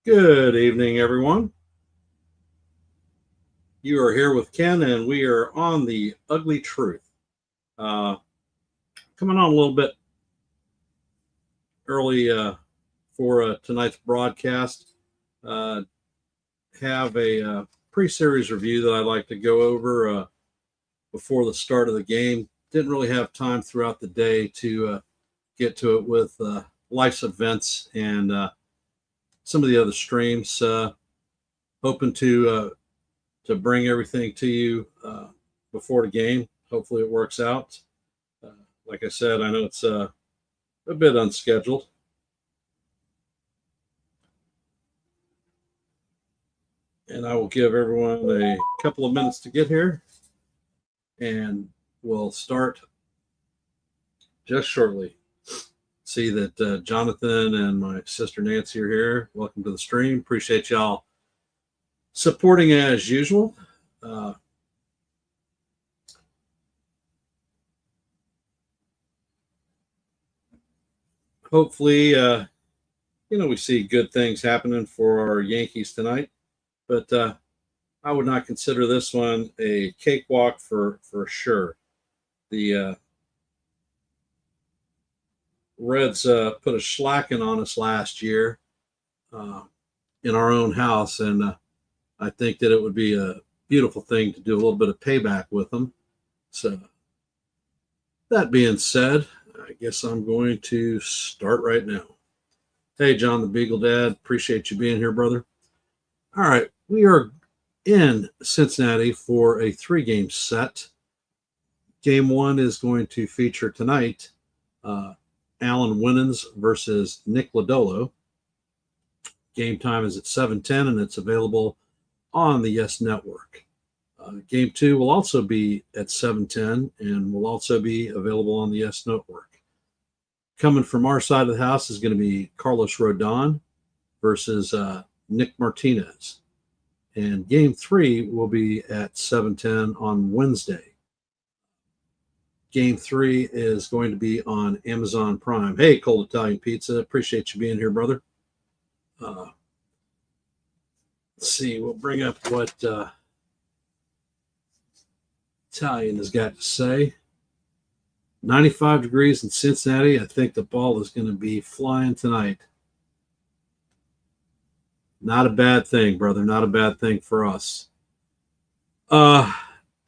Good evening, everyone. You are here with Ken, and we are on the ugly truth. Uh, Coming on a little bit early for tonight's broadcast. Uh, have a pre-series review that I'd like to go over before the start of the game. Didn't really have time throughout the day to get to it with life's events and some of the other streams. Hoping to bring everything to you before the game. Hopefully, it works out. Uh, like I said, I know it's a bit unscheduled. And I will give everyone a couple of minutes to get here. And we'll start just shortly. See that Jonathan and my sister Nancy are here. Welcome to the stream. Appreciate y'all supporting as usual. Hopefully, we see good things happening for our Yankees tonight. But I would not consider this one a cakewalk for sure. The Reds put a slacking on us last year in our own house, and I think that it would be a beautiful thing to do a little bit of payback with them. So, that being said, I guess I'm going to start right now. Hey, John the Beagle Dad, appreciate you being here, brother. All right, we are in Cincinnati for a 3-game set. Game 1 is going to feature tonight Alan Winans versus Nick Lodolo. Game time is at 7:10, and it's available on the Yes Network. Game 2 will also be at 7:10 and will also be available on the Yes Network. Coming from our side of the house is going to be Carlos Rodon versus Nick Martinez. And Game 3 will be at 7:10 on Wednesday. Game 3 is going to be on Amazon Prime. Hey, Cold Italian Pizza, appreciate you being here, brother. Let's see, we'll bring up what Italian has got to say. 95 degrees in Cincinnati. I think the ball is going to be flying tonight. Not a bad thing, brother. Not a bad thing for us.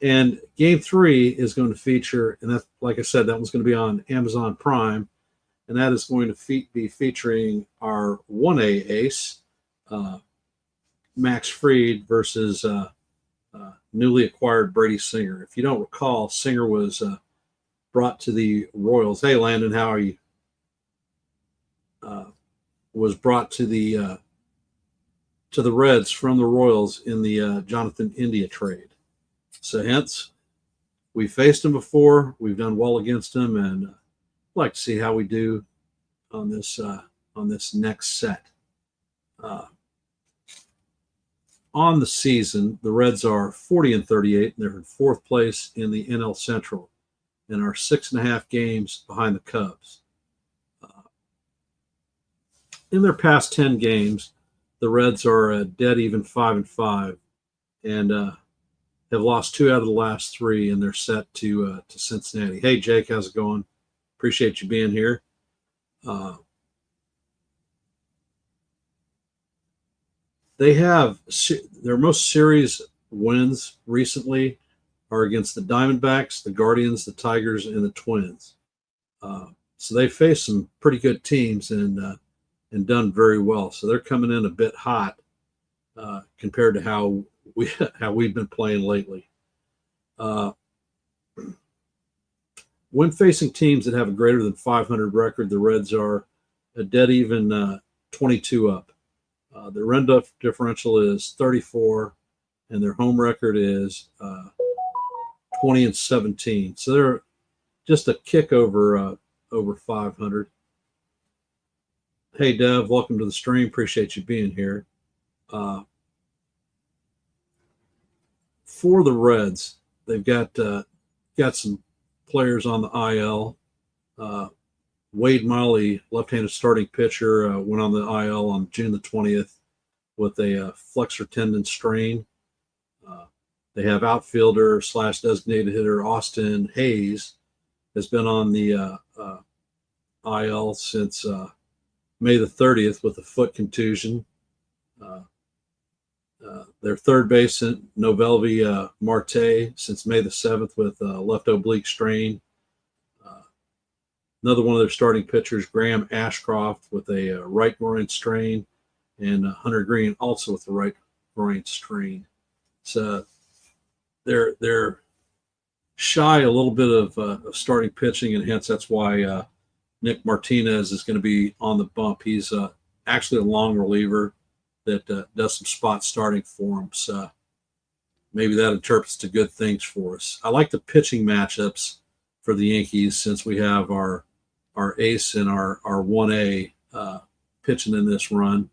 And Game 3 is going to feature, and that's, like I said, that one's going to be on Amazon Prime, and that is going to be featuring our 1A ace, Max Fried versus newly acquired Brady Singer. If you don't recall, Singer was brought to the Royals. Hey, Landon, how are you? Was brought to the Reds from the Royals in the Jonathan India trade. So hence, we faced him before. We've done well against him, and I'd like to see how we do on this next set. On the season, the Reds are 40-38, and they're in 4th place in the NL Central, and are 6.5 games behind the Cubs. In their past 10 games, the Reds are a dead even 5-5, and have lost 2 out of the last 3, and they're set to Cincinnati. Hey, Jake, how's it going? Appreciate you being here. They have their most series wins recently are against the Diamondbacks, the Guardians, the Tigers, and the Twins. So they faced some pretty good teams and done very well. So they're coming in a bit hot compared to how we've been playing lately. When facing teams that have a greater than 500 record, the Reds are a dead even 22 up. Their run differential is 34, and their home record is 20-17. So they're just a kick over 500. Hey, Dev, welcome to the stream. Appreciate you being here. For the Reds, they've got some players on the IL. Wade Miley, left-handed starting pitcher, went on the IL on June the 20th. with a flexor tendon strain. Uh, they have outfielder slash designated hitter Austin Hayes has been on the IL since May the 30th with a foot contusion. Their third baseman, Novelvi Marte, since May the 7th with a left oblique strain. Another one of their starting pitchers, Graham Ashcroft, with a right groin strain, and Hunter Green also with the right groin strain. So they're shy a little bit of starting pitching, and hence that's why Nick Martinez is going to be on the bump. He's actually a long reliever that does some spot starting for him. So maybe that interprets to good things for us. I like the pitching matchups for the Yankees since we have our ace and our 1A pitching in this run.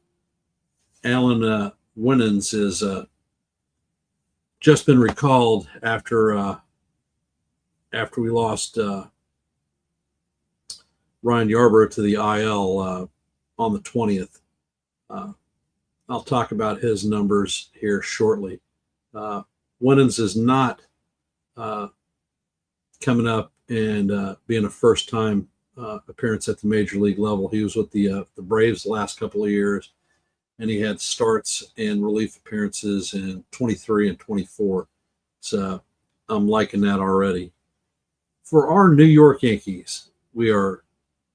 Alan Winans is just been recalled after we lost Ryan Yarbrough to the IL on the 20th. I'll talk about his numbers here shortly. Winans is not coming up and being a first-time appearance at the major league level. He was with the Braves the last couple of years, and he had starts and relief appearances in 23 and 24. So I'm liking that already. For our New York Yankees, we are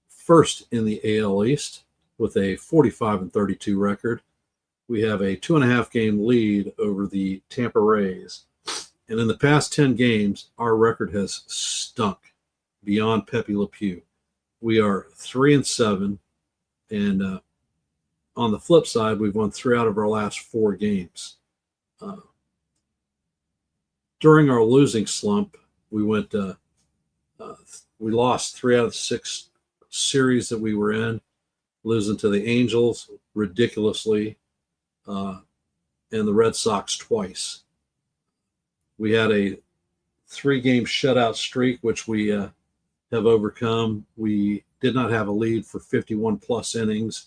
first in the AL East with a 45-32 record. We have a 2.5 game lead over the Tampa Rays. And in the past 10 games, our record has stunk beyond Pepe Le Pew. We are 3-7, and on the flip side, we've won 3 out of our last 4 games. During our losing slump, we lost 3 out of 6 series that we were in, losing to the Angels ridiculously, and the Red Sox twice. We had a 3-game shutout streak, which we have overcome. We did not have a lead for 51 plus innings.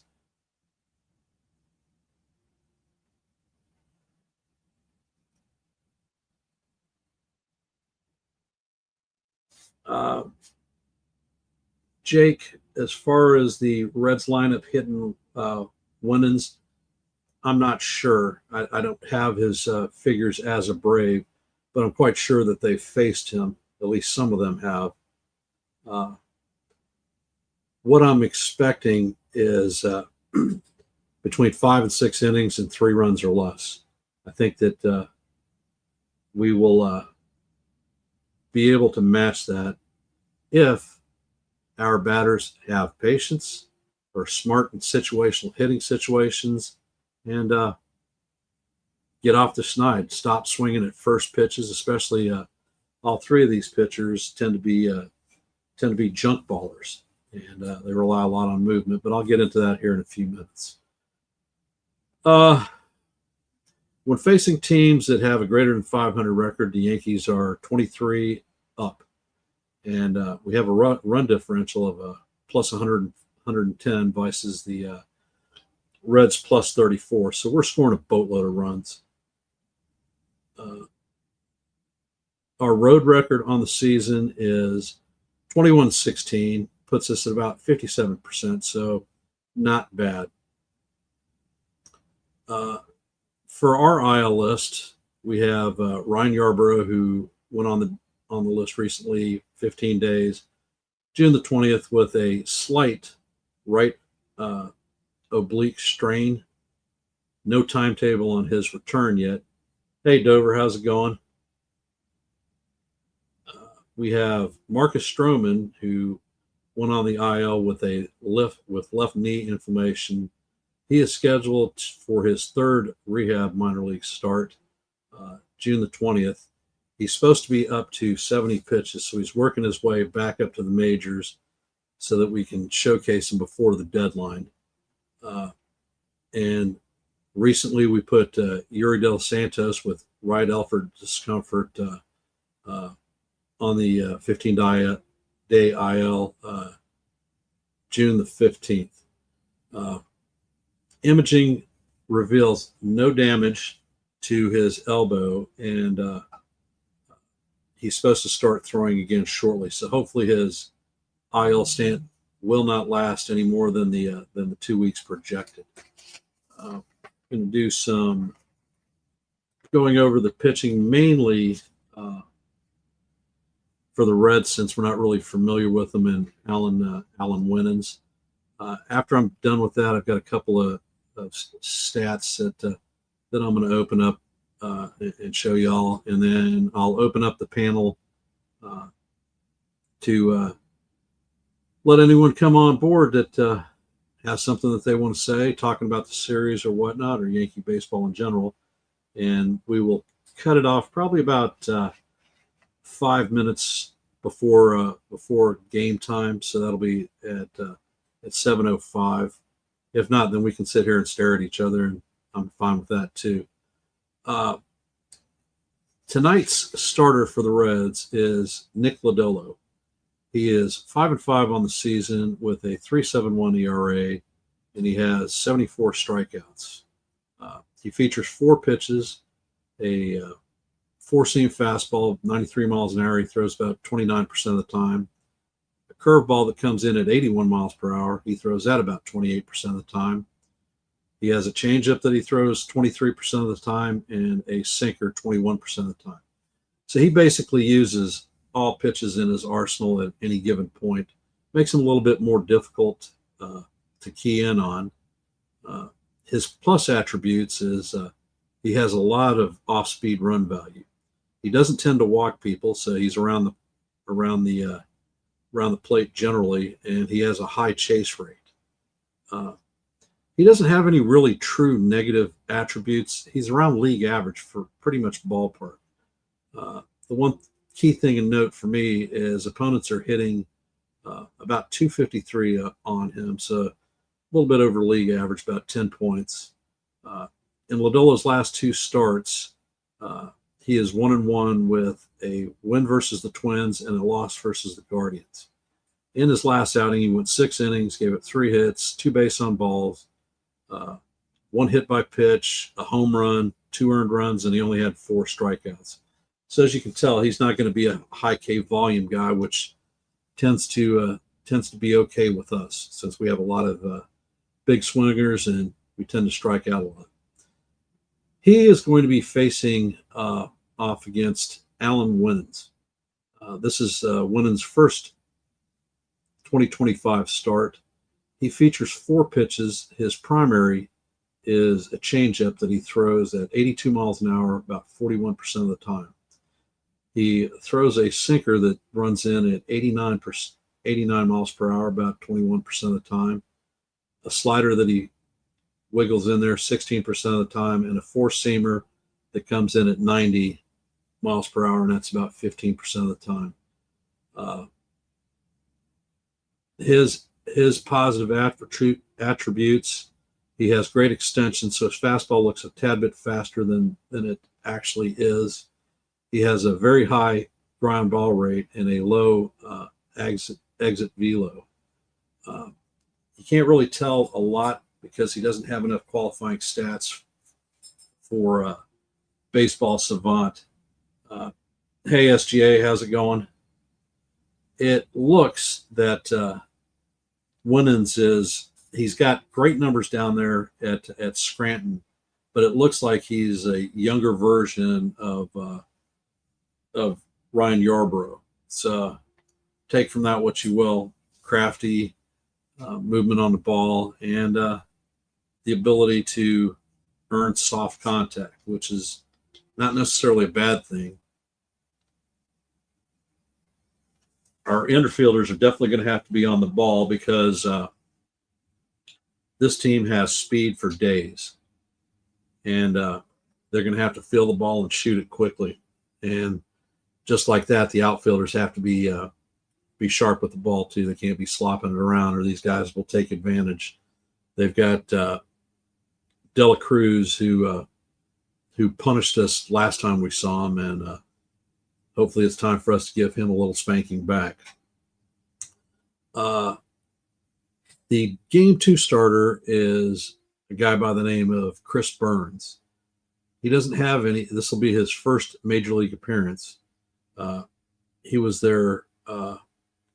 Jake, as far as the Reds lineup hitting Winans, I'm not sure. I don't have his figures as a Brave, but I'm quite sure that they've faced him. At least some of them have. What I'm expecting is between 5 and 6 innings and 3 runs or less. I think that we will be able to match that if our batters have patience, are smart in situational hitting situations, and get off the schneid. Stop swinging at first pitches, especially all 3 of these pitchers tend to be junk ballers, and they rely a lot on movement. But I'll get into that here in a few minutes. When facing teams that have a greater than 500 record, the Yankees are 23 up. And we have a run differential of plus 100, 110 versus the Reds plus 34. So we're scoring a boatload of runs. Our road record on the season is 21-16, puts us at about 57%, so not bad. For our IL list, we have Ryan Yarbrough, who went on the list recently, 15 days, June the 20th, with a slight right oblique strain. No timetable on his return yet. Hey, Dover, how's it going? We have Marcus Stroman, who went on the IL with left knee inflammation. He is scheduled for his 3rd rehab minor league start, June the 20th. He's supposed to be up to 70 pitches, so he's working his way back up to the majors so that we can showcase him before the deadline. And recently we put Yuri Del Santos with right elbow discomfort on the 15-day IL June the 15th. Imaging reveals no damage to his elbow, and he's supposed to start throwing again shortly. So hopefully his IL stint will not last any more than the 2 weeks projected. I'm going to do some going over the pitching mainly for the Reds, since we're not really familiar with them, and Alan Winans. After I'm done with that, I've got a couple of stats that I'm going to open up and show y'all, and then I'll open up the panel to let anyone come on board that has something that they want to say, talking about the series or whatnot, or Yankee baseball in general. And we will cut it off probably about 5 minutes before game time. So that'll be at 7:05. If not, then we can sit here and stare at each other, and I'm fine with that too. Tonight's starter for the Reds is Nick Lodolo. He is 5-5 on the season with a 3.71 ERA, and he has 74 strikeouts. He features 4 pitches, a four-seam fastball, 93 miles an hour. He throws about 29% of the time. A curveball that comes in at 81 miles per hour. He throws that about 28% of the time. He has a changeup that he throws 23% of the time, and a sinker 21% of the time. So he basically uses all pitches in his arsenal at any given point. Makes him a little bit more difficult to key in on. His plus attributes is he has a lot of off-speed run value. He doesn't tend to walk people, so he's around the plate generally, and he has a high chase rate. He doesn't have any really true negative attributes. He's around league average for pretty much ballpark. The one key thing to note for me is opponents are hitting about 253 on him, so a little bit over league average, about 10 points. In Lodolo's last 2 starts, he is 1-1 with a win versus the Twins and a loss versus the Guardians. In his last outing, he went 6 innings, gave up 3 hits, 2 base on balls, 1 hit by pitch, a home run, 2 earned runs, and he only had 4 strikeouts. So as you can tell, he's not going to be a high K volume guy, which tends to be okay with us, since we have a lot of big swingers and we tend to strike out a lot. He is going to be facing off against Alan Winans. This is Winans' first 2025 start. He features 4 pitches. His primary is a changeup that he throws at 82 miles an hour, about 41% of the time. He throws a sinker that runs in at 89 miles per hour, about 21% of the time. A slider that he wiggles in there 16% of the time, and a four-seamer that comes in at 90 miles per hour, and that's about 15% of the time. His positive attributes, he has great extension, so his fastball looks a tad bit faster than it actually is. He has a very high ground ball rate and a low exit velo. You can't really tell a lot because he doesn't have enough qualifying stats for Baseball Savant. Hey, SGA, how's it going? It looks that Winans he's got great numbers down there at Scranton, but it looks like he's a younger version of Ryan Yarbrough. So take from that what you will. Crafty, movement on the ball, and the ability to earn soft contact, which is not necessarily a bad thing. Our infielders are definitely going to have to be on the ball because this team has speed for days, and they're going to have to feel the ball and shoot it quickly. And just like that, the outfielders have to be sharp with the ball too. They can't be slopping it around, or these guys will take advantage. They've got Dela Cruz, who punished us last time we saw him, and hopefully it's time for us to give him a little spanking back. The Game 2 starter is a guy by the name of Chris Burns. He doesn't have any. This will be his first major league appearance. He was their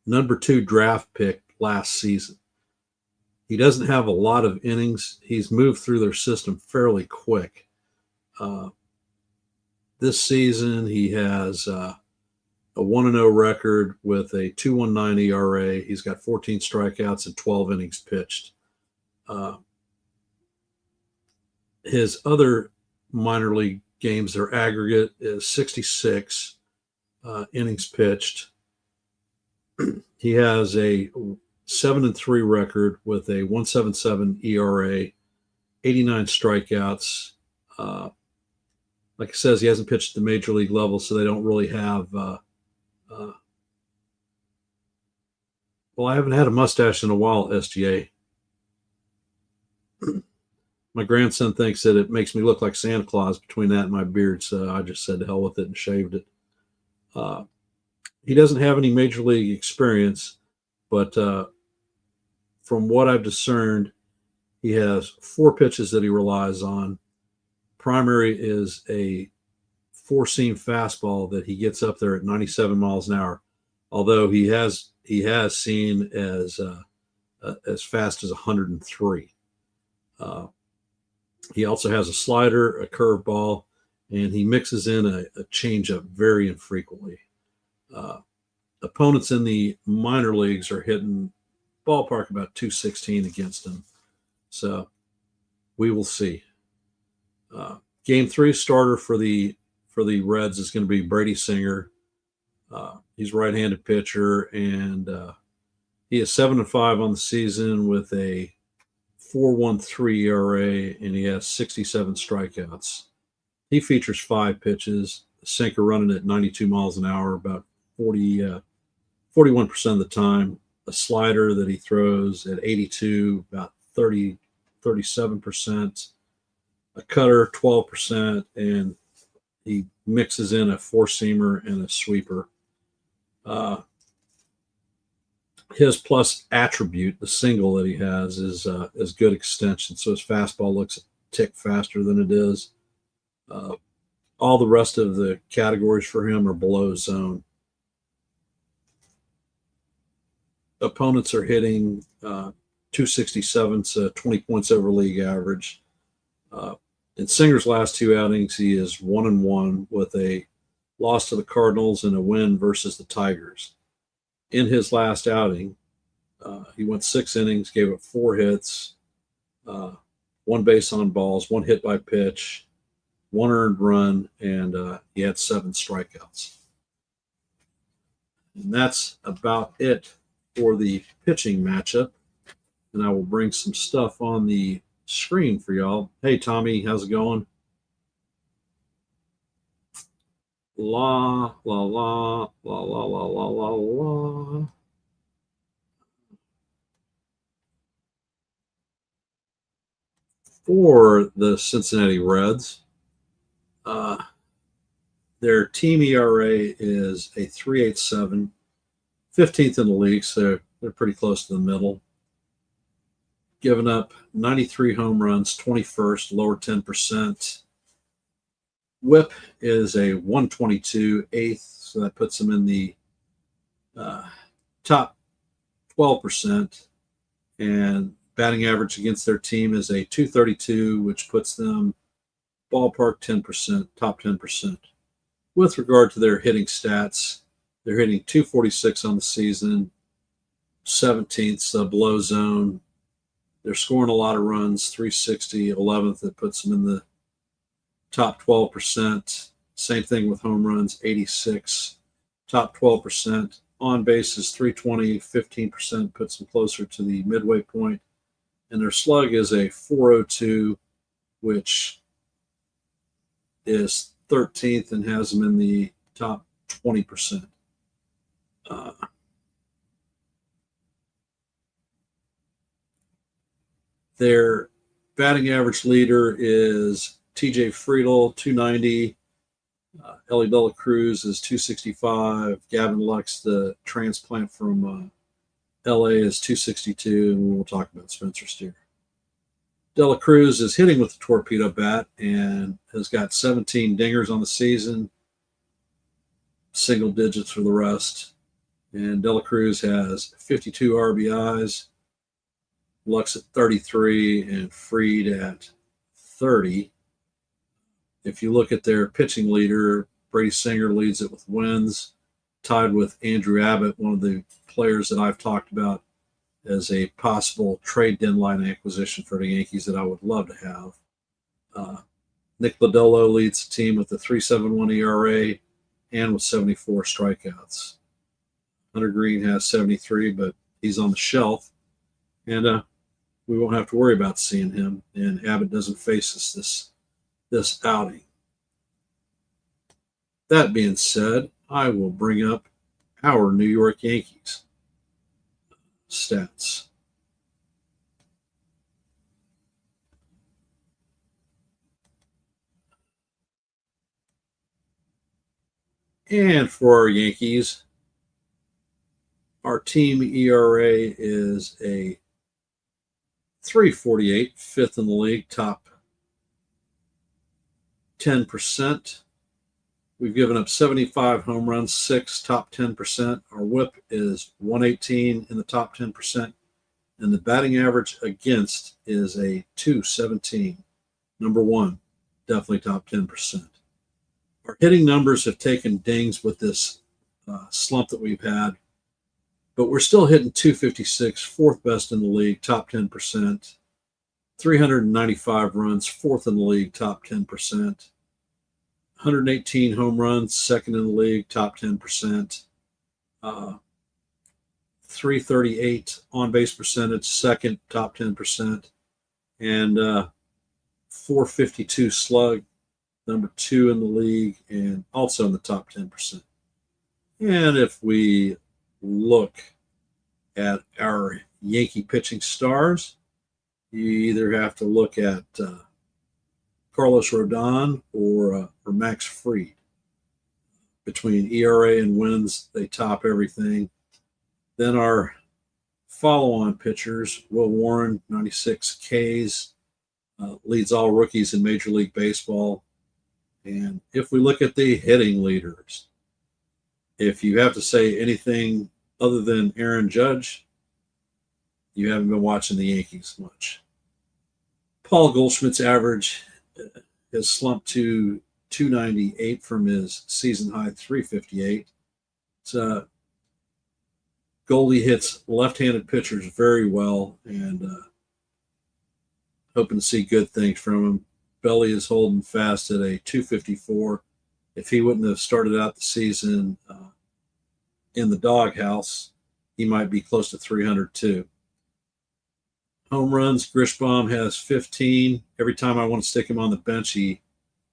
number 2 draft pick last season. He doesn't have a lot of innings. He's moved through their system fairly quick. This season, he has a 1-0 record with a 2.19 ERA. He's got 14 strikeouts and 12 innings pitched. His other minor league games, their aggregate is 66 innings pitched. He has a 7-3 record with a 1.77 ERA, 89 strikeouts. Like I says, he hasn't pitched at the major league level, so they don't really have. Well, I haven't had a mustache in a while, SGA. My grandson thinks that it makes me look like Santa Claus between that and my beard, so I just said to hell with it and shaved it. He doesn't have any major league experience, but from what I've discerned, he has 4 pitches that he relies on. Primary is a 4-seam fastball that he gets up there at 97 miles an hour, although he has seen as fast as 103. He also has a slider, a curveball, and he mixes in a changeup very infrequently. Opponents in the minor leagues are hitting ballpark about 216 against him. So we will see. Game 3 starter for the Reds is going to be Brady Singer. He's a right-handed pitcher, and he is 7-5 on the season with a 4.13 ERA, and he has 67 strikeouts. He features 5 pitches, a sinker running at 92 miles an hour, about 41% of the time, a slider that he throws at 82, about 37%, a cutter 12%, and he mixes in a 4-seamer and a sweeper. His plus attribute, the single that he has, is good extension, so his fastball looks a tick faster than it is. All the rest of the categories for him are below zone. Opponents are hitting 267, so 20 points over league average. In Singer's last 2 outings, he is 1-1 with a loss to the Cardinals and a win versus the Tigers. In his last outing, he went 6 innings, gave up 4 hits, 1 base on balls, 1 hit by pitch, 1 earned run, and he had 7 strikeouts. And that's about it for the pitching matchup. And I will bring some stuff on the screen for y'all. Hey, Tommy, how's it going? La, la, la, la, la, la, la, la, la. For the Cincinnati Reds, their team ERA is a 3.87, 15th in the league, so they're pretty close to the middle. Giving up 93 home runs, 21st, lower 10%. Whip is a 122, 8th, so that puts them in the top 12%. And batting average against their team is a 232, which puts them ballpark 10%, top 10%. With regard to their hitting stats, they're hitting 246 on the season, 17th, so below zone. They're scoring a lot of runs, 360, 11th. That puts them in the top 12%. Same thing with home runs, 86, top 12%. On base is 320, 15%, puts them closer to the midway point. And their slug is a 402, which is 13th and has them in the top 20%. Their batting average leader is TJ Friedel, 290. Ellie De La Cruz is 265. Gavin Lux, the transplant from LA, is 262. And we'll talk about Spencer Steer. De La Cruz is hitting with the torpedo bat and has got 17 dingers on the season, single digits for the rest. And De La Cruz has 52 RBIs, Lux at 33, and Fried at 30. If you look at their pitching leader, Brady Singer leads it with wins, tied with Andrew Abbott, one of the players that I've talked about as a possible trade deadline acquisition for the Yankees that I would love to have. Nick Lodolo leads the team with a 3.71 ERA and with 74 strikeouts. Hunter Green has 73, but he's on the shelf, and we won't have to worry about seeing him. And Abbott doesn't face us this outing. That being said, I will bring up our New York Yankees stats. And for our Yankees, our team ERA is a 3.48, fifth in the league, top 10%. We've given up 75 home runs, 6, top 10%. Our whip is 118 in the top 10%. And the batting average against is a 217. Number one, definitely top 10%. Our hitting numbers have taken dings with this slump that we've had, but we're still hitting 256, fourth best in the league, top 10%. 395 runs, fourth in the league, top 10%. 118 home runs, second in the league, top 10%. 338 on-base percentage, second, top 10%. And 452 slug, number 2 in the league, and also in the top 10%. And if we look at our Yankee pitching stars, you either have to look at Carlos Rodon or Max Fried. Between ERA and wins, they top everything. Then our follow-on pitchers, Will Warren, 96 Ks, leads all rookies in Major League Baseball. And if we look at the hitting leaders, if you have to say anything other than Aaron Judge, you haven't been watching the Yankees much. Paul Goldschmidt's average has slumped to 298 from his season high 358. Goldie hits left-handed pitchers very well, and hoping to see good things from him. Belly is holding fast at a 254. If he wouldn't have started out the season in the doghouse, he might be close to 300 too. Home runs, Grishbaum has 15. Every time I want to stick him on the bench, he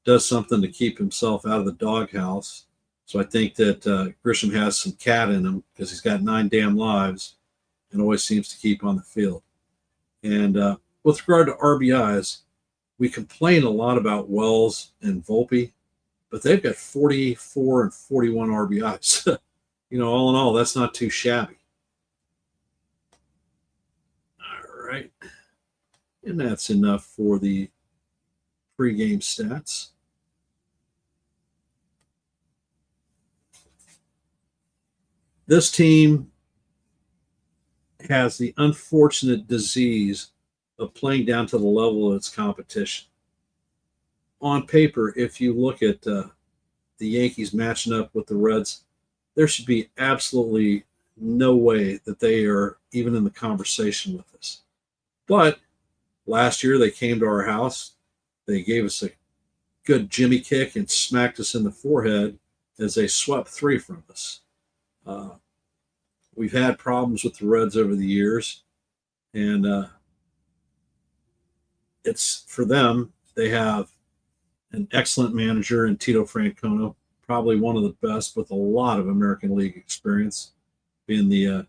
does something to keep himself out of the doghouse. So I think that Grisham has some cat in him because he's got 9 damn lives and always seems to keep on the field. And with regard to RBIs, we complain a lot about Wells and Volpe, but they've got 44 and 41 RBIs. All in all, that's not too shabby. All right. And that's enough for the pregame stats. This team has the unfortunate disease of playing down to the level of its competition. On paper, if you look at the Yankees matching up with the Reds, there should be absolutely no way that they are even in the conversation with us. But last year they came to our house. They gave us a good jimmy kick and smacked us in the forehead as they swept 3 from us. We've had problems with the Reds over the years, and it's for them. They have an excellent manager in Tito Francona, probably one of the best with a lot of American League experience, being the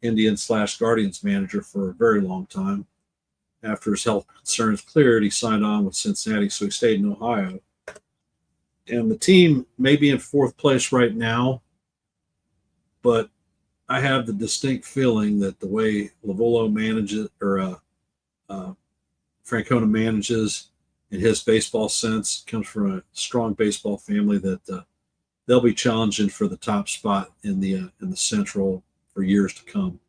Indians/Guardians manager for a very long time. After his health concerns cleared, he signed on with Cincinnati, so he stayed in Ohio. And the team may be in 4th place right now, but I have the distinct feeling that the way Lovullo manages or Francona manages, in his baseball sense, comes from a strong baseball family that they'll be challenging for the top spot in the Central for years to come.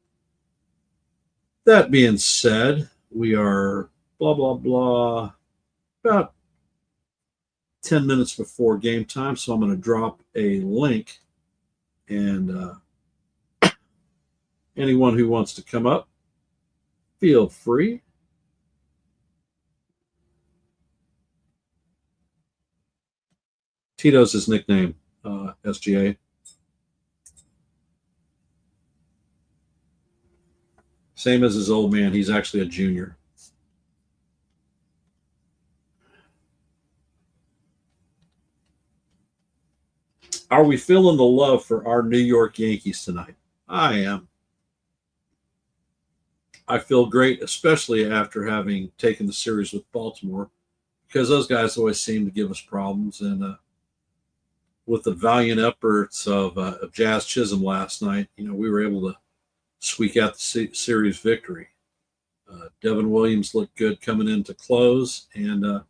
That being said, we are blah blah blah about 10 minutes before game time, so I'm going to drop a link, and anyone who wants to come up, feel free. Tito's his nickname, SGA. Same as his old man. He's actually a junior. Are we feeling the love for our New York Yankees tonight? I am. I feel great, especially after having taken the series with Baltimore, because those guys always seem to give us problems. And with the valiant efforts of Jazz Chisholm last night, we were able to squeak out the series victory. Devin Williams looked good coming in to close, and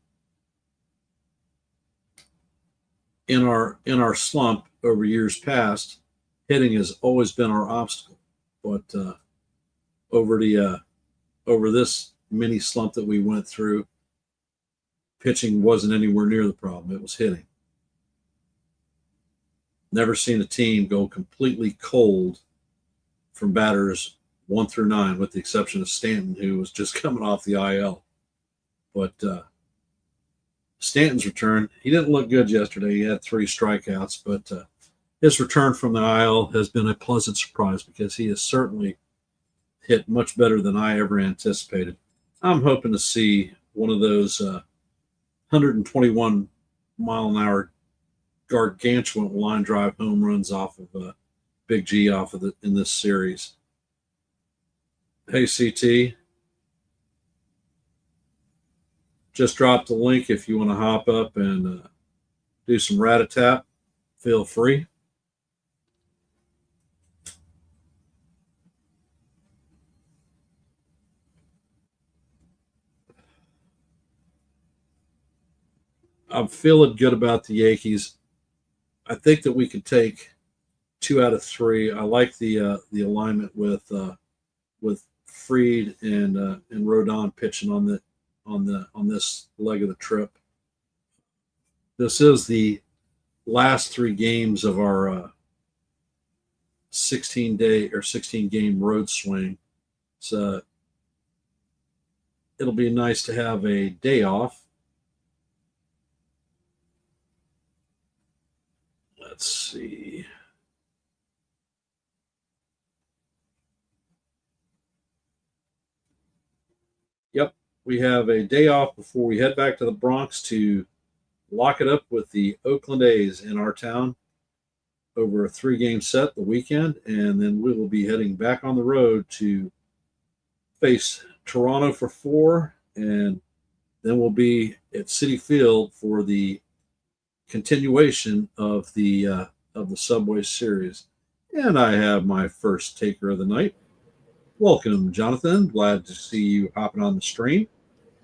in our slump over years past, hitting has always been our obstacle. But over this mini slump that we went through, pitching wasn't anywhere near the problem. It was hitting. Never seen a team go completely cold from batters 1 through 9, with the exception of Stanton, who was just coming off the IL. But Stanton's return, he didn't look good yesterday. He had 3 strikeouts, but his return from the IL has been a pleasant surprise, because he has certainly hit much better than I ever anticipated. I'm hoping to see one of those 121 mile an hour gargantuan line drive home runs off of Big G in this series. Hey, CT, just dropped the link if you want to hop up and do some rat-a-tap. Feel free. I'm feeling good about the Yankees. I think that we could take 2 out of 3. I like the alignment with Fried and Rodon pitching on this leg of the trip. This is the last 3 games of our 16 game road swing. So it'll be nice to have a day off. Let's see. Yep, we have a day off before we head back to the Bronx to lock it up with the Oakland A's in our town over a 3-game set the weekend, and then we will be heading back on the road to face Toronto for 4, and then we'll be at Citi Field for the continuation of the Subway Series. And I have my first taker of the night. Welcome, Jonathan. Glad to see you hopping on the stream.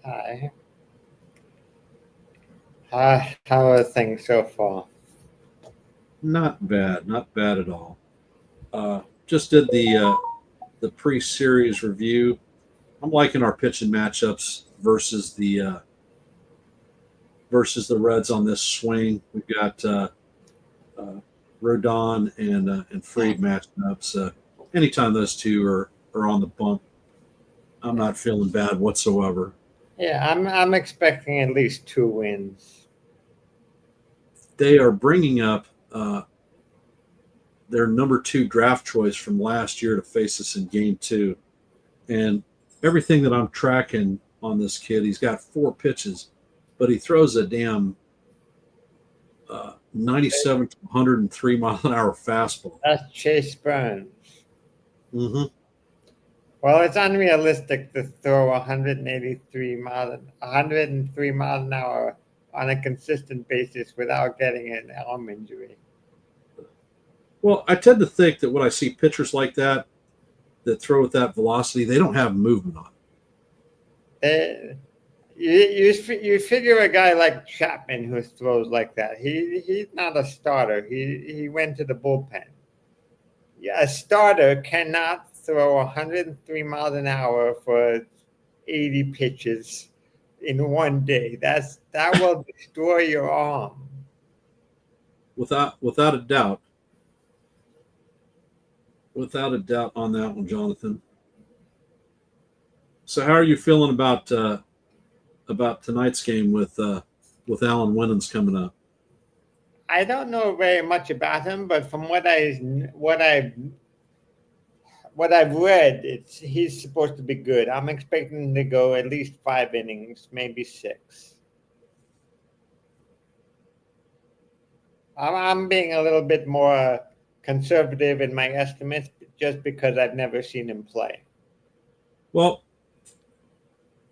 Hi. How are things so far? Not bad at all. Just did the pre-series review. I'm liking our pitching matchups versus the Reds on this swing. We've got Rodon and Fried matching up. So anytime those two are on the bump, I'm not feeling bad whatsoever. Yeah, I'm expecting at least 2 wins. They are bringing up their number 2 draft choice from last year to face us in Game 2, and everything that I'm tracking on this kid, he's got 4 pitches, but he throws a damn 97 to 103 mile an hour fastball. That's Chase Burns. Mm-hmm. Well, it's unrealistic to throw 103 miles an hour on a consistent basis without getting an arm injury. Well, I tend to think that when I see pitchers like that throw with that velocity, they don't have movement on. you figure a guy like Chapman who throws like that. He's not a starter. He went to the bullpen. Yeah, a starter cannot throw 103 miles an hour for 80 pitches in one day. That will destroy your arm. Without a doubt on that one, Jonathan. So how are you feeling about tonight's game with Alan Winans coming up? I don't know very much about him, but from what I've read, he's supposed to be good. I'm expecting him to go at least 5 innings, maybe 6. I'm being a little bit more conservative in my estimates just because I've never seen him play. Well,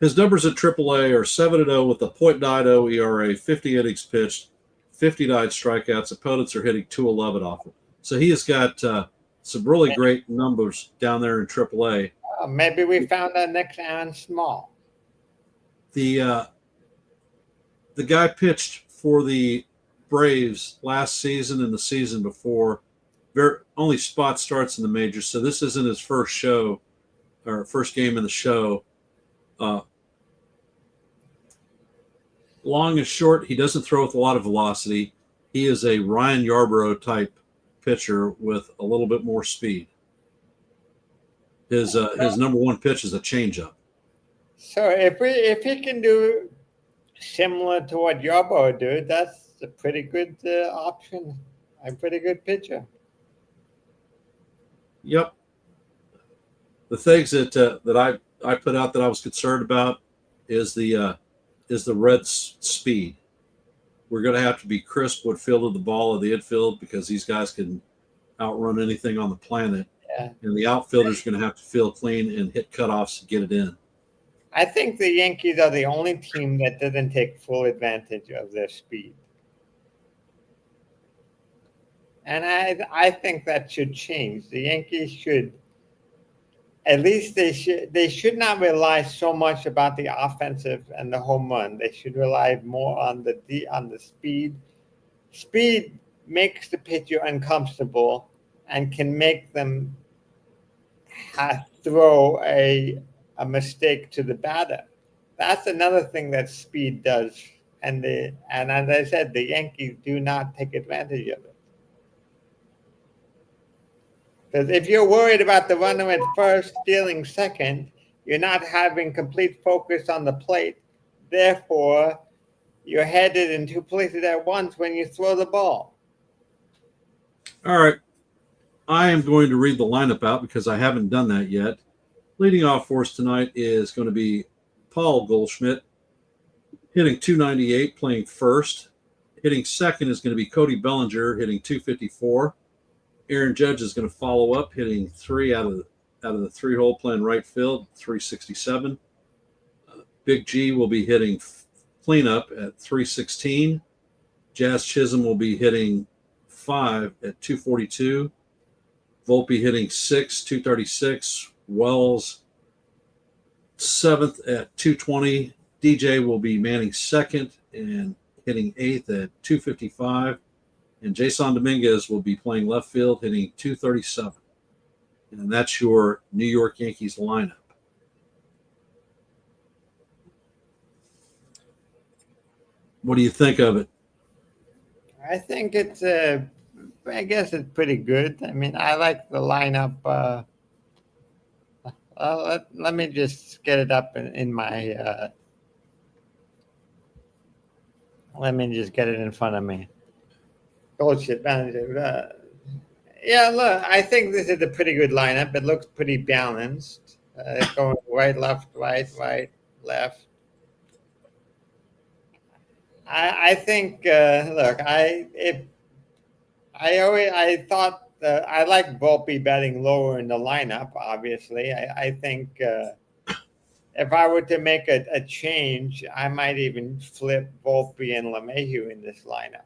his numbers at AAA are 7-0 with a .90 ERA, 50 innings pitched, 59 strikeouts. Opponents are hitting 211 off him. So he has got some really great numbers down there in AAA. Maybe we found our next Aaron Small. The guy pitched for the Braves last season and the season before. Only spot starts in the majors, so this isn't his first show or first game in the show. Long and short, he doesn't throw with a lot of velocity. He is a Ryan Yarbrough type pitcher with a little bit more speed. His number one pitch is a changeup. So if he can do similar to what Yarbrough did, that's a pretty good option. A pretty good pitcher. Yep. The things that I put out that I was concerned about is the Reds' speed. We're going to have to be crisp when fielding the ball in the infield because these guys can outrun anything on the planet. Yeah. And the outfielders are going to have to field clean and hit cutoffs to get it in. I think the Yankees are the only team that doesn't take full advantage of their speed. And I think that should change. The Yankees should, at least they should not rely so much about the offensive and the home run. They should rely more on the speed. Speed makes the pitcher uncomfortable and can make them throw a mistake to the batter. That's another thing that speed does. And as I said, the Yankees do not take advantage of it. Because if you're worried about the runner at first stealing second, you're not having complete focus on the plate. Therefore, you're headed in two places at once when you throw the ball. All right. I am going to read the lineup out because I haven't done that yet. Leading off for us tonight is going to be Paul Goldschmidt, hitting .298, playing first. Hitting second is going to be Cody Bellinger, hitting .254. Aaron Judge is going to follow up, hitting 3 out of the 3-hole, playing right field, .367. Big G will be hitting cleanup at .316. Jazz Chisholm will be hitting 5 at .242. Volpe hitting 6, .236. Wells 7th at .220. DJ will be manning second and hitting 8th at .255. And Jason Dominguez will be playing left field, hitting .237. And that's your New York Yankees lineup. What do you think of it? I think I guess it's pretty good. I mean, I like the lineup. Let me just get it up in my. Let me just get it in front of me. Bullshit, manager. Yeah, look, I think this is a pretty good lineup. It looks pretty balanced. Going right, left, left. I think. Look, I thought I like Volpe batting lower in the lineup. Obviously, I think if I were to make a change, I might even flip Volpe and LeMahieu in this lineup.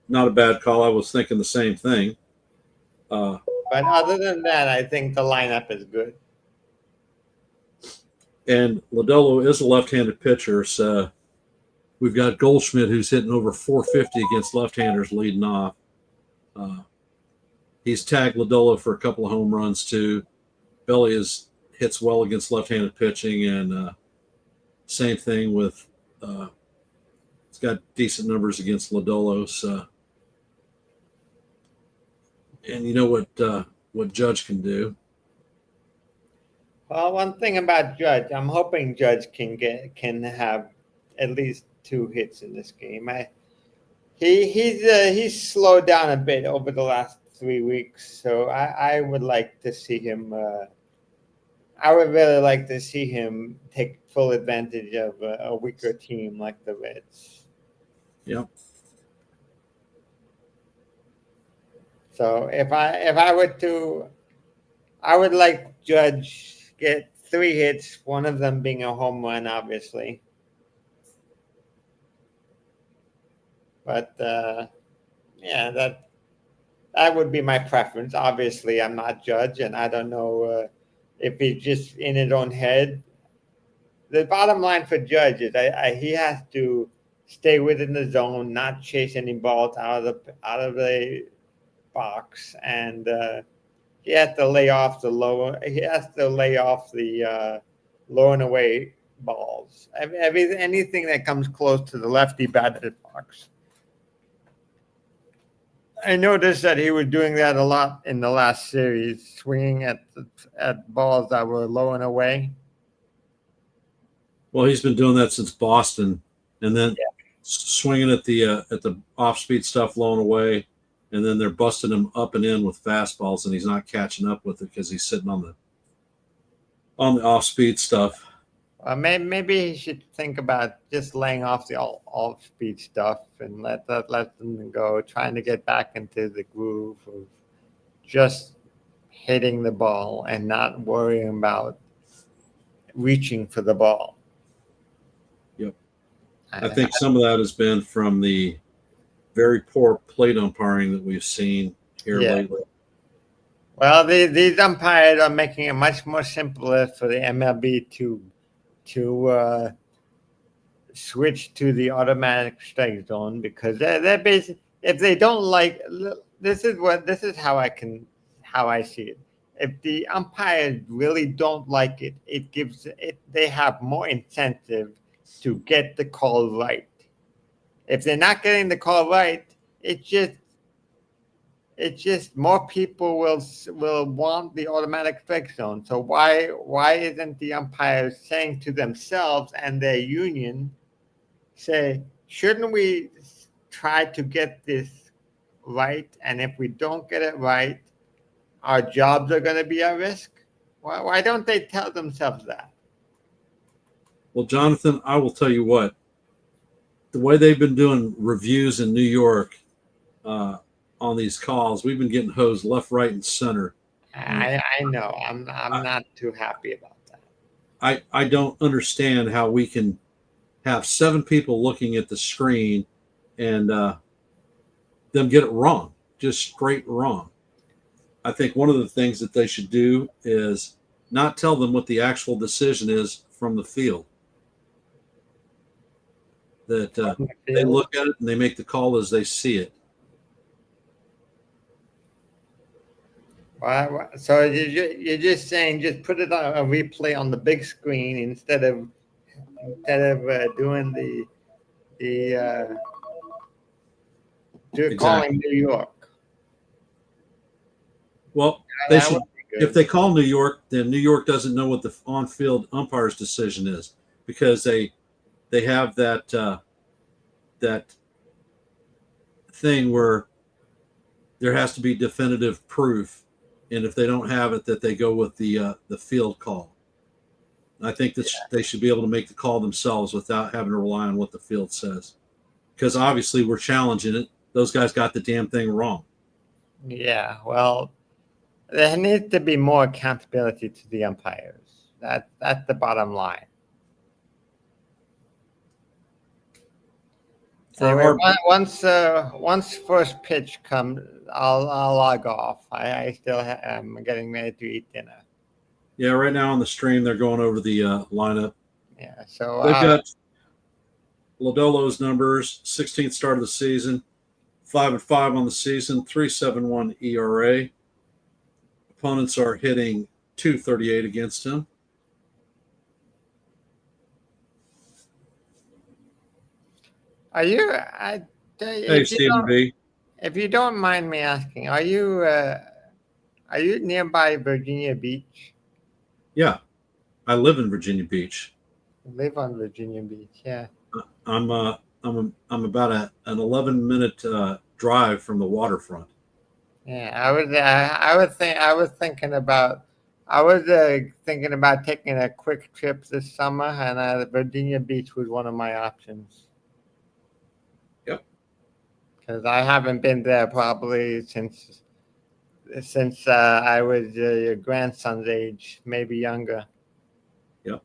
Not a bad call. I was thinking the same thing. But other than that, I think the lineup is good. And Lodolo is a left-handed pitcher, so we've got Goldschmidt who's hitting over 450 against left-handers leading off. He's tagged Lodolo for a couple of home runs too. Belly hits well against left-handed pitching, and same thing with it's got decent numbers against Lodolo. So, and you know what Judge can do. Well, one thing about Judge, I'm hoping Judge can have at least 2 hits in this game. He's slowed down a bit over the last 3 weeks, so I would like to see him. I would really like to see him take full advantage of a weaker team like the Reds. Yep. So if I were to, I would like Judge get 3 hits, one of them being a home run, obviously. But yeah, that would be my preference. Obviously, I'm not Judge, and I don't know if he's just in his own head. The bottom line for Judge is he has to stay within the zone, not chase any balls out of the box, and he has to lay off the low. He has to lay off the low and away balls. Anything that comes close to the lefty batter's box. I noticed that he was doing that a lot in the last series, swinging at balls that were low and away. Well, he's been doing that since Boston, and then swinging at the off-speed stuff low and away, and then they're busting him up and in with fastballs, and he's not catching up with it because he's sitting on the off-speed stuff. Maybe he should think about just laying off the off-speed stuff and let them go, trying to get back into the groove of just hitting the ball and not worrying about reaching for the ball. Yep. I think some of that has been from the very poor plate umpiring that we've seen here lately. Well, these umpires are making it much more simpler for the MLB to switch to the automatic strike zone, because they're basically, if they don't like, this is how I see it. If the umpires really don't like it, they have more incentive to get the call right. If they're not getting the call right, it's just more people will want the automatic strike zone. So why isn't the umpires saying to themselves and their union, say, shouldn't we try to get this right? And if we don't get it right, our jobs are going to be at risk. Why don't they tell themselves that? Well, Jonathan, I will tell you what, the way they've been doing reviews in New York on these calls, we've been getting hosed left, right, and center. I know. I'm not too happy about that. I don't understand how we can have 7 people looking at the screen and them get it wrong, just straight wrong. I think one of the things that they should do is not tell them what the actual decision is from the field. That they look at it and they make the call as they see it. So you're just saying, just put it on a replay on the big screen instead of doing the calling New York. Well, they should. If they call New York, then New York doesn't know what the on-field umpire's decision is, because they have that thing where there has to be definitive proof, and if they don't have it, that they go with the field call. I think that they should be able to make the call themselves without having to rely on what the field says, because obviously we're challenging it. Those guys got the damn thing wrong. Yeah, well, there needs to be more accountability to the umpires. That's the bottom line. Anyway, once first pitch comes, I'll log off. I still am getting ready to eat dinner. Yeah, right now on the stream, they're going over the lineup. Yeah. So They've got Lodolo's numbers: 16th start of the season, 5-5 on the season, 3.71 ERA. Opponents are hitting 238 against him. are you? Hey, Stephen B. If you don't mind me asking, are you nearby Virginia Beach? Yeah, I live in Virginia Beach. I live on Virginia Beach. Yeah. I'm about an 11-minute drive from the waterfront. Yeah. I was thinking about taking a quick trip this summer, and Virginia Beach was one of my options. Yep. Because I haven't been there probably since I was your grandson's age, maybe younger. Yep.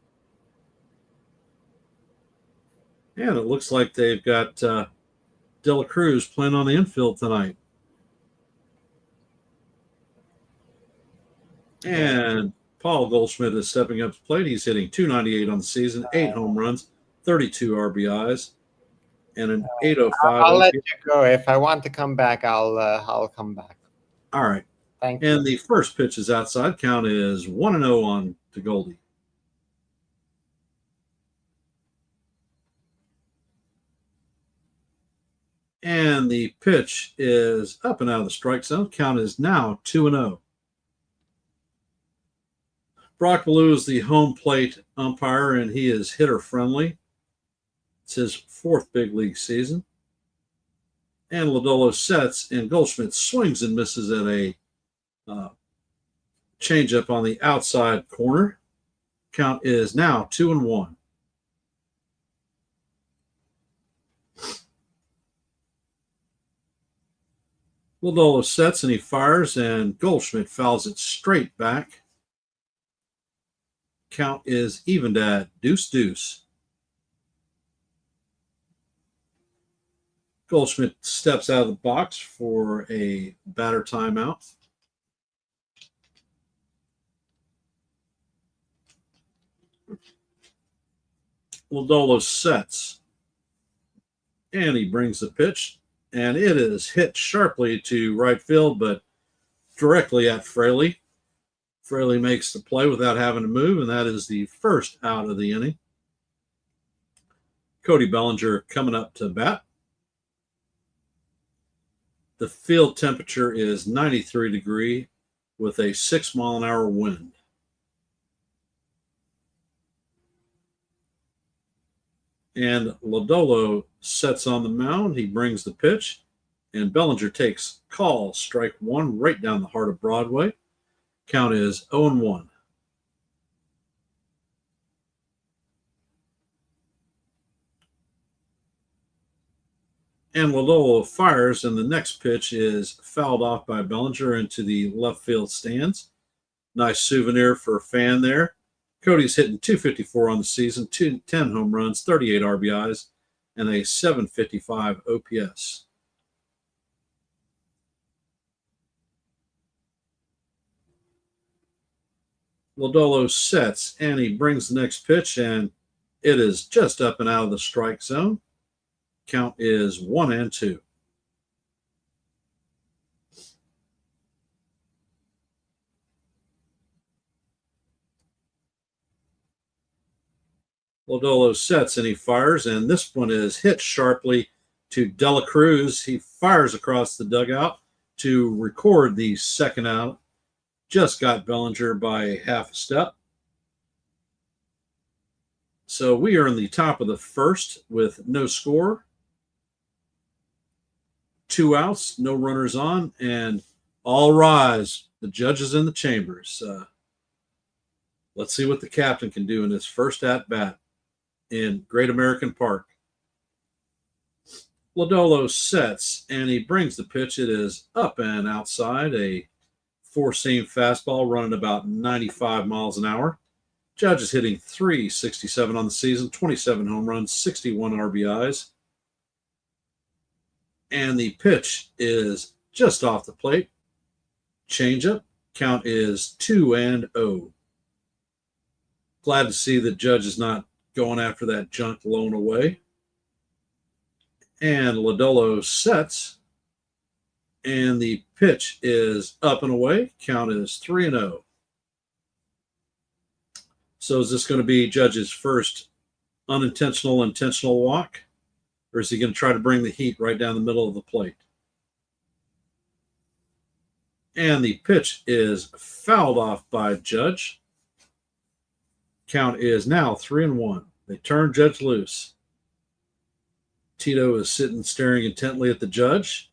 And it looks like they've got De La Cruz playing on the infield tonight. And Paul Goldschmidt is stepping up to plate. He's hitting 298 on the season, 8 home runs, 32 RBIs, and an 805 I'll let OPS. you go. If I want to come back, I'll come back. All right. Thank And you. the first pitch is outside. Count is 1-0 on to Goldie. And the pitch is up and out of the strike zone. Count is now 2-0. Brock Ballou is the home plate umpire, and he is hitter friendly. It's his fourth big league season. And Lodolo sets, and Goldschmidt swings and misses at a changeup on the outside corner. Count is now 2-1. Lodolo sets and he fires, and Goldschmidt fouls it straight back. Count is evened at 2-2. Goldschmidt steps out of the box for a batter timeout. Lodolo sets, and he brings the pitch, and it is hit sharply to right field, but directly at Fraley. Fraley makes the play without having to move, and that is the first out of the inning. Cody Bellinger coming up to bat. The field temperature is 93 degrees with a 6-mile-an-hour wind. And Lodolo sets on the mound. He brings the pitch, and Bellinger takes call, strike one, right down the heart of Broadway. Count is 0-1. And Lodolo fires, and the next pitch is fouled off by Bellinger into the left field stands. Nice souvenir for a fan there. Cody's hitting 254 on the season, 10 home runs, 38 RBIs, and a 755 OPS. Lodolo sets, and he brings the next pitch, and it is just up and out of the strike zone. Count is 1-2. Lodolo sets and he fires, and this one is hit sharply to De La Cruz. He fires across the dugout to record the second out. Just got Bellinger by half a step. So we are in the top of the first with no score. 2 outs, no runners on, and all rise. The judges in the chambers. Let's see what the captain can do in his first at-bat in Great American Park. Lodolo sets, and he brings the pitch. It is up and outside, a four-seam fastball running about 95 miles an hour. Judge is hitting 367 on the season, 27 home runs, 61 RBIs. And the pitch is just off the plate. Changeup. Count is 2-0. Glad to see that Judge is not going after that junk blown away. And Lodolo sets, and the pitch is up and away. Count is 3-0. So is this going to be Judge's first unintentional intentional walk, or is he going to try to bring the heat right down the middle of the plate? And the pitch is fouled off by Judge. Count is now 3-1. They turn Judge loose. Tito is sitting staring intently at the Judge.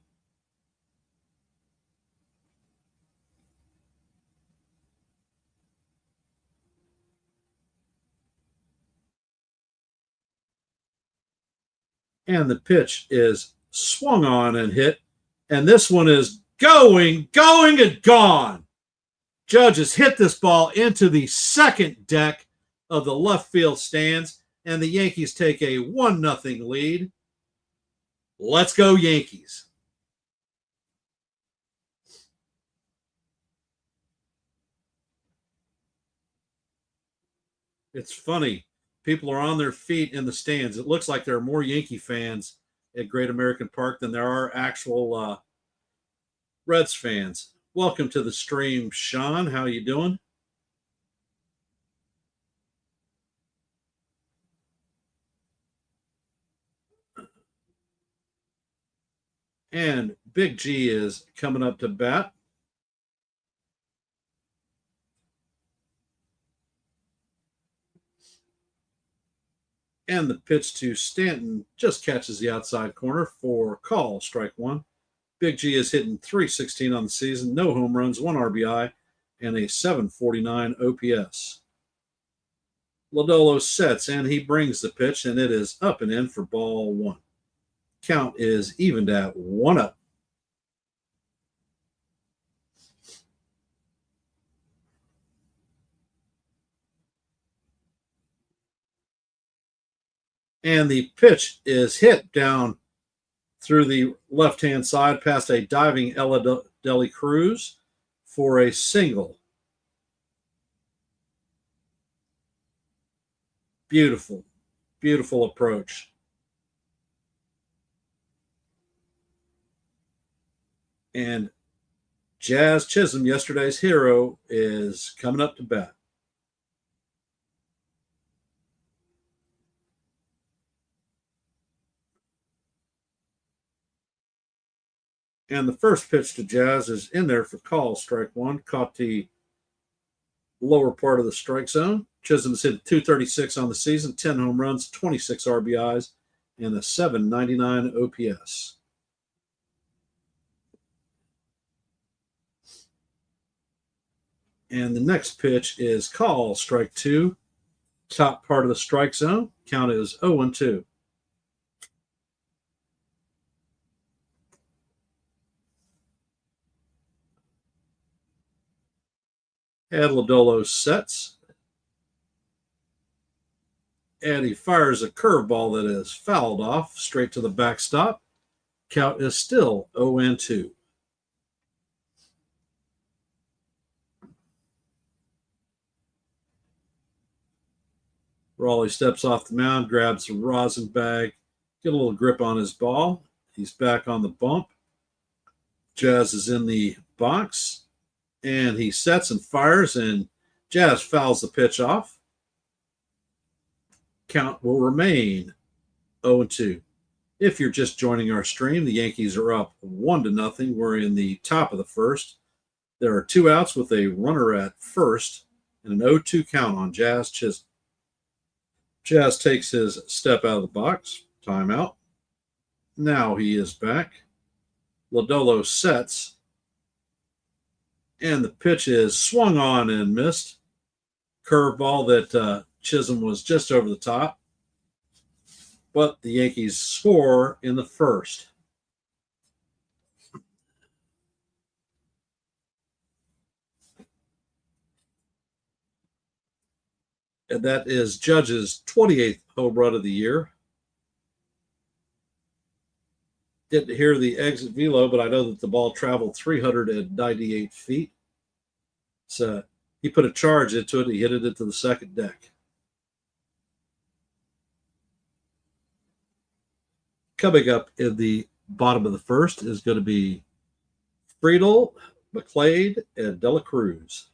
And the pitch is swung on and hit. And this one is going, and gone. Judge has hit this ball into the second deck of the left field stands, and the Yankees take a 1-0 lead. Let's go, Yankees. It's funny. People are on their feet in the stands. It looks like there are more Yankee fans at Great American Park than there are actual Reds fans. Welcome to the stream, Sean. How you doing? And Big G is coming up to bat. And the pitch to Stanton just catches the outside corner for call, strike one. Big G is hitting .316 on the season, no home runs, 1 RBI, and a .749 OPS. Lodolo sets, and he brings the pitch, and it is up and in for ball one. Count is evened at 1-up. And the pitch is hit down through the left-hand side past a diving Ella Deli Cruz for a single. Beautiful, beautiful approach. And Jazz Chisholm, yesterday's hero, is coming up to bat. And the first pitch to Jazz is in there for call, strike one. Caught the lower part of the strike zone. Chisholm's hit .236 on the season, 10 home runs, 26 RBIs, and a .799 OPS. And the next pitch is call, strike two. Top part of the strike zone. Count is 0-2. Lodolo sets. And he fires a curveball that is fouled off straight to the backstop. Count is still 0-2. Raleigh steps off the mound, grabs the rosin bag, get a little grip on his ball. He's back on the bump. Jazz is in the box. And he sets and fires, and Jazz fouls the pitch off. Count will remain 0-2. If you're just joining our stream, the Yankees are up 1-0. We're in the top of the first. There are 2 outs with a runner at first and an 0-2 count on Jazz Chisholm. Jazz takes his step out of the box. Timeout. Now he is back. Lodolo sets. And the pitch is swung on and missed. Curveball that Chisholm was just over the top. But the Yankees score in the first. And that is Judge's 28th home run of the year. Didn't hear the exit velo, but I know that the ball traveled 398 feet. So he put a charge into it. He hit it into the second deck. Coming up in the bottom of the first is going to be Friedel, McLean, and Dela Cruz.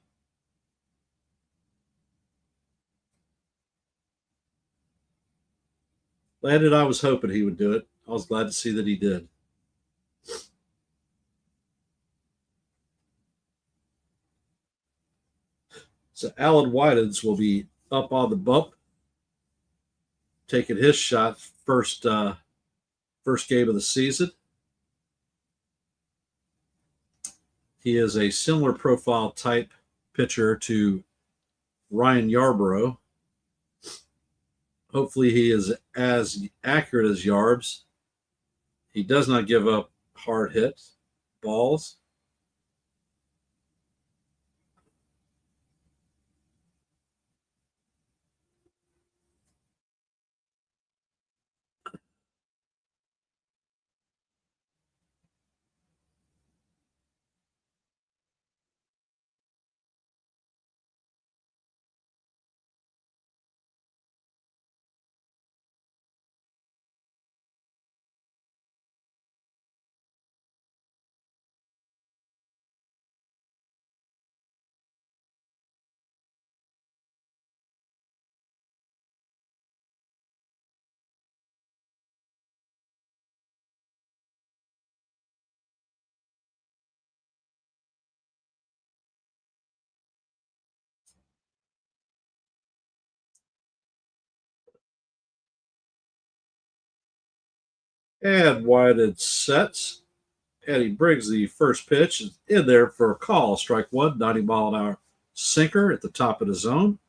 Landon, I was hoping he would do it. I was glad to see that he did. So Alan Whitens will be up on the bump, taking his shot first game of the season. He is a similar profile type pitcher to Ryan Yarbrough. Hopefully, he is as accurate as Yarbs. He does not give up hard hit balls. And Whited sets, and he brings the first pitch in there for a call. Strike one, 90-mile-an-hour sinker at the top of the zone.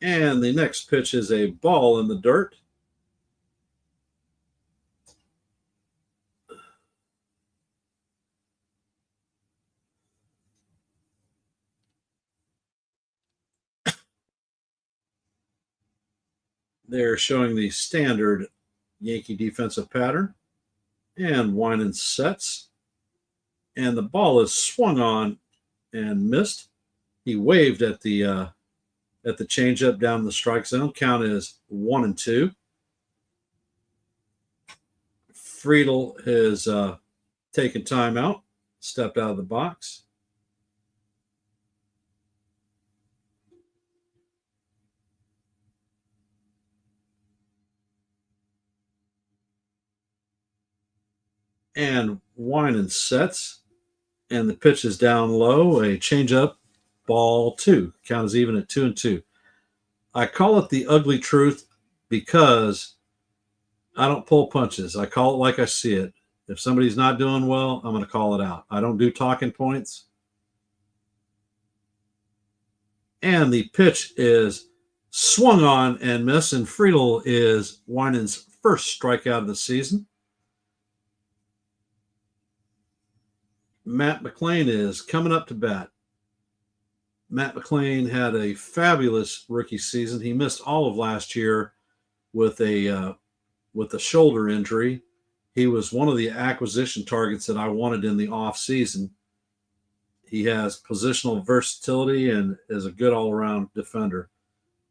And the next pitch is a ball in the dirt. They're showing the standard Yankee defensive pattern. And Winan sets. And the ball is swung on and missed. He waved at the changeup down the strike zone. Count is 1-2. Friedel has taken time out, stepped out of the box. And Winan sets, and the pitch is down low, a changeup, ball two. Count is even at 2-2. I call it the ugly truth because I don't pull punches. I call it like I see it. If somebody's not doing well, I'm going to call it out. I don't do talking points. And the pitch is swung on and missed, and Friedel is Winan's first strikeout of the season. Matt McLean is coming up to bat. Matt McLean had a fabulous rookie season. He missed all of last year with a shoulder injury. He was one of the acquisition targets that I wanted in the off season. He has positional versatility and is a good all-around defender.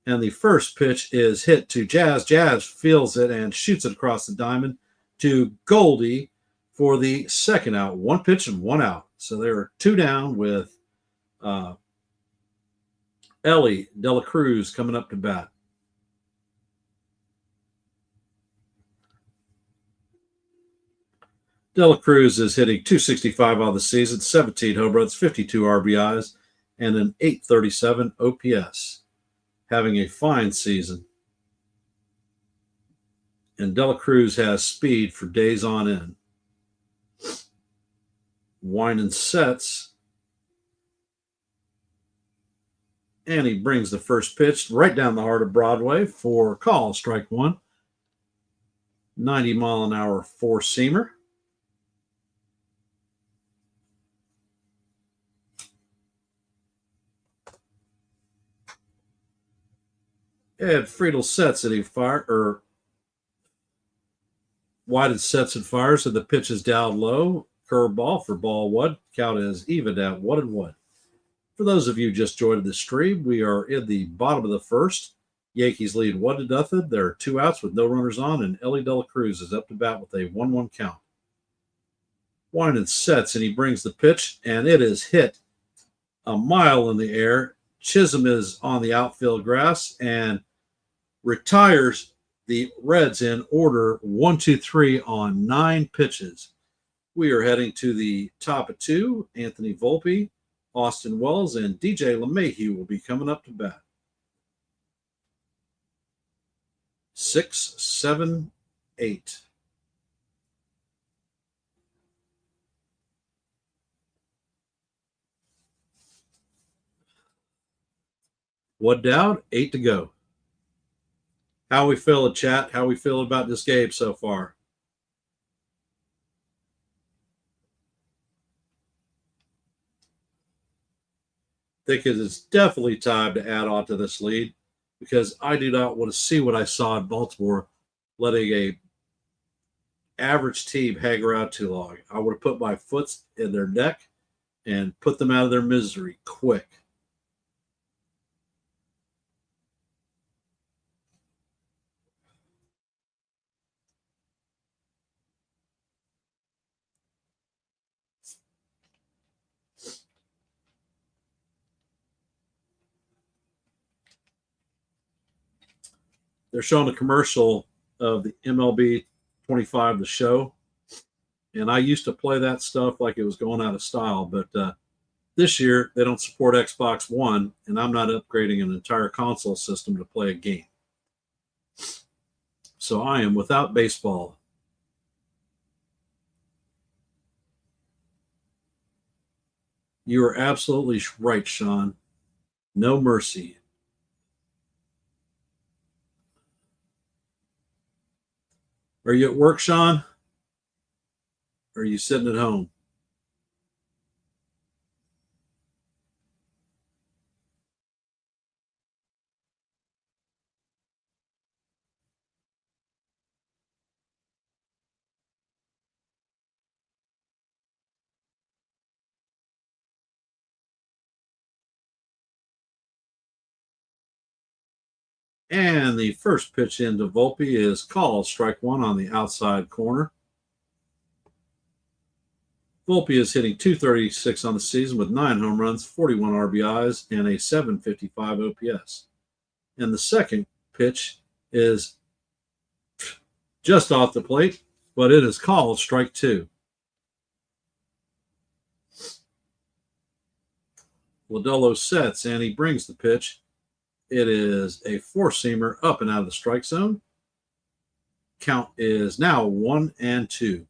And the first pitch is hit to Jazz. Jazz feels it and shoots it across the diamond to Goldie for the second out. One pitch and one out. So there are two down with Ellie Dela Cruz coming up to bat. Dela Cruz is hitting .265 on the season, 17 home runs, 52 RBIs, and an .837 OPS. Having a fine season. And Dela Cruz has speed for days on end. Winan sets. And he brings the first pitch right down the heart of Broadway for call, strike one. 90-mile-an-hour four-seamer. And Friedel sets and he Whited sets and fires, and the pitch is down low. Curveball for ball one. Count is even at 1-1. For those of you just joining the stream, we are in the bottom of the first. Yankees lead 1-0. There are 2 outs with no runners on, and Ellie De La Cruz is up to bat with a 1-1 count. Winan sets, and he brings the pitch, and it is hit a mile in the air. Chisholm is on the outfield grass and retires the Reds in order 1-2-3 on 9 pitches. We are heading to the top of 2. Anthony Volpe, Austin Wells, and DJ LeMahieu will be coming up to bat. 6, 7, 8. Wood down, 8 to go. How we feeling, chat? How we feeling about this game so far? I think it is definitely time to add on to this lead because I do not want to see what I saw in Baltimore, letting a average team hang around too long. I would have put my foot in their neck and put them out of their misery quick. They're showing a commercial of the MLB 25, the show. And I used to play that stuff like it was going out of style. But this year, they don't support Xbox One, and I'm not upgrading an entire console system to play a game. So I am without baseball. You are absolutely right, Sean. No mercy. Are you at work, Sean? Or are you sitting at home? And the first pitch into Volpe is called strike 1 on the outside corner. Volpe is hitting .236 on the season with 9 home runs, 41 RBIs, and a .755 OPS. And the second pitch is just off the plate, but it is called strike 2. Lodolo sets, and he brings the pitch. It is a 4-seamer up and out of the strike zone. Count is now 1-2.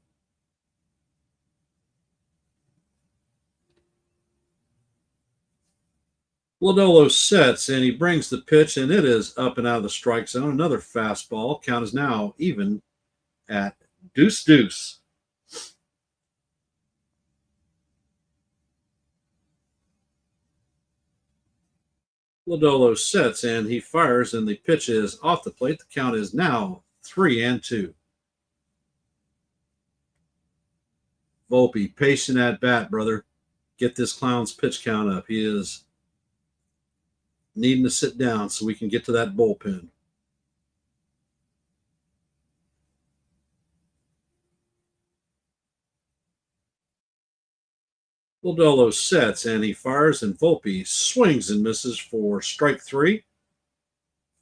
Lodolo sets, and he brings the pitch, and it is up and out of the strike zone. Another fastball. Count is now even at deuce. Lodolo sets, and he fires, and the pitch is off the plate. The count is now 3-2. Volpe, patient at bat, brother. Get this clown's pitch count up. He is needing to sit down so we can get to that bullpen. Lodolo sets, and he fires, and Volpe swings and misses for strike 3.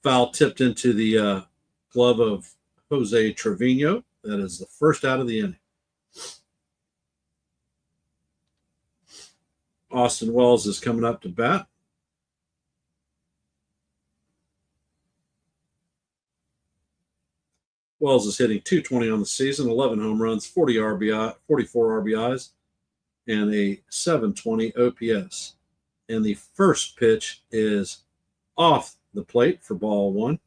Foul tipped into the glove of Jose Trevino. That is the first out of the inning. Austin Wells is coming up to bat. Wells is hitting .220 on the season, 11 home runs, 44 RBIs, and a .720 OPS. And the first pitch is off the plate for ball 1.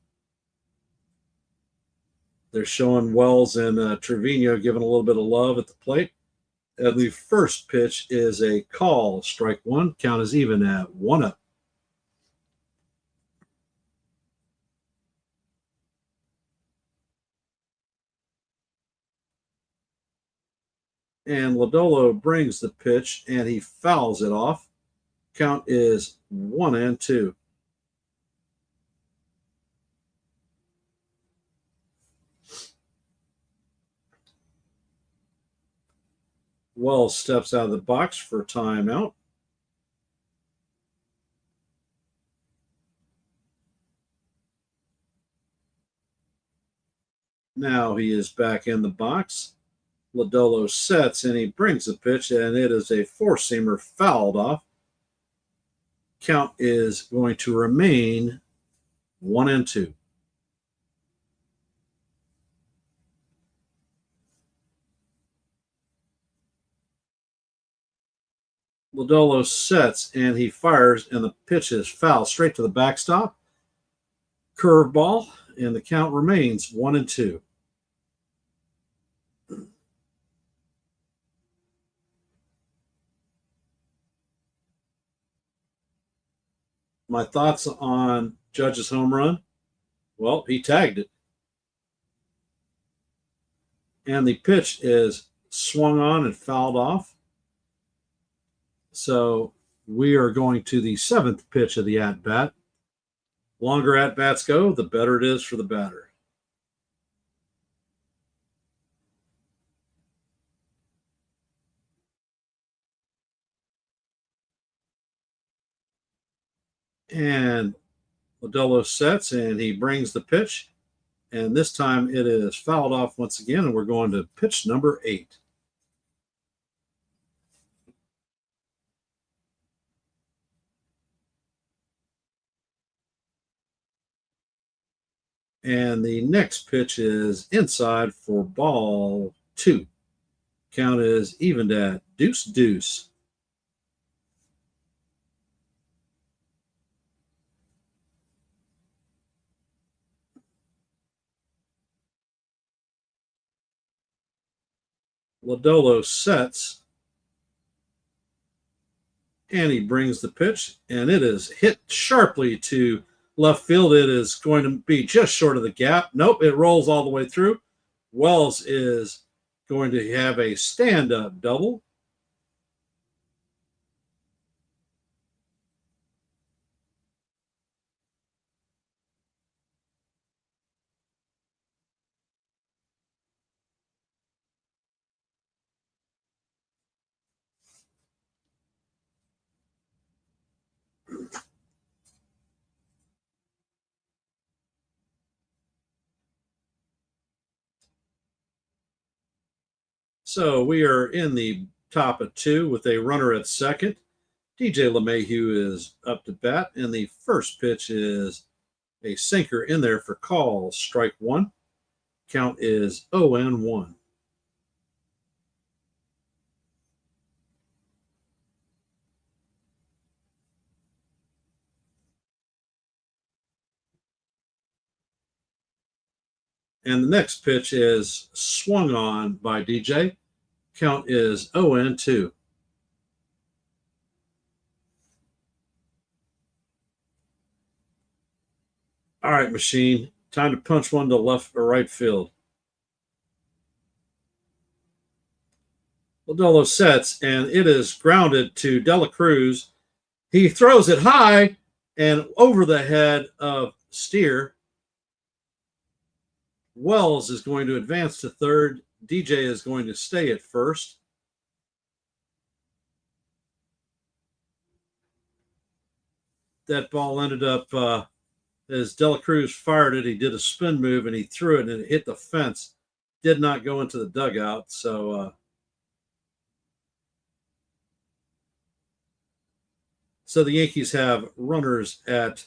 They're showing Wells and Trevino giving a little bit of love at the plate. And the first pitch is a call, strike 1. Count is even at 1-up. And Lodolo brings the pitch, and he fouls it off. Count is 1-2. Wells steps out of the box for timeout. Now he is back in the box. Lodolo sets and he brings the pitch, and it is a four-seamer fouled off. Count is going to remain 1-2. Lodolo sets and he fires, and the pitch is foul straight to the backstop. Curveball, and the count remains 1-2. My thoughts on Judge's home run? Well, he tagged it. And the pitch is swung on and fouled off. So we are going to the seventh pitch of the at-bat. Longer at-bats go, the better it is for the batter. And Lodolo sets and he brings the pitch. And this time it is fouled off once again, and we're going to pitch number 8. And the next pitch is inside for ball 2. Count is evened at 2-2. Lodolo sets and he brings the pitch, and it is hit sharply to left field. It is going to be just short of the gap. Nope, it rolls all the way through. Wells is going to have a stand-up double. So we are in the top of 2 with a runner at second. DJ LeMahieu is up to bat, and the first pitch is a sinker in there for call, strike 1. Count is 0-1. And the next pitch is swung on by DJ. Count is 0-2. All right, machine. Time to punch one to left or right field. Lodolo sets, and it is grounded to Dela Cruz. He throws it high and over the head of Steer. Wells is going to advance to third. DJ is going to stay at first. That ball ended up, as Dela Cruz fired it, he did a spin move and he threw it and it hit the fence. Did not go into the dugout. So the Yankees have runners at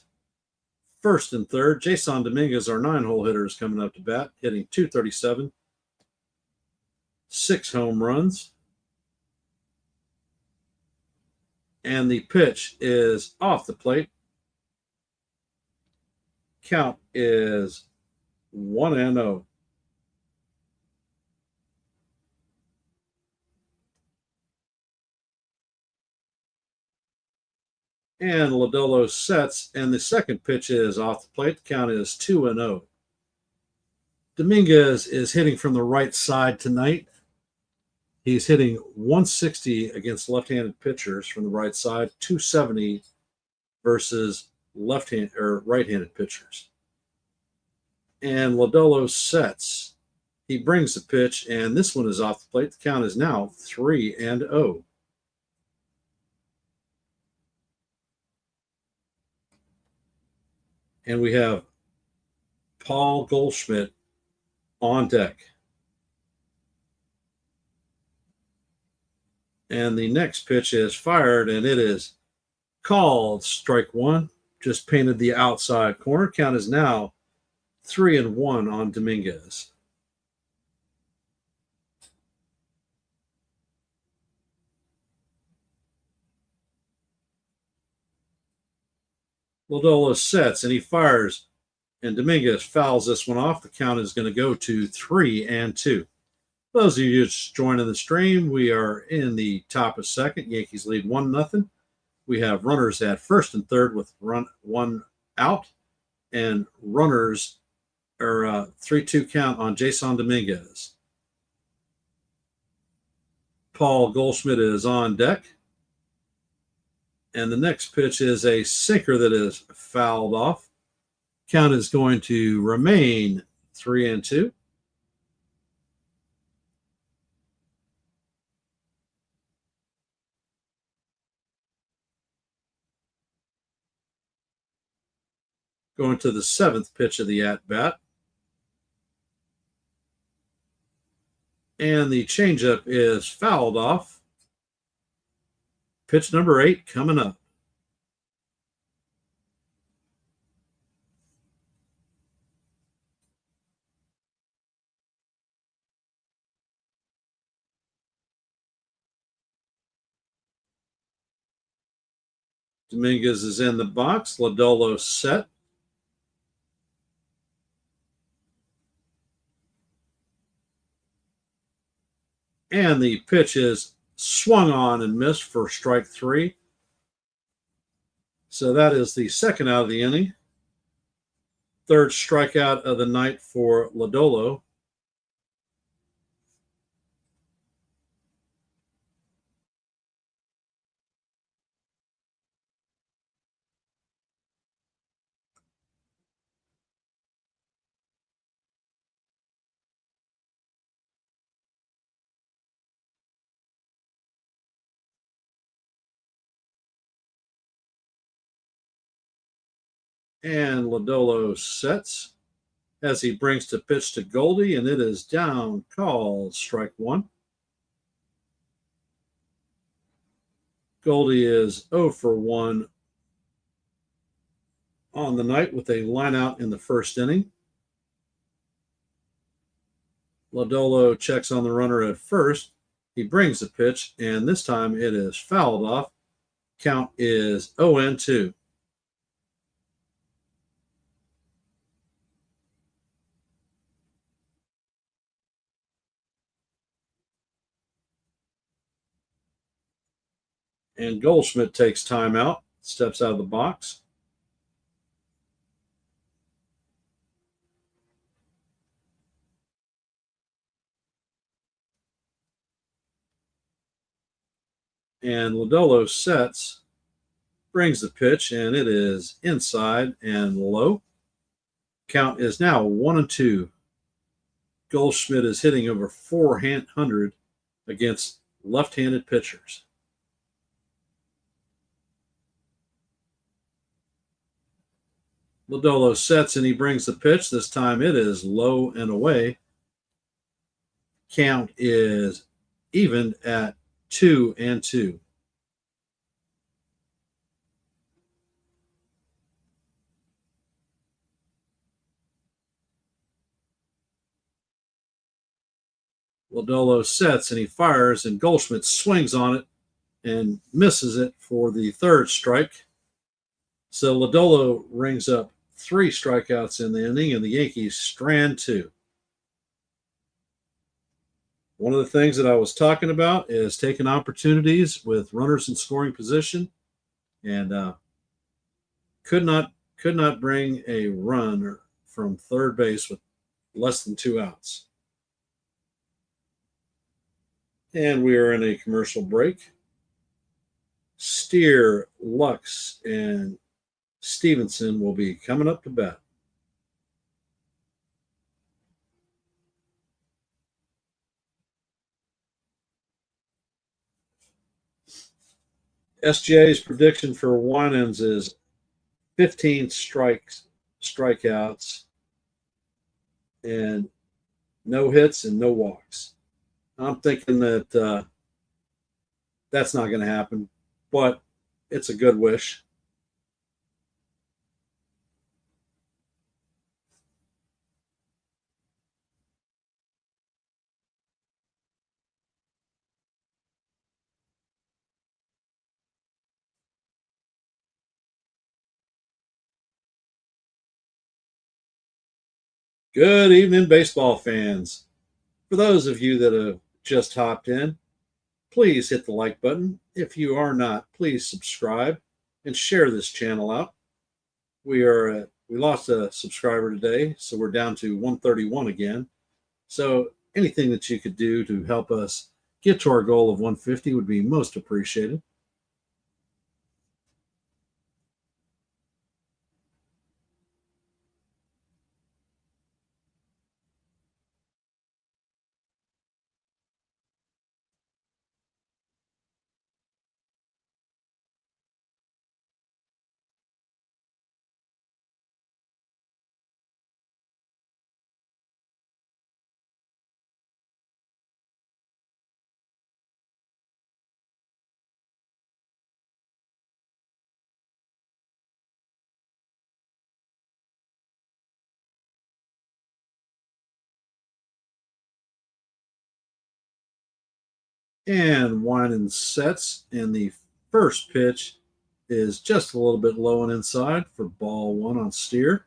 first and third. Jason Dominguez, our 9-hole hitter, is coming up to bat, hitting .237, 6 home runs. And the pitch is off the plate. Count is 1-0. And Lodolo sets, and the second pitch is off the plate. The count is 2-0. Dominguez is hitting from the right side tonight. He's hitting 160 against left-handed pitchers from the right side, 270 versus left-hand or right-handed pitchers. And Lodolo sets. He brings the pitch, and this one is off the plate. The count is now 3-0. And we have Paul Goldschmidt on deck. And the next pitch is fired, and it is called strike one. Just painted the outside corner. Count is now 3-1 on Dominguez. Lodolo sets and he fires, and Dominguez fouls this one off. The count is going to go to 3-2. Those of you just joining the stream, we are in the top of second. Yankees lead 1-0. We have runners at first and third with one out, and runners are 3-2 count on Jason Dominguez. Paul Goldschmidt is on deck. And the next pitch is a sinker that is fouled off. Count is going to remain 3-2. Going to the seventh pitch of the at-bat. And the changeup is fouled off. Pitch number 8 coming up. Dominguez is in the box. Lodolo set. And the pitch is swung on and missed for strike 3. So that is the second out of the inning. Third strikeout of the night for Lodolo. And Lodolo sets as he brings the pitch to Goldie, and it is down, called strike 1. Goldie is 0 for 1 on the night with a line out in the first inning. Lodolo checks on the runner at first. He brings the pitch, and this time it is fouled off. Count is 0-2. And Goldschmidt takes time out, steps out of the box. And Lodolo sets, brings the pitch, and it is inside and low. Count is now 1-2. Goldschmidt is hitting over 400 against left-handed pitchers. Lodolo sets and he brings the pitch. This time it is low and away. Count is even at 2-2. Lodolo sets and he fires, and Goldschmidt swings on it and misses it for the third strike. So Lodolo rings up 3 strikeouts in the inning, and the Yankees strand 2. One of the things that I was talking about is taking opportunities with runners in scoring position, and could not bring a run from third base with less than 2 outs. And we are in a commercial break. Steer, Lux, and Stevenson will be coming up to bat. SJ's prediction for Winans is 15 strikeouts, and no hits and no walks. I'm thinking that that's not going to happen, but it's a good wish. Good evening, baseball fans. For those of you that have just hopped in, please hit the like button. If you are not, please subscribe and share this channel out. We lost a subscriber today, so we're down to 131 again. So anything that you could do to help us get to our goal of 150 would be most appreciated. And Winan sets, and the first pitch is just a little bit low and inside for ball one on Steer.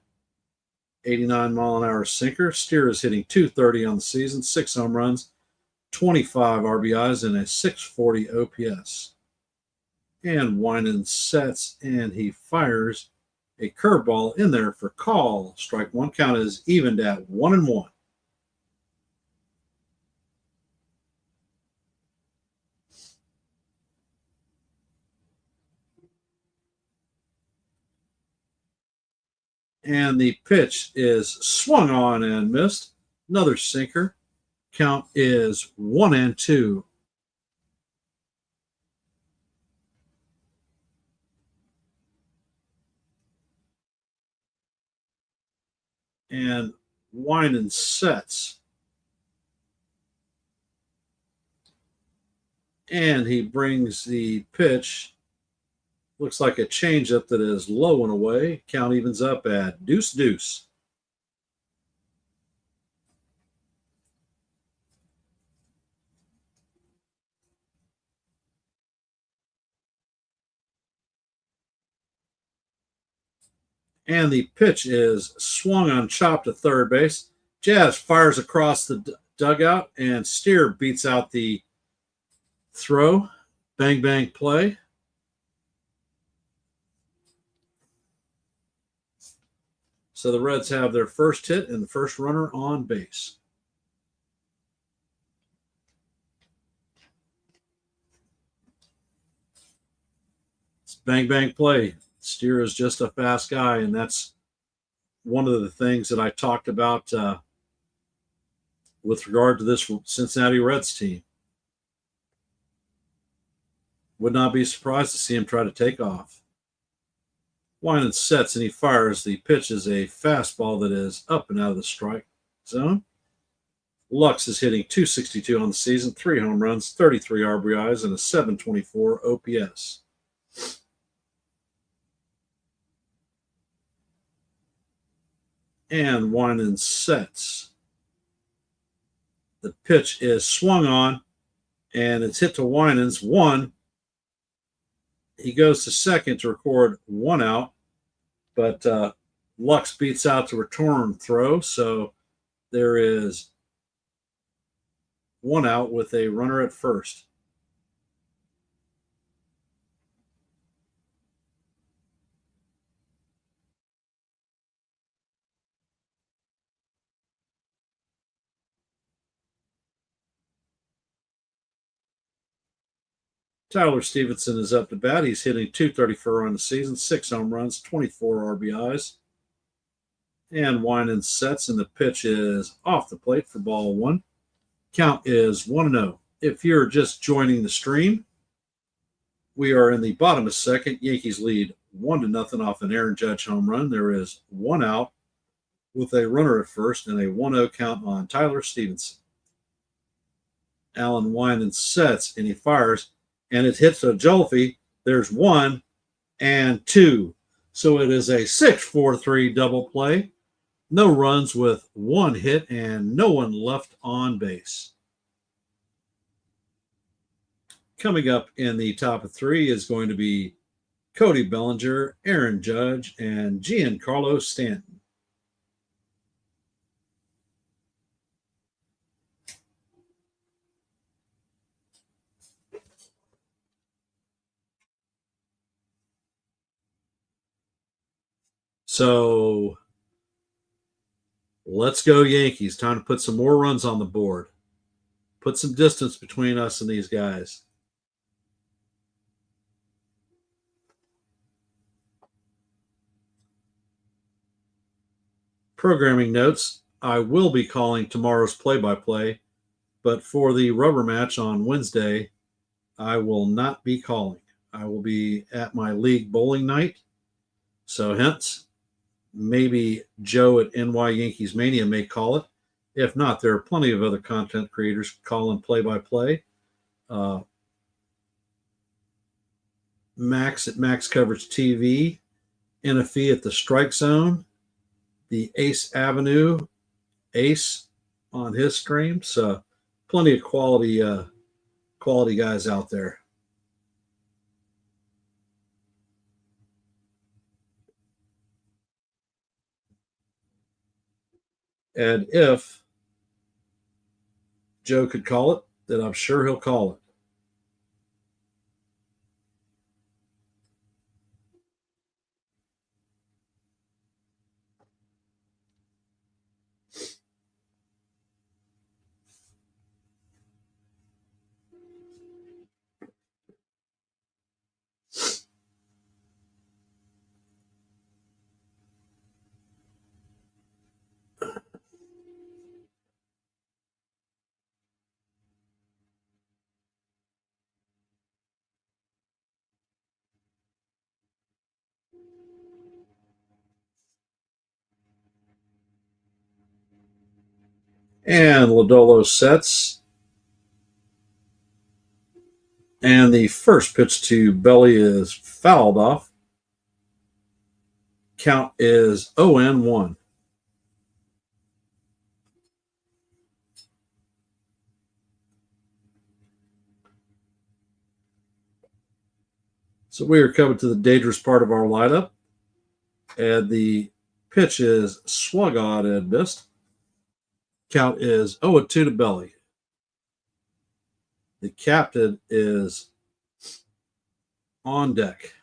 89-mile-an-hour sinker. Steer is hitting 230 on the season, 6 home runs, 25 RBIs, and a 640 OPS. And Winan sets, and he fires a curveball in there for call. Strike one. Count is evened at 1-1. And the pitch is swung on and missed. Another sinker. Count is 1-2. And Winan sets. And he brings the pitch. Looks like a changeup that is low and away. Count evens up at 2-2. And the pitch is swung on, chopped to third base. Jazz fires across the dugout, and Steer beats out the throw. Bang, bang, play. So the Reds have their first hit and the first runner on base. It's bang, bang, play. Steer is just a fast guy, and that's one of the things that I talked about with regard to this Cincinnati Reds team. Would not be surprised to see him try to take off. Winan sets and he fires. The pitch is a fastball that is up and out of the strike zone. Lux is hitting 262 on the season, 3 home runs, 33 RBIs, and a 724 OPS. And Winan sets. The pitch is swung on, and it's hit to Winans. 1. He goes to second to record 1 out, but Lux beats out the return throw, so there is 1 out with a runner at first. Tyler Stevenson is up to bat. He's hitting 234 on the season, 6 home runs, 24 RBIs. And Winan sets, and the pitch is off the plate for ball one. Count is 1-0. If you're just joining the stream, we are in the bottom of second. Yankees lead 1-0 off an Aaron Judge home run. There is one out with a runner at first and a 1-0 count on Tyler Stevenson. Alan Winan sets, and he fires, and it hits a Jolfie. There's 1 and 2. So it is a 6-4-3 double play. No runs with 1 hit and no one left on base. Coming up in the top of 3 is going to be Cody Bellinger, Aaron Judge, and Giancarlo Stanton. So let's go Yankees. Time to put some more runs on the board. Put some distance between us and these guys. Programming notes: I will be calling tomorrow's play-by-play, but for the rubber match on Wednesday, I will not be calling. I will be at my league bowling night. So hence, maybe Joe at NY Yankees Mania may call it. If not, there are plenty of other content creators calling play-by-play. Max at Max Coverage TV, NFE at the Strike Zone, the Ace Avenue, Ace on his stream. So plenty of quality guys out there. And if Joe could call it, then I'm sure he'll call it. And Lodolo sets. And the first pitch to Belly is fouled off. Count is 0-1. So we are coming to the dangerous part of our lineup. And the pitch is swung on and missed. Count is 0-2 to Belly. The captain is on deck.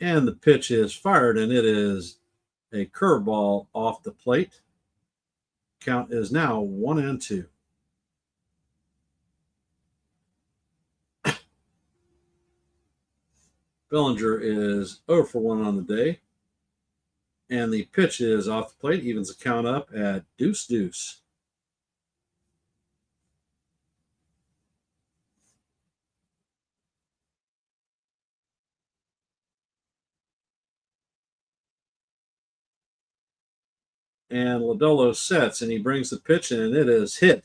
And the pitch is fired, and it is a curveball off the plate. Count is now 1-2. Bellinger is 0 for 1 on the day. And the pitch is off the plate, evens the count up at 2-2. And Lodolo sets, and he brings the pitch in, and it is hit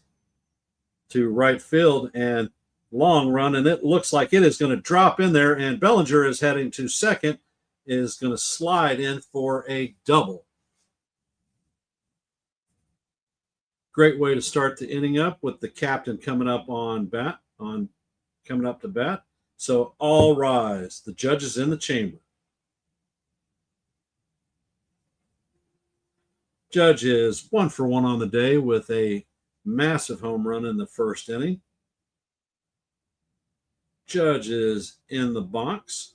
to right field and long run, and it looks like it is going to drop in there, and Bellinger is heading to second, is going to slide in for a double. Great way to start the inning up with the captain coming up to bat. So all rise. The judge is in the chamber. Judge is 1 for 1 on the day with a massive home run in the first inning. Judge is in the box.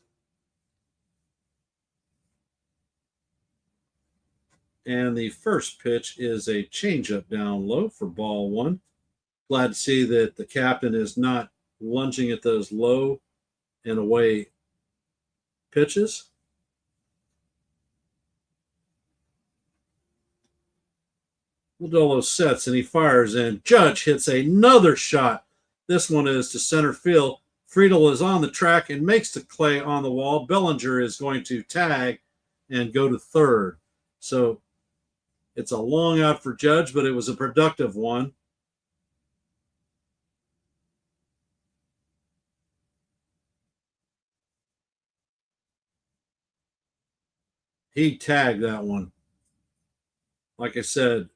And the first pitch is a changeup down low for ball one. Glad to see that the captain is not lunging at those low and away pitches. Lodolo sets and he fires, and Judge hits another shot. This one is to center field. Friedel is on the track and makes the play on the wall. Bellinger is going to tag and go to third. So it's a long out for Judge, but it was a productive one. He tagged that one. Like I said,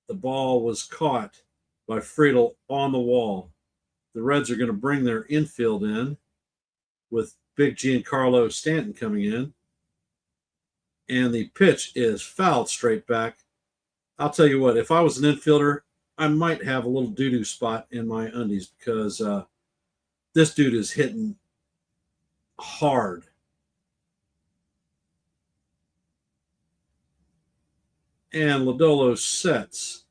the ball was caught by Friedel on the wall. The Reds are going to bring their infield in with big Giancarlo Stanton coming in. And the pitch is fouled straight back. I'll tell you what, if I was an infielder, I might have a little doo-doo spot in my undies because this dude is hitting hard. And Lodolo sets.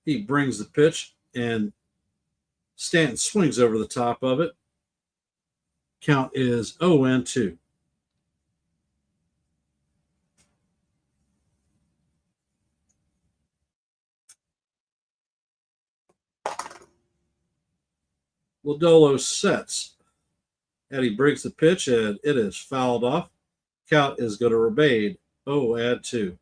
He brings the pitch, and Stanton swings over the top of it. Count is 0-2. Lodolo sets. Eddie brings the pitch, and it is fouled off. Count is going to remain 0-2.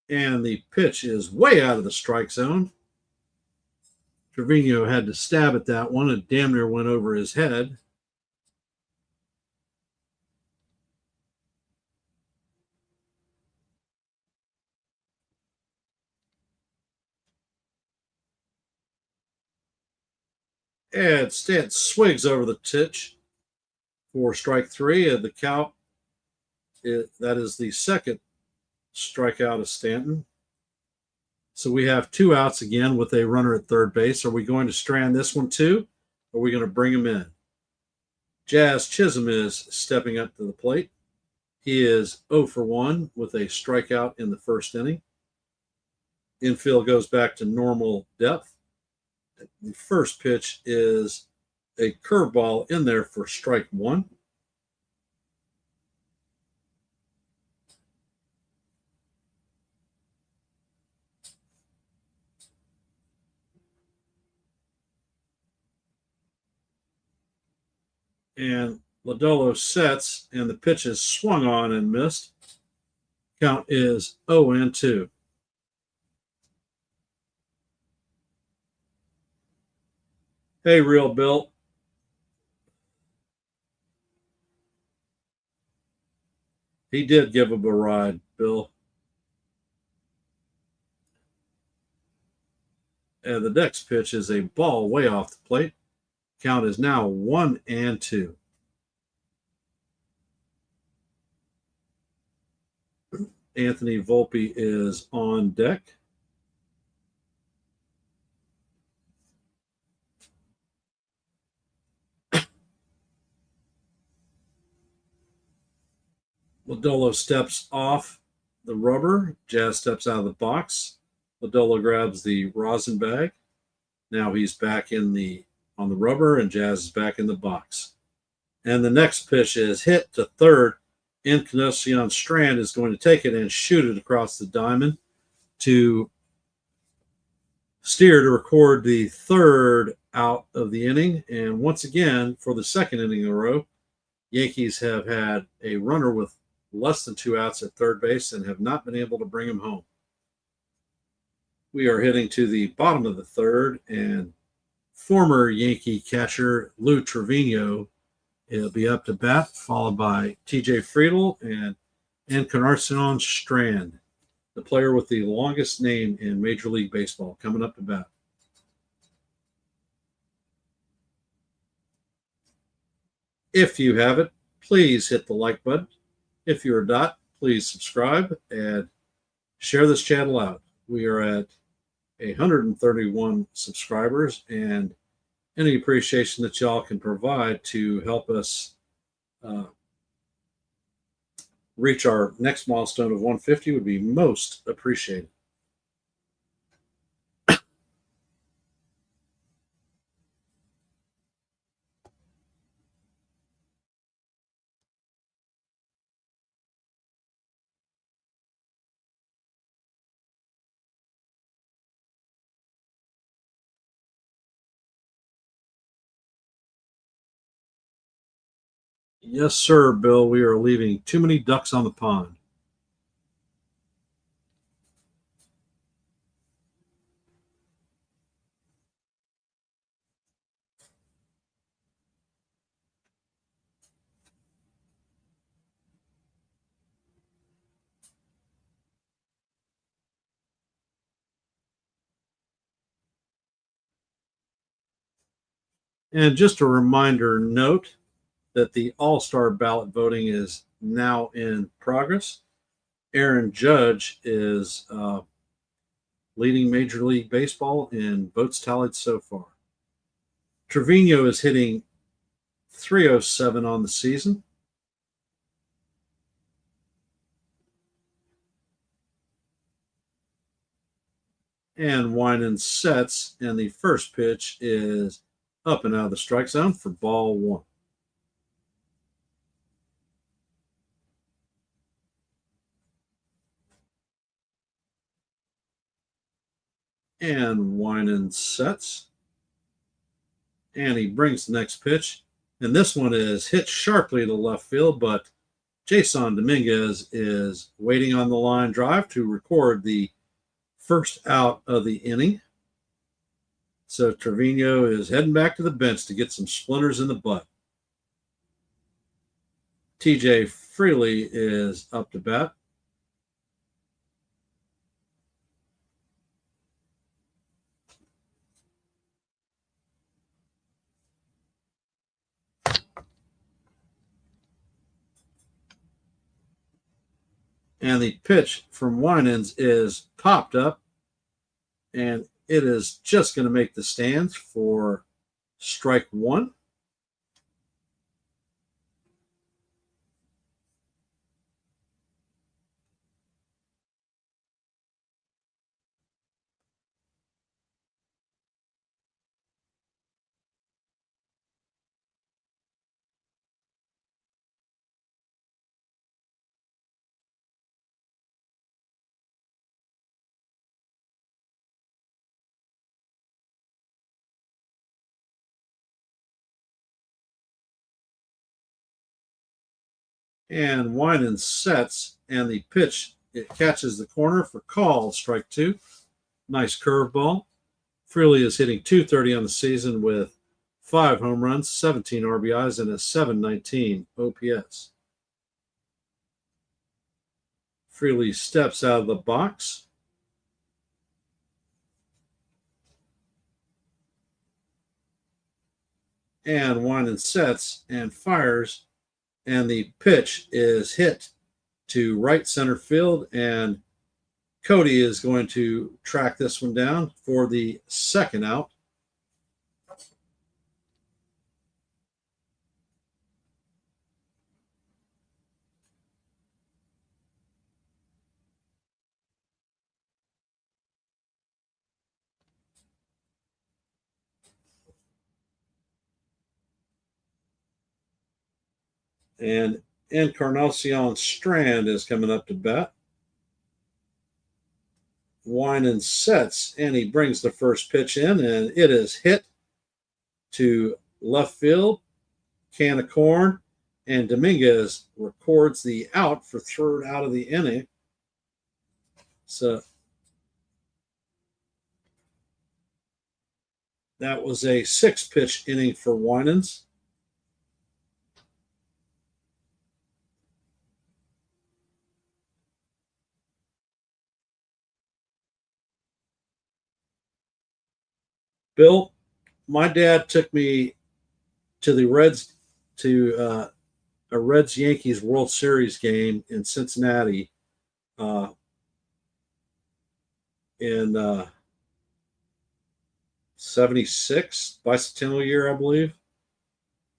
And the pitch is way out of the strike zone. Trevino had to stab at that one. It damn near went over his head. And Stanton swings over the pitch for strike three. And the count, that is the second strikeout of Stanton. So we have two outs again with a runner at third base. Are we going to strand this one too? Or are we going to bring him in? Jazz Chisholm is stepping up to the plate. He is 0 for 1 with a strikeout in the first inning. Infield goes back to normal depth. The first pitch is a curveball in there for strike one. And Lodolo sets, and the pitch is swung on and missed. Count is 0-2. Hey, Real Bill. He did give him a ride, Bill. And the next pitch is a ball way off the plate. Count is now 1-2. Anthony Volpe is on deck. Lodolo steps off the rubber. Jazz steps out of the box. Lodolo grabs the rosin bag. Now he's back on the rubber, and Jazz is back in the box. And the next pitch is hit to third. Encarnacion Strand is going to take it and shoot it across the diamond to Steer to record the third out of the inning. And once again, for the second inning in a row, Yankees have had a runner with less than 2 outs at third base and have not been able to bring him home. We are heading to the bottom of the third, and former Yankee catcher Lou Trevino will be up to bat, followed by TJ Friedel and Encarnacion Strand, the player with the longest name in Major League Baseball, coming up to bat. If you have it, please hit the like button. If you're a dot, please subscribe and share this channel out. We are at 131 subscribers, and any appreciation that y'all can provide to help us uh, reach our next milestone of 150 would be most appreciated. Yes, sir, Bill. We are leaving too many ducks on the pond. And just a reminder note that the All Star ballot voting is now in progress. Aaron Judge is leading Major League Baseball in votes tallied so far. Trevino is hitting 307 on the season. And Winan sets, and the first pitch is up and out of the strike zone for ball one. And Winan sets, and he brings the next pitch, and this one is hit sharply to left field, but Jason Dominguez is waiting on the line drive to record the first out of the inning. So Trevino is heading back to the bench to get some splinters in the butt. TJ Freely is up to bat. And the pitch from Winans is popped up, and it is just going to make the stands for strike one. And Winan sets, and the pitch, it catches the corner for call, strike two. Nice curveball. Freely is hitting 230 on the season with 5 home runs, 17 RBIs, and a 719 OPS. Freely steps out of the box. And Winan sets and fires, and the pitch is hit to right center field, and Cody is going to track this one down for the second out. And Encarnacion Strand is coming up to bat. Winan sets, and he brings the first pitch in, and it is hit to left field, can of corn, and Dominguez records the out for third out of the inning. So that was a 6-pitch inning for Winans. Bill, my dad took me to the Reds to a Reds Yankees World Series game in Cincinnati uh, in '76, bicentennial year, I believe.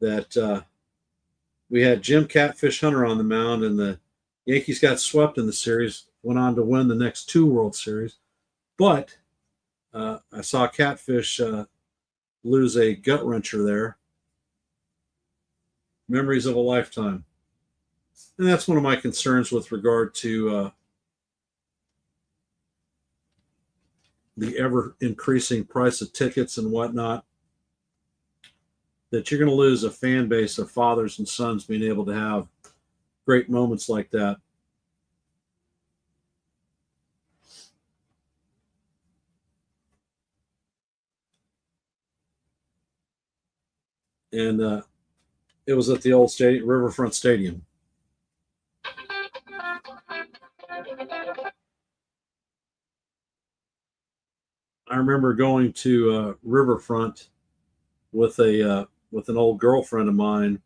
That we had Jim Catfish Hunter on the mound, and the Yankees got swept in the series. Went on to win the next two World Series, but I saw Catfish lose a gut wrencher there. Memories of a lifetime. And that's one of my concerns with regard to the ever increasing price of tickets and whatnot. That you're going to lose a fan base of fathers and sons being able to have great moments like that. And it was at the old stadium, Riverfront Stadium. I remember going to Riverfront with an old girlfriend of mine,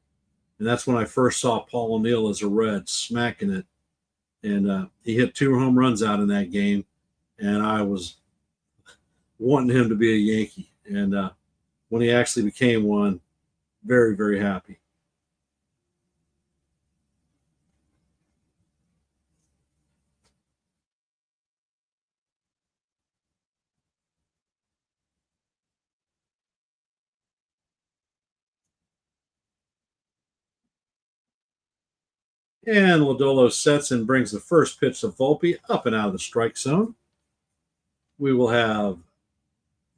and that's when I first saw Paul O'Neill as a Red smacking it, and he hit two home runs out in that game, and I was wanting him to be a Yankee, and when he actually became one, very, very happy. And Lodolo sets and brings the first pitch to Volpe up and out of the strike zone. We will have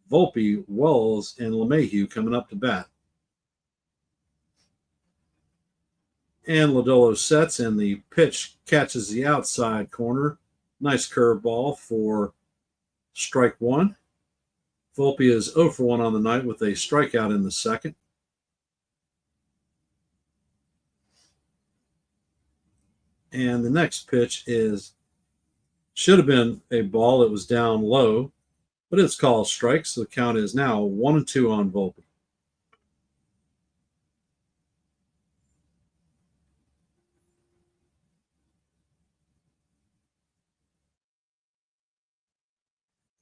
Volpe, Wells, and LeMahieu coming up to bat. And Lodolo sets, and the pitch catches the outside corner. Nice curveball for strike one. Volpe is 0 for 1 on the night with a strikeout in the second. And the next pitch should have been a ball. It was down low, but it's called strike. So the count is now 1-2 on Volpe.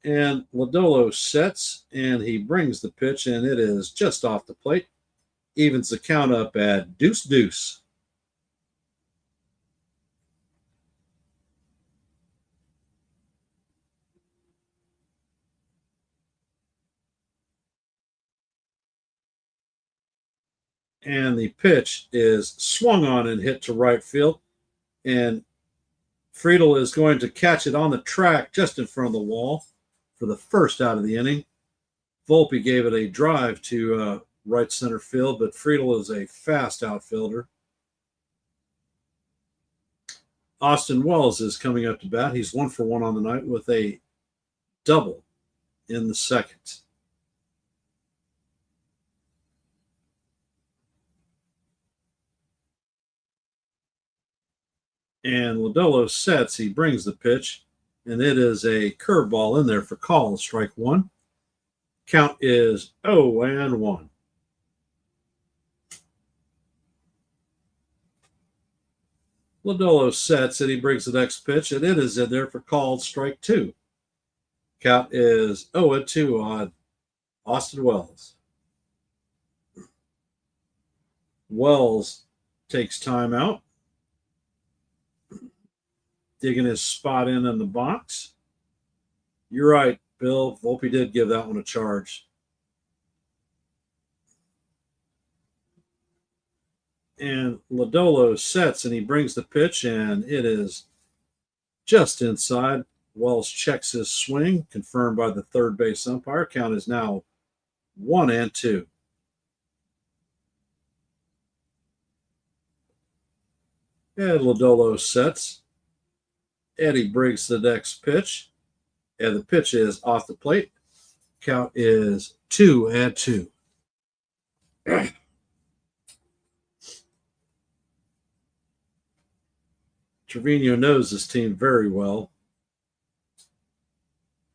And Lodolo sets, and he brings the pitch, and it is just off the plate. Evens the count up at 2-2. And the pitch is swung on and hit to right field. And Friedel is going to catch it on the track just in front of the wall for the first out of the inning. Volpe gave it a drive to right center field, but Friedel is a fast outfielder. Austin Wells is coming up to bat. He's 1 for 1 on the night with a double in the second. And Lodolo sets. He brings the pitch, and it is a curveball in there for call, strike one. Count is 0-1. Lodolo sets, and he brings the next pitch, and it is in there for called strike two. Count is 0-2 on Austin Wells. Wells takes time out, digging his spot in the box. You're right, Bill. Volpe did give that one a charge. And Lodolo sets, and he brings the pitch, and it is just inside. Wells checks his swing, confirmed by the third base umpire. Count is now 1-2. And Lodolo sets. Eddie brings the next pitch, and the pitch is off the plate. Count is 2-2. Trevino knows this team very well.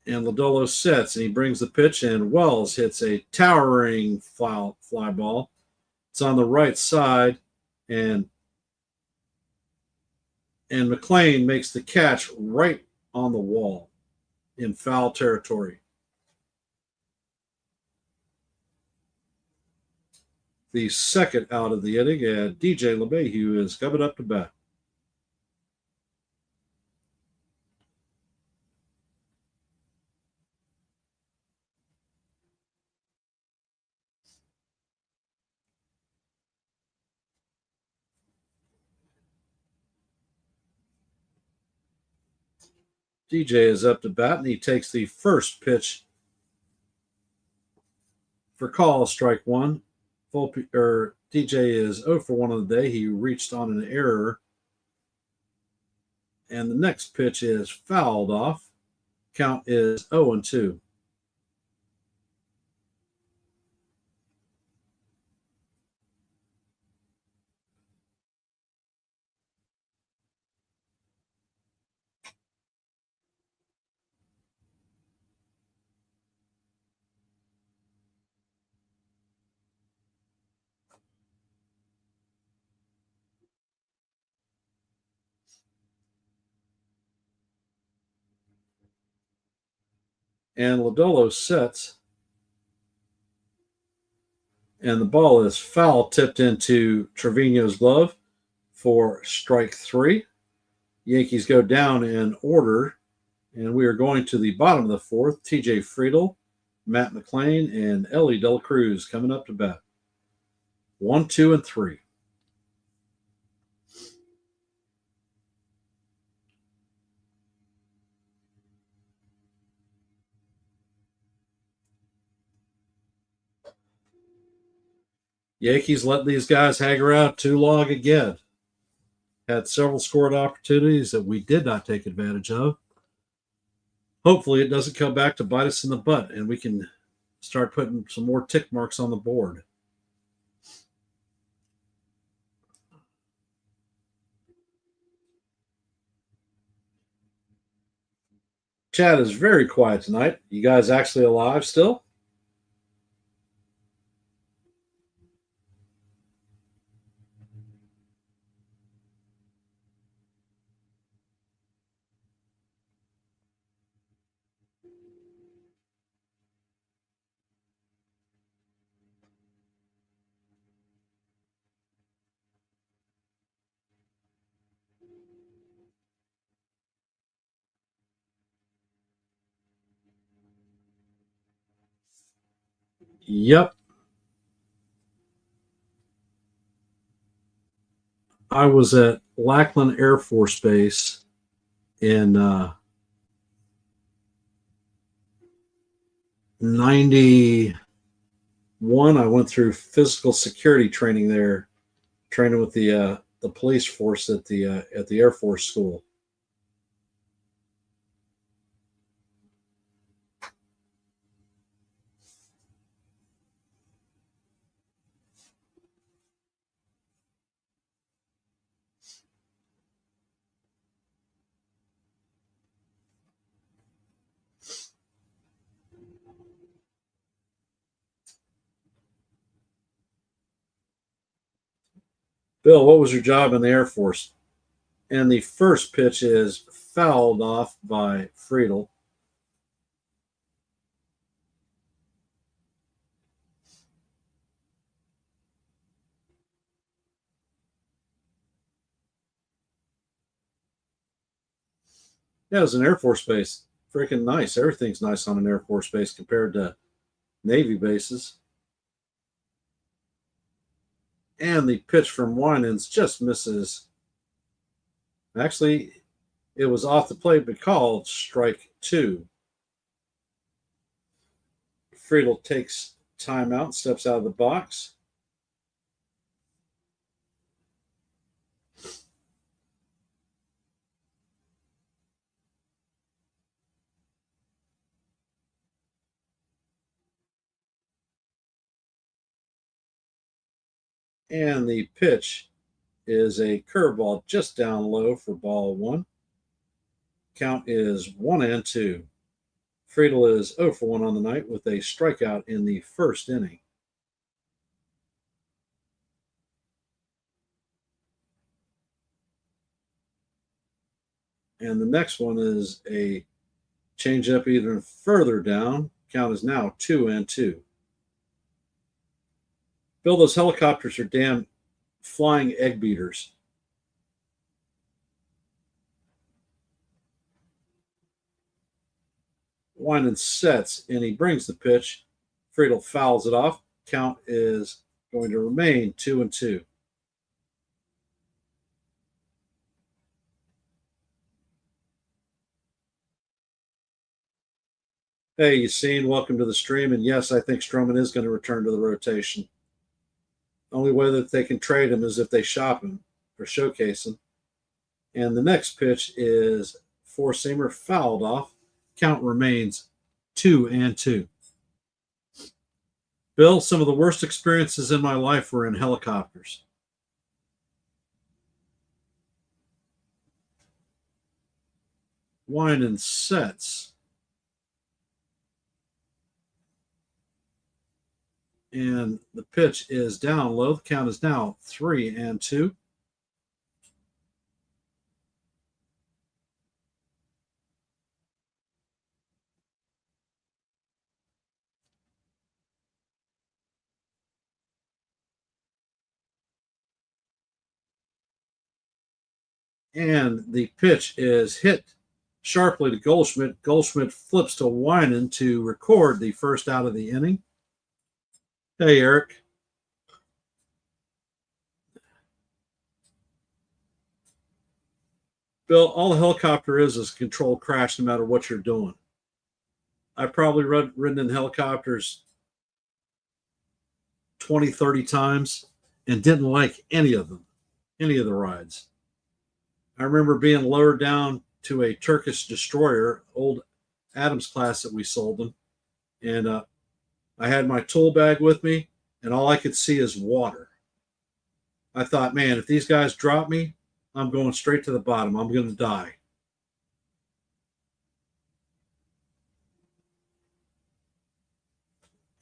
And Lodolo sets, and he brings the pitch, and Wells hits a towering fly ball. It's on the right side, and And McLean makes the catch right on the wall in foul territory. The second out of the inning, and DJ LeMahieu is coming up to bat. DJ is up to bat, and he takes the first pitch for call, strike one. DJ is 0 for 1 on the day. He reached on an error. And the next pitch is fouled off. Count is 0 and 2. And Lodolo sets. And the ball is foul tipped into Trevino's glove for strike 3. Yankees go down in order. And we are going to the bottom of the fourth. TJ Friedel, Matt McLean, and Ellie Del Cruz coming up to bat. 1, 2, and 3. Yankees letting these guys hang around too long again. Had several scored opportunities that we did not take advantage of. Hopefully it doesn't come back to bite us in the butt and we can start putting some more tick marks on the board. Chad is very quiet tonight. You guys actually alive still? Yep. I was at Lackland Air Force Base in 91. I went through physical security training there, training with the police force at the Air Force School. Bill, what was your job in the Air Force? And the first pitch is fouled off by Friedel. Yeah, it was an Air Force base. Freaking nice. Everything's nice on an Air Force base compared to Navy bases. And the pitch from Winans just misses. Actually, it was off the plate, but called strike 2. Friedel takes timeout, steps out of the box. And the pitch is a curveball just down low for ball 1. Count is 1 and 2. Friedel is 0 for 1 on the night with a strikeout in the first inning. And the next one is a change up even further down. Count is now 2-2. Bill, those helicopters are damn flying egg beaters. Winan sets, and he brings the pitch. Friedel fouls it off. Count is going to remain 2-2. Hey, Yassine, welcome to the stream. And yes, I think Stroman is going to return to the rotation. Only way that they can trade him is if they shop him or showcase him. And the next pitch is four-seamer fouled off. Count remains 2-2. Bill, some of the worst experiences in my life were in helicopters. Winan sets. And the pitch is down low. The count is now 3-2. And the pitch is hit sharply to Goldschmidt. Goldschmidt flips to Winan to record the first out of the inning. Hey, Eric. Bill, all a helicopter is a controlled crash no matter what you're doing. I've probably ridden in helicopters 20, 30 times and didn't like any of them, any of the rides. I remember being lowered down to a Turkish destroyer, old Adams class that we sold them. And I had my tool bag with me, and all I could see is water. I thought, man, if these guys drop me, I'm going straight to the bottom. I'm going to die.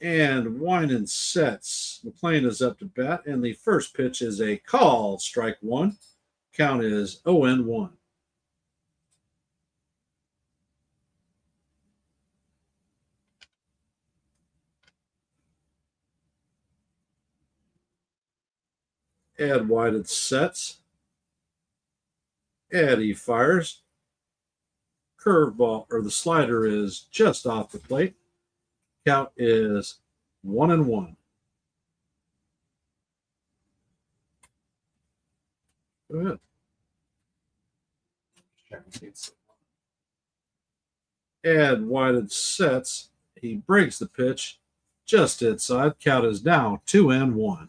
And Winan sets. McLean is up to bat, and the first pitch is a call, strike one. Count is 0-1. Ed Whited sets. Eddie fires. Curveball, or the slider, is just off the plate. Count is 1-1. Go ahead. Ed Whited sets. He breaks the pitch just inside. Count is now 2-1.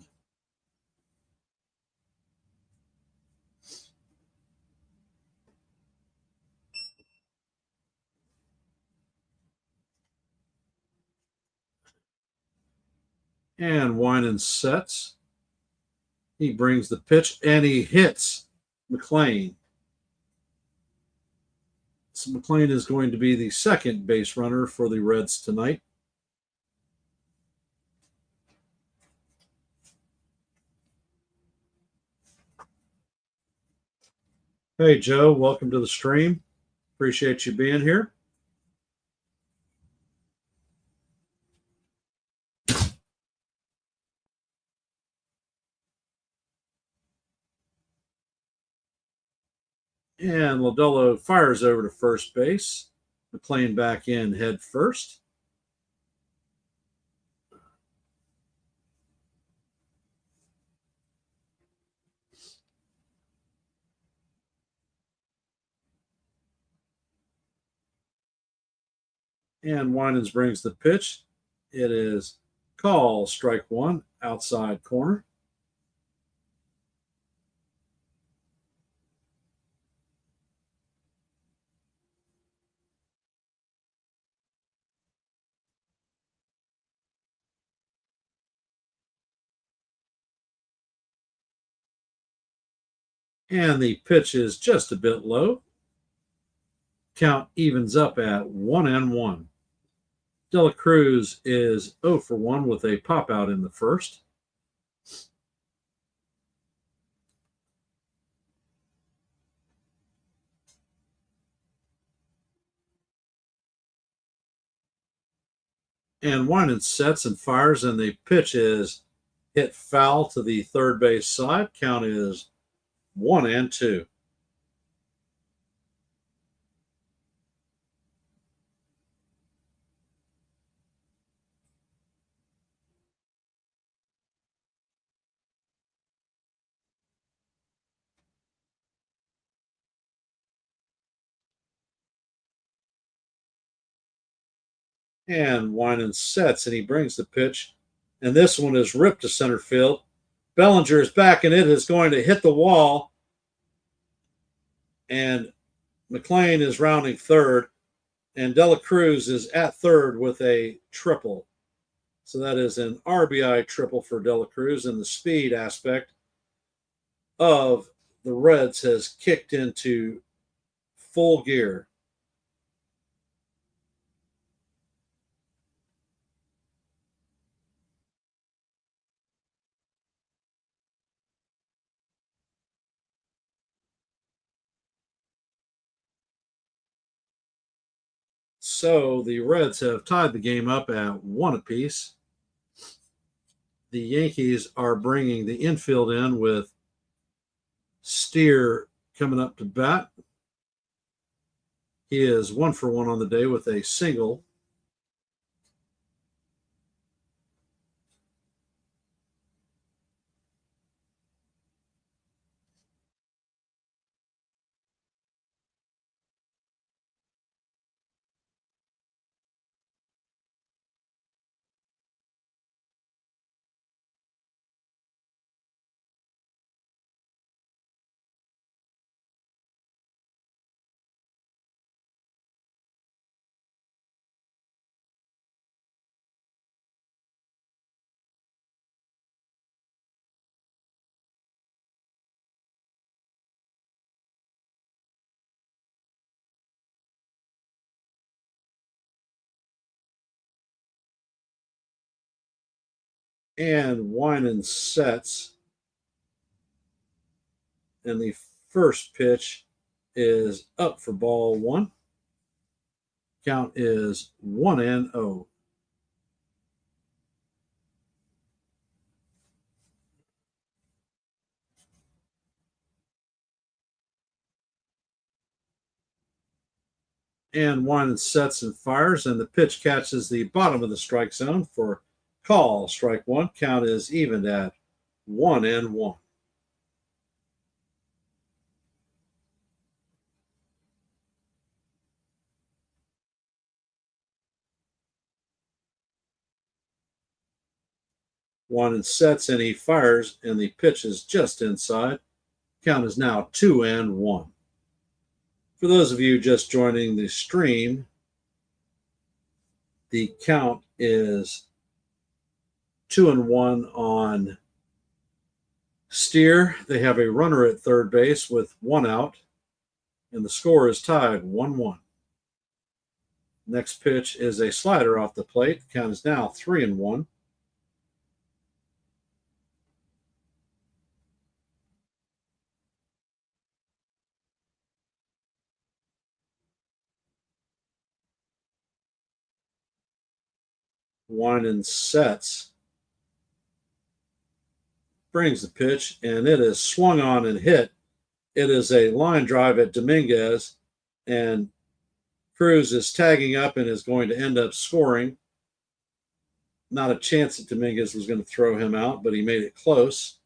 And Winan sets. He brings the pitch and he hits McLean. So McLean is going to be the second base runner for the Reds tonight. Hey, Joe, welcome to the stream. Appreciate you being here. And Lodolo fires over to first base. McLean back in head first. And Winans brings the pitch. It is call, strike one, outside corner. And the pitch is just a bit low. Count evens up at 1-1. De La Cruz is 0 for 1 with a pop out in the first. And Winan sets and fires, and the pitch is hit foul to the third base side. Count is 1-2. And Winan sets, and he brings the pitch, and this one is ripped to center field. Bellinger is back, and it is going to hit the wall. And McLean is rounding third, and Dela Cruz is at third with a triple. So that is an RBI triple for Dela Cruz, and the speed aspect of the Reds has kicked into full gear. So the Reds have tied the game up at 1 apiece. The Yankees are bringing the infield in with Steer coming up to bat. He is 1-for-1 on the day with a single. And Winan sets. And the first pitch is up for ball one. Count is 1-0. And Winan sets and fires, and the pitch catches the bottom of the strike zone for call. Strike one. Count is evened at 1-1. Winan sets and he fires, and the pitch is just inside. Count is now 2-1. For those of you just joining the stream, the count is 2-1 on Steer. They have a runner at third base with one out, and the score is tied 1-1. Next pitch is a slider off the plate. The count is now 3-1. Winan sets, brings the pitch, and it is swung on and hit. It is a line drive at Dominguez, and Cruz is tagging up and is going to end up scoring. Not a chance that Dominguez was going to throw him out, but he made it close.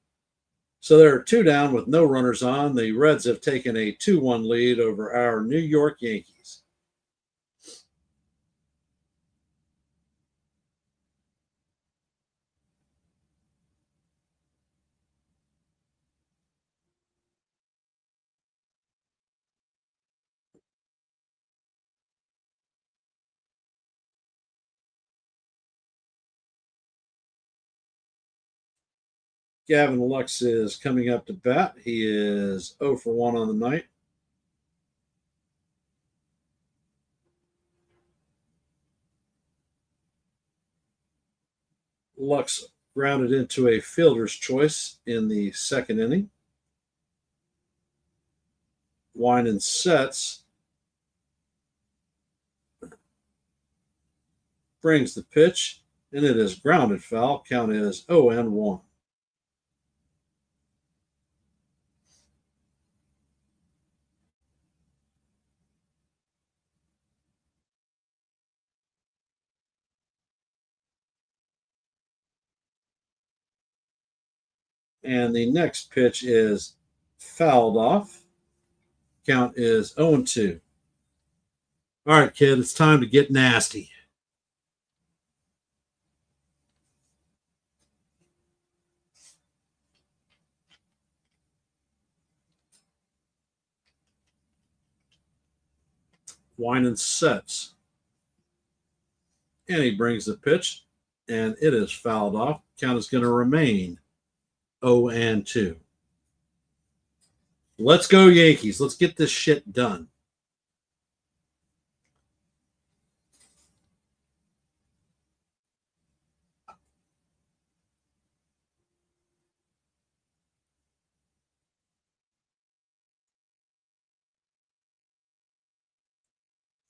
So there are two down with no runners on. The Reds have taken a 2-1 lead over our New York Yankees. Gavin Lux is coming up to bat. He is 0-for-1 on the night. Lux grounded into a fielder's choice in the second inning. Winan sets. brings the pitch, and it is grounded foul. Count is 0-1. And the next pitch is fouled off. Count is 0-2. All right, kid, it's time to get nasty. Winan sets. And he brings the pitch, and it is fouled off. Count is going to remain 0-2. Let's go, Yankees. Let's get this shit done.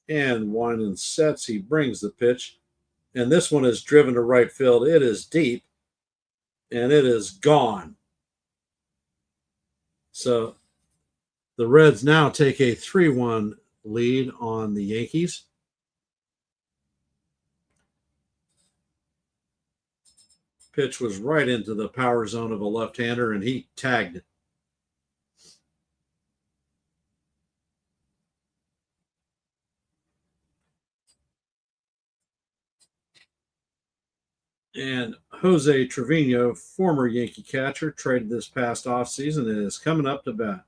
And Winan sets. He brings the pitch, and this one is driven to right field. It is deep, and it is gone. So the Reds now take a 3-1 lead on the Yankees. Pitch was right into the power zone of a left-hander, and he tagged it. And Jose Trevino, former Yankee catcher, traded this past offseason, and is coming up to bat.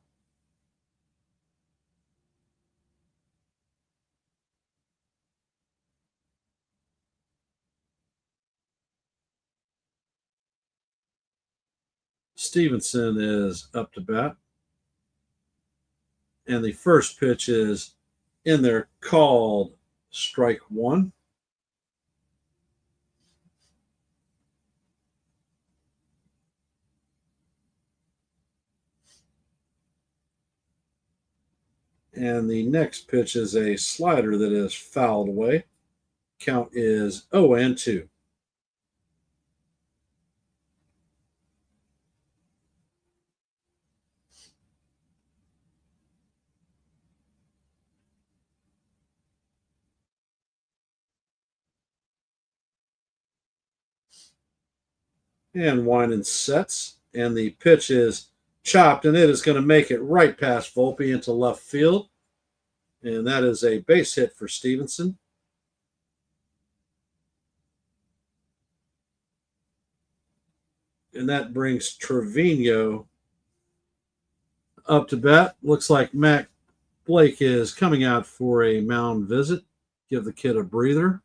Stevenson is up to bat. And the first pitch is in there, called strike one. And the next pitch is a slider that is fouled away. Count is 0-2. And Winan sets, and the pitch is chopped, and it is going to make it right past Volpe into left field. And that is a base hit for Stevenson. And that brings Trevino up to bat. Looks like Mac Blake is coming out for a mound visit. Give the kid a breather.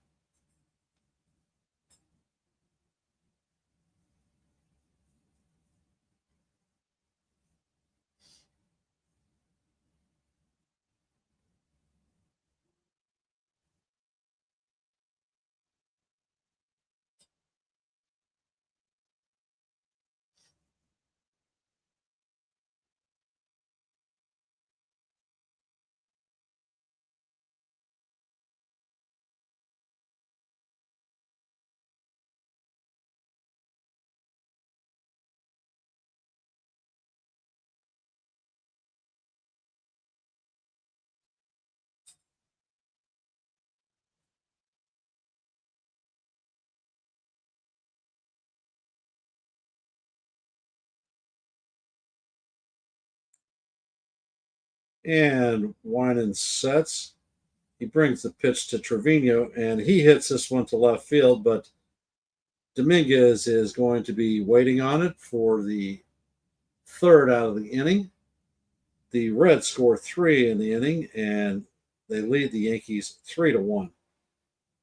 And Winan sets. He brings the pitch to Trevino, and he hits this one to left field, but Dominguez is going to be waiting on it for the third out of the inning. The Reds score 3 in the inning, and they lead the Yankees 3-1.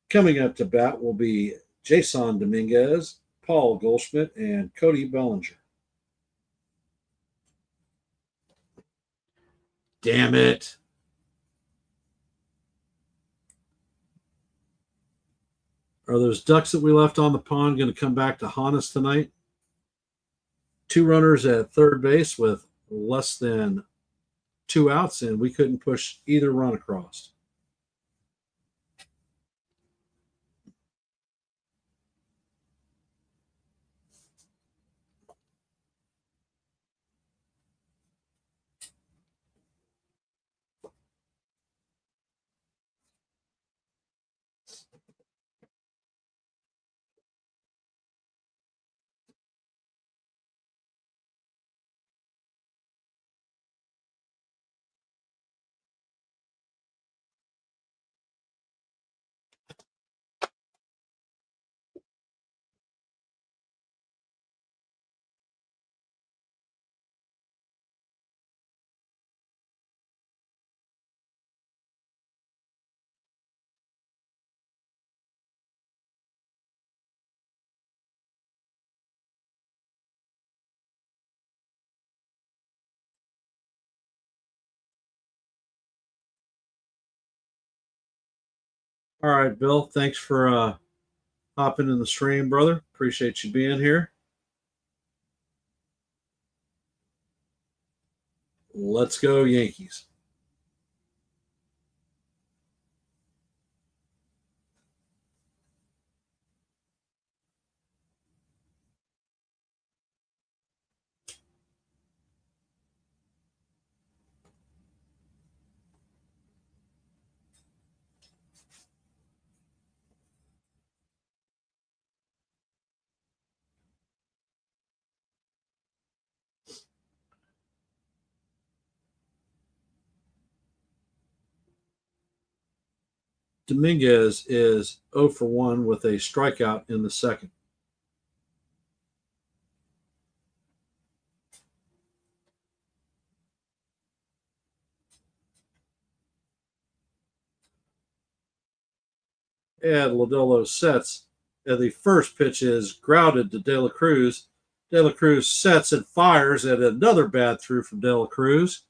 Coming up to bat will be Jason Dominguez, Paul Goldschmidt, and Cody Bellinger. Damn it. Are those ducks that we left on the pond going to come back to haunt us tonight? 2 runners at third base with less than 2 outs, and we couldn't push either run across. All right, Bill. Thanks for hopping in the stream, brother. Appreciate you being here. Let's go, Yankees. Dominguez is 0 for 1 with a strikeout in the second. And Lodolo sets. And the first pitch is grounded to De La Cruz. De La Cruz sets and fires, and another bad throw from De La Cruz.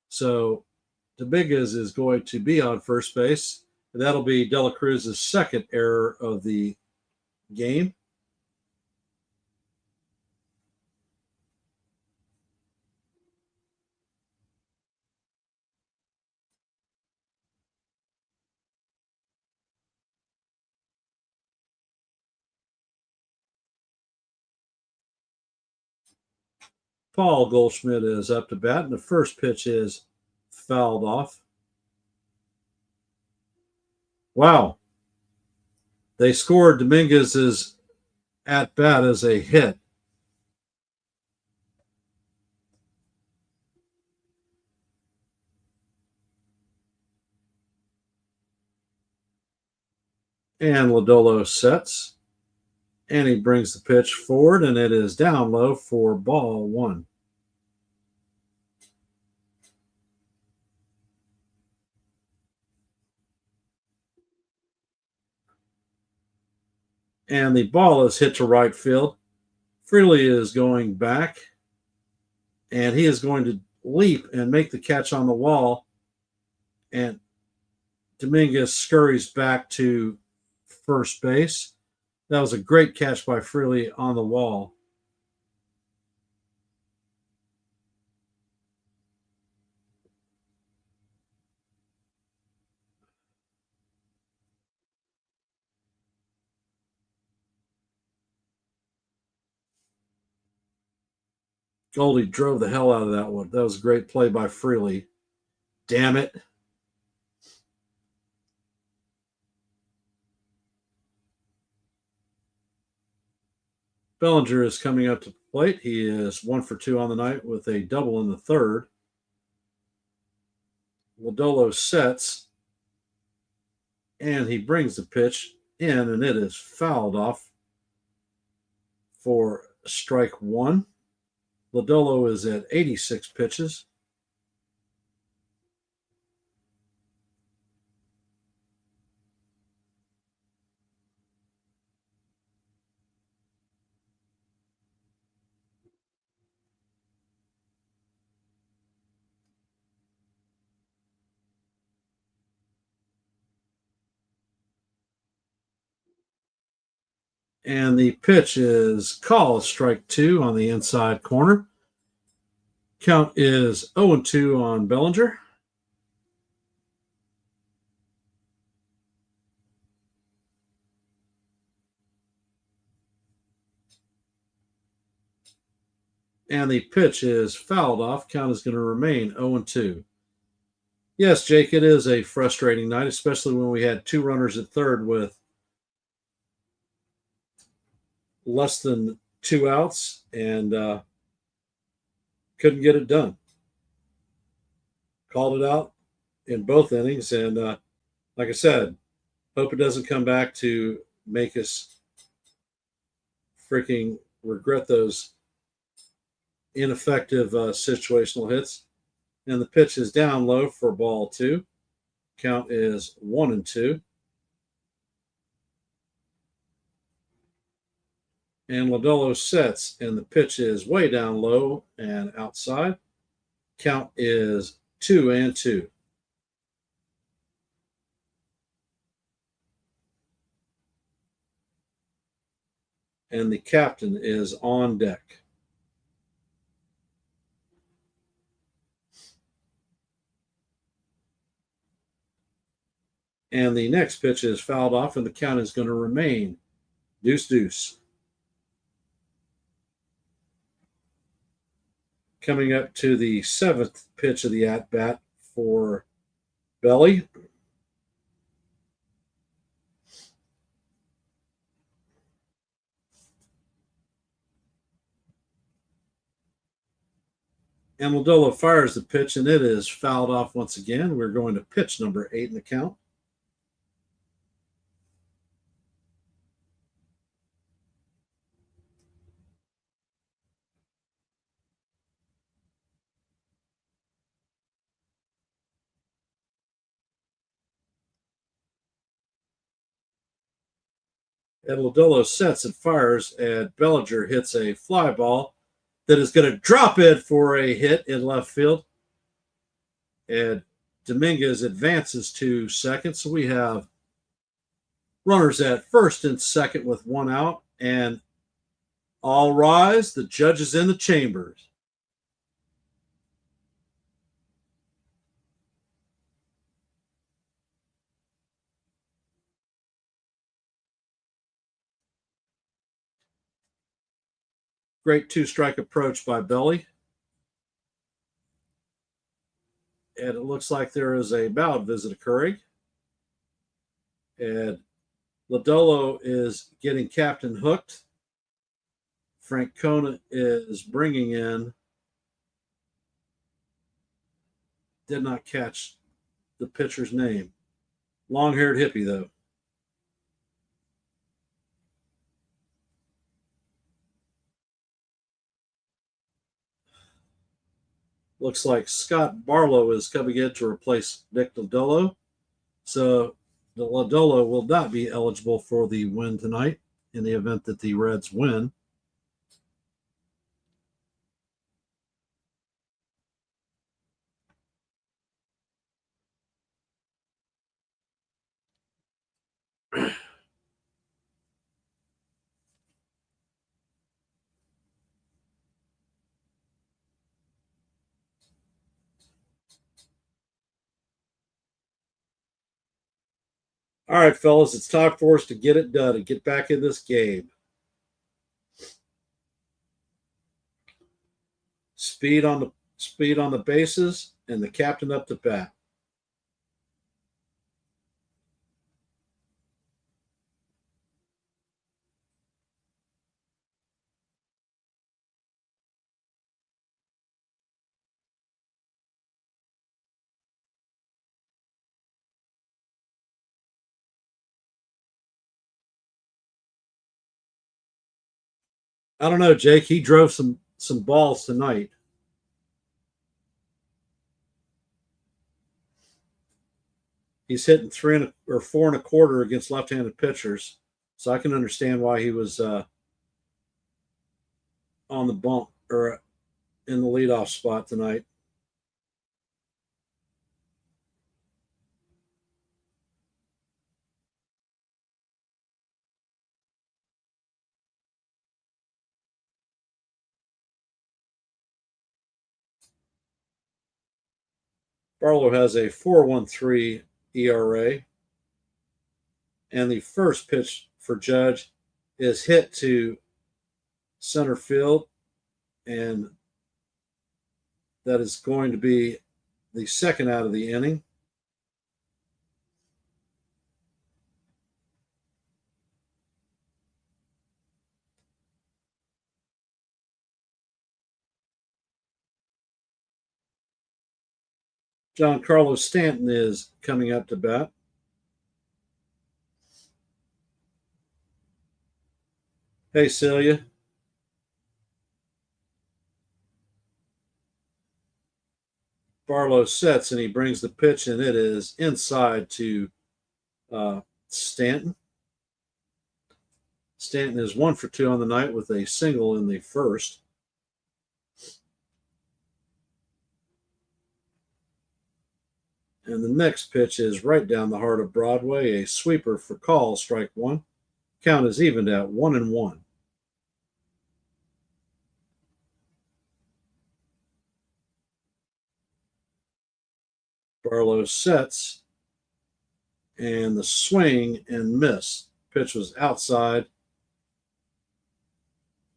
So Dominguez is going to be on first base. And that'll be De La Cruz's second error of the game. Paul Goldschmidt is up to bat, and the first pitch is fouled off. Wow. They scored Dominguez's at bat as a hit. And Lodolo sets. And he brings the pitch forward, and it is down low for ball one. And the ball is hit to right field. Freely is going back, and he is going to leap and make the catch on the wall. And Dominguez scurries back to first base. That was a great catch by Freely on the wall. Goldie drove the hell out of that one. That was a great play by Freely. Damn it. Bellinger is coming up to the plate. He is 1 for 2 on the night with a double in the third. Lodolo sets, and he brings the pitch in, and it is fouled off for strike one. Lodolo is at 86 pitches. And the pitch is called strike two on the inside corner. Count is 0-2 on Bellinger. And the pitch is fouled off. Count is going to remain 0-2. Yes, Jake, it is a frustrating night, especially when we had two runners at third with less than 2 outs and couldn't get it done. Called it out in both innings, and like I said, hope it doesn't come back to make us freaking regret those ineffective situational hits. And the pitch is down low for ball two. Count is 1-2. And Lodolo sets, and the pitch is way down low and outside. Count is 2-2. And the captain is on deck. And the next pitch is fouled off, and the count is going to remain deuce. Coming up to the seventh pitch of the at-bat for Belly. And Lodolo fires the pitch, and it is fouled off once again. We're going to pitch number 8 in the count. And Lodolo sets and fires, and Bellinger hits a fly ball that is going to drop it for a hit in left field. And Dominguez advances to second. So we have runners at first and second with 1 out. And all rise. The judge is in the chambers. Great 2-strike approach by Belly. And it looks like there is a mound visit occurring. And Lodolo is getting captain hooked. Francona is bringing in. Did not catch the pitcher's name. Long-haired hippie, though. Looks like Scott Barlow is coming in to replace Nick Lodolo. So the Lodolo will not be eligible for the win tonight in the event that the Reds win. All right, fellas, it's time for us to get it done and get back in this game. Speed on the bases, and the captain up to bat. I don't know, Jake. He drove some balls tonight. He's hitting 4.25 against left-handed pitchers, so I can understand why he was on the bump or in the leadoff spot tonight. Barlow has a 4.13 ERA. And the first pitch for Judge is hit to center field. And that is going to be the second out of the inning. Giancarlo Stanton is coming up to bat. Hey, Celia. Barlow sets and he brings the pitch, and it is inside to Stanton. Stanton is 1 for 2 on the night with a single in the first. And the next pitch is right down the heart of Broadway, a sweeper for call, strike one. Count is evened at 1-1. Barlow sets, and the swing and miss. Pitch was outside.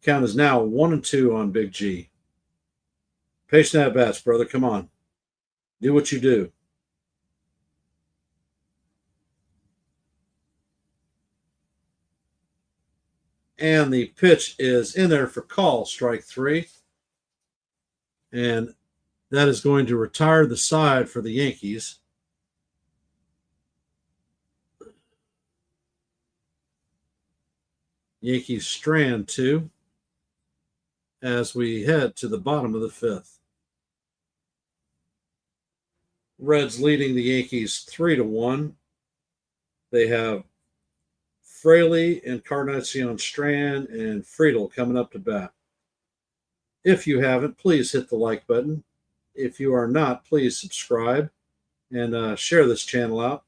Count is now 1-2 on Big G. Patient at bats, brother. Come on. Do what you do. And the pitch is in there for call, strike three. And that is going to retire the side for the Yankees. Yankees strand 2 as we head to the bottom of the 5th. Reds leading the Yankees 3-1. They have Fraley, Encarnacion Strand, and Friedel coming up to bat. If you haven't, please hit the like button. If you are not, please subscribe and share this channel out.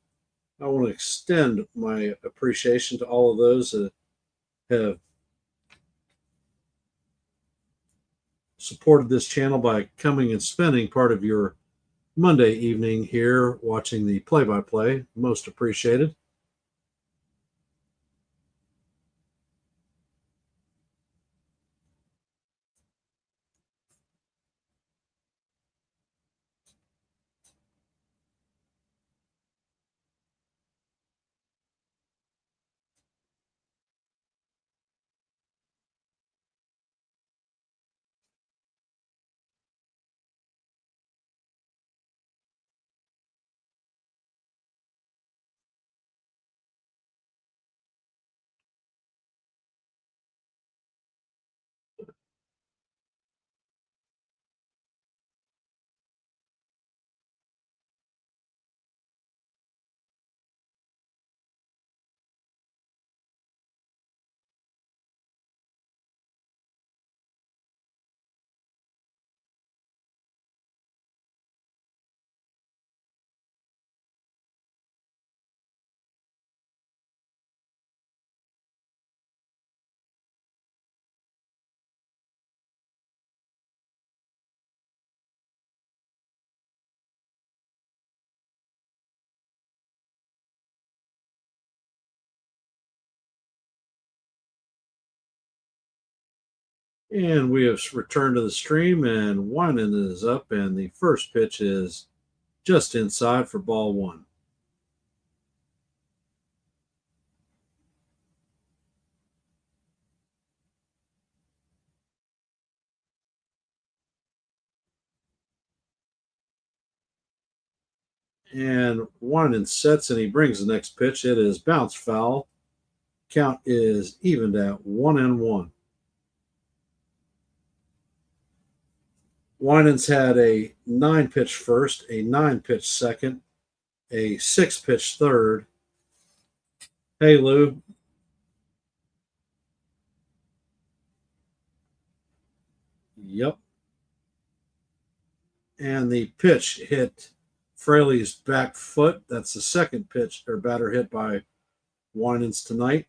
I want to extend my appreciation to all of those that have supported this channel by coming and spending part of your Monday evening here watching the play-by-play. Most appreciated. And we have returned to the stream, and Winan is up, and the first pitch is just inside for ball one. And Winan sets, and he brings the next pitch. It is bounce foul. Count is evened at 1-1. Winans had a 9-pitch first, a 9-pitch second, a 6-pitch third. Hey, Lou. Yep. And the pitch hit Fraley's back foot. That's the second pitch or batter hit by Winans tonight.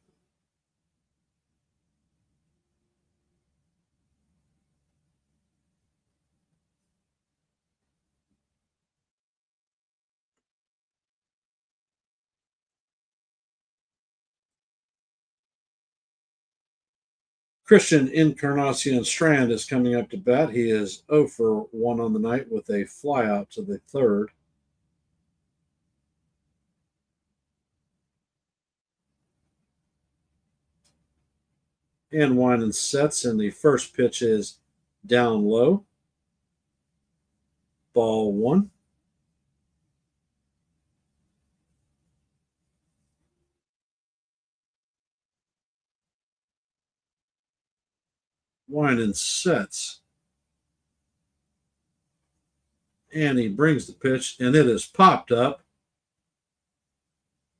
Christian Encarnacion Strand is coming up to bat. He is 0 for 1 on the night with a flyout to the third. And Winan sets, and the first pitch is down low. Ball one. Winan sets. And he brings the pitch, and it is popped up.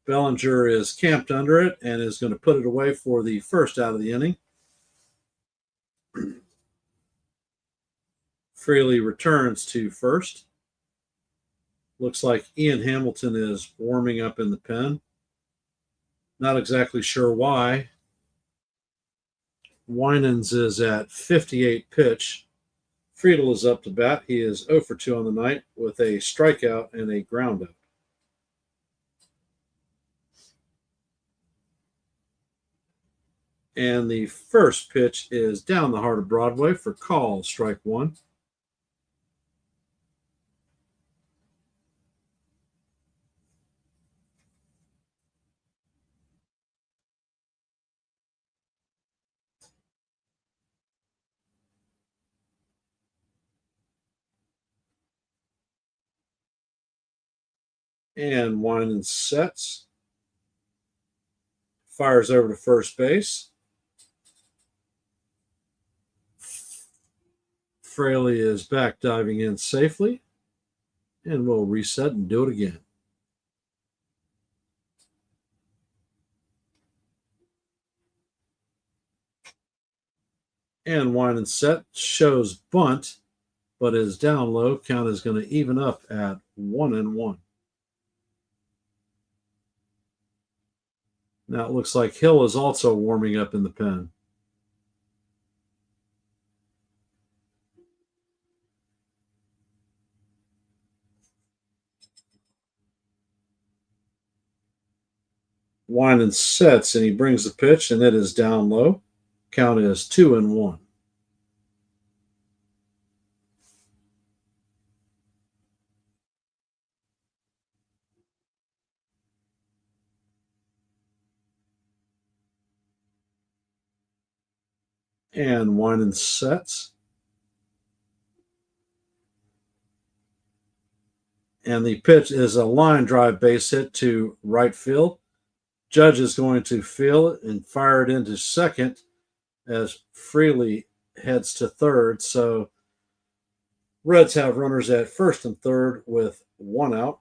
Bellinger is camped under it and is going to put it away for the first out of the inning. Fraley returns to first. Looks like Ian Hamilton is warming up in the pen. Not exactly sure why. Winans is at 58 pitch. Friedel is up to bat. He is 0 for 2 on the night with a strikeout and a groundout. And the first pitch is down the heart of Broadway for call, strike one. And Winan sets. Fires over to first base. Fraley is back diving in safely. And we'll reset and do it again. And Winan set shows bunt, but is down low. Count is going to even up at 1-1. Now it looks like Hill is also warming up in the pen. Winan sets and he brings the pitch, and it is down low. Count is 2-1. And Winan sets. And the pitch is a line drive base hit to right field. Judge is going to field it and fire it into second as Fraley heads to third. So Reds have runners at first and third with one out.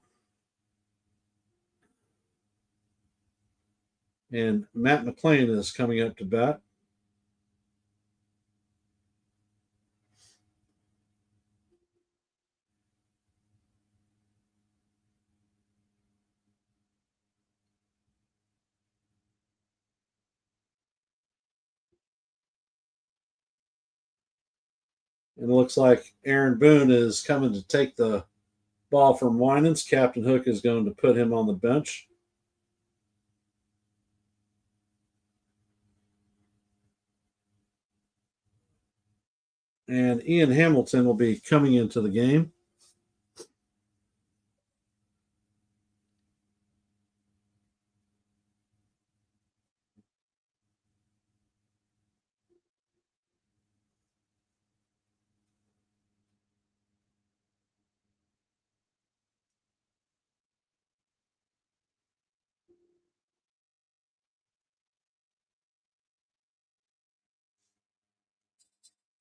And Matt McLean is coming up to bat. And it looks like Aaron Boone is coming to take the ball from Winans. Captain Hook is going to put him on the bench. And Ian Hamilton will be coming into the game.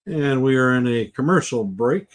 And we are in a commercial break.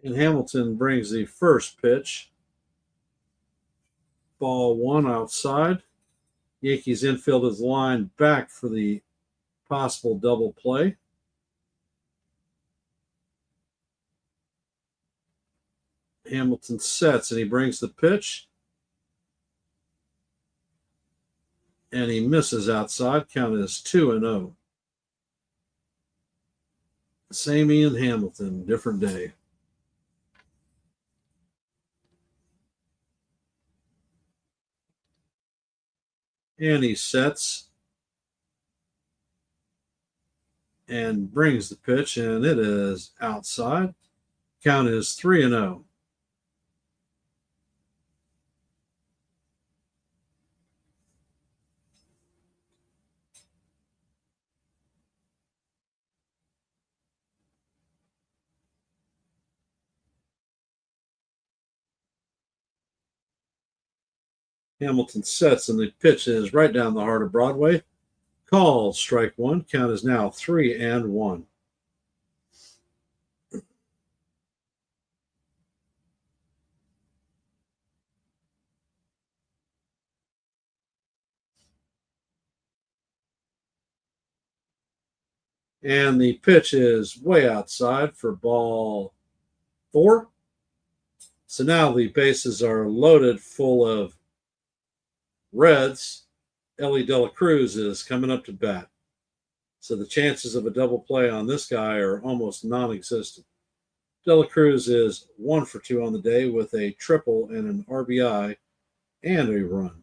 And Hamilton brings the first pitch. Ball one outside. Yankees infield is lined back for the possible double play. Hamilton sets and he brings the pitch. And he misses outside. Count is 2-0. Same Ian Hamilton, different day. And he sets and brings the pitch, and it is outside. Count is 3-0. Hamilton sets, and the pitch is right down the heart of Broadway. Called strike one. Count is now 3-1. And the pitch is way outside for ball four. So now the bases are loaded full of Reds. Ellie De La Cruz is coming up to bat. So the chances of a double play on this guy are almost non-existent. De La Cruz is 1 for 2 on the day with a triple and an RBI and a run.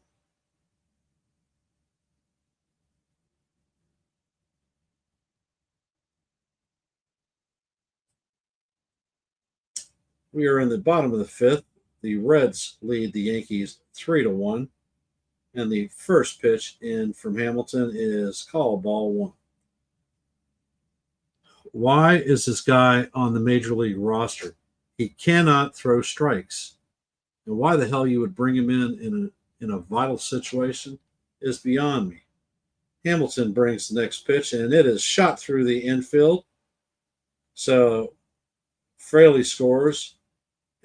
We are in the bottom of the fifth. The Reds lead the Yankees 3-1. And the first pitch in from Hamilton is called ball one. Why is this guy on the major league roster? He cannot throw strikes. And why the hell you would bring him in a vital situation is beyond me. Hamilton brings the next pitch, and it is shot through the infield. So Fraley scores,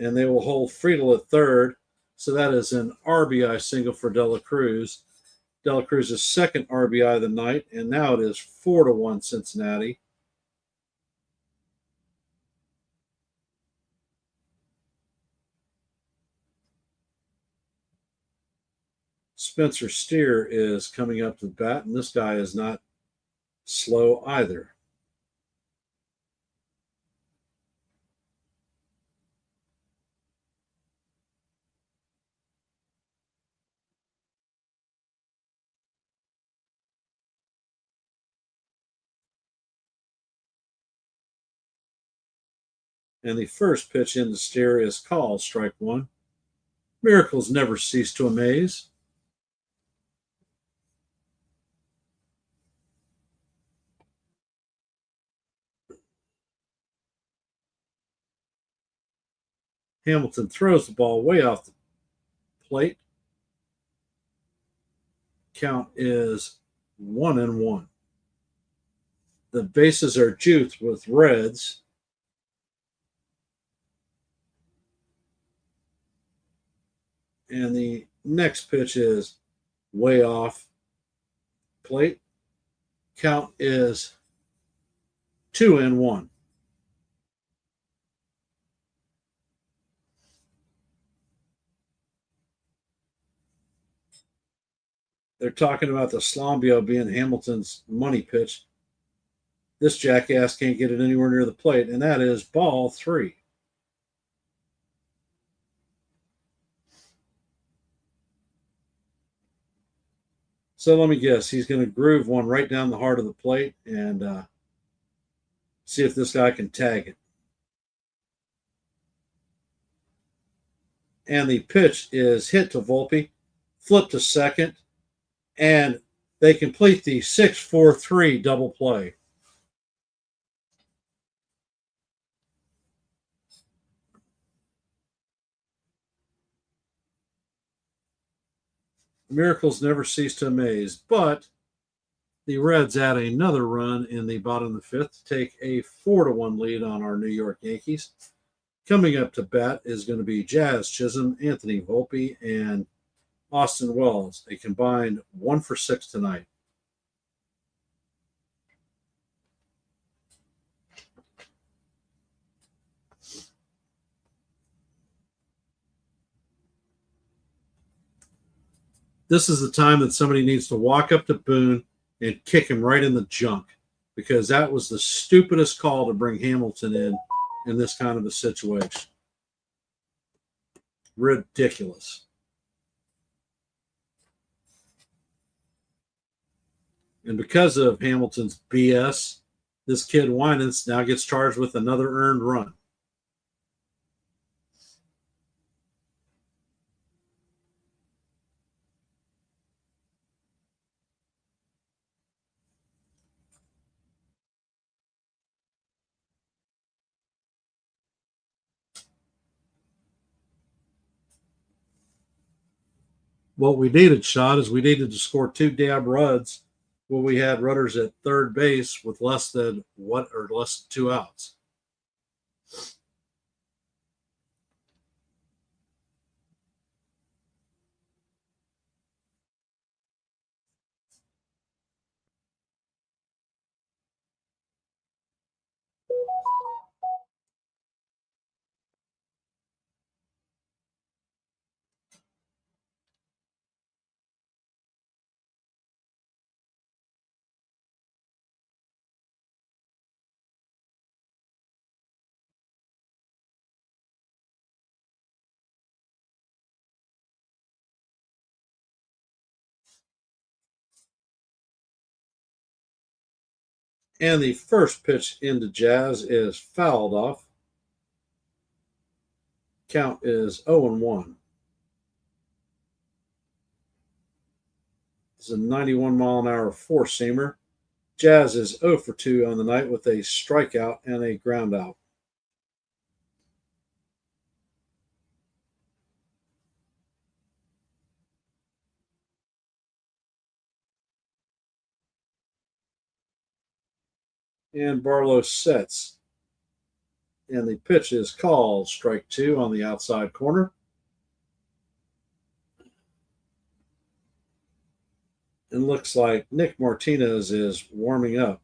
and they will hold Friedel at third. So that is an RBI single for De La Cruz. De La Cruz's second RBI of the night, and now it is 4-1 Cincinnati. Spencer Steer is coming up to the bat, and this guy is not slow either. And the first pitch into Steer is called strike one. Miracles never cease to amaze. Hamilton throws the ball way off the plate. Count is 1-1. The bases are juiced with Reds. And the next pitch is way off plate. Count is 2-1. They're talking about the Slombio being Hamilton's money pitch. This jackass can't get it anywhere near the plate, and that is ball three. So let me guess, he's going to groove one right down the heart of the plate and see if this guy can tag it. And the pitch is hit to Volpe, flip to second, and they complete the 6-4-3 double play. Miracles never cease to amaze, but the Reds add another run in the bottom of the fifth to take a 4-1 lead on our New York Yankees. Coming up to bat is going to be Jazz Chisholm, Anthony Volpe, and Austin Wells, a combined 1 for 6 tonight. This is the time that somebody needs to walk up to Boone and kick him right in the junk, because that was the stupidest call to bring Hamilton in this kind of a situation. Ridiculous. And because of Hamilton's BS, this kid Winans now gets charged with another earned run. What we needed, Shot, is we needed to score 2 damn runs when we had runners at third base with less than 2 outs. And the first pitch into Jazz is fouled off. Count is 0-1. This is a 91-mile-an-hour four-seamer. Jazz is 0 for 2 on the night with a strikeout and a groundout. And Barlow sets. And the pitch is called strike 2 on the outside corner. And looks like Nick Martinez is warming up.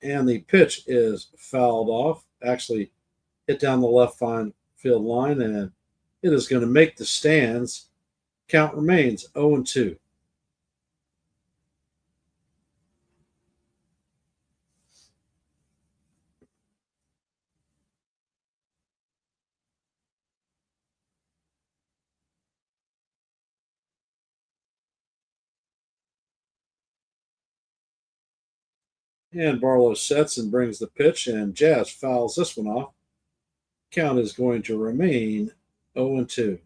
And the pitch is fouled off, actually hit down the left field line, and it is going to make the stands. Count remains 0-2. And Barlow sets and brings the pitch, and Jazz fouls this one off. Count is going to remain 0-2.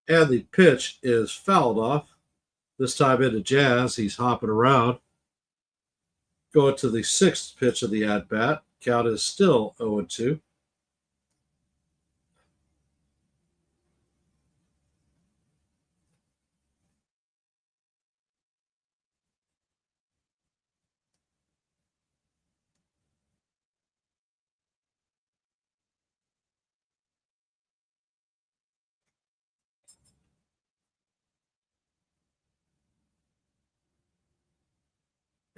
And the pitch is fouled off. This time into Jazz. He's hopping around. Going to the 6th pitch of the at bat. Count is still 0-2.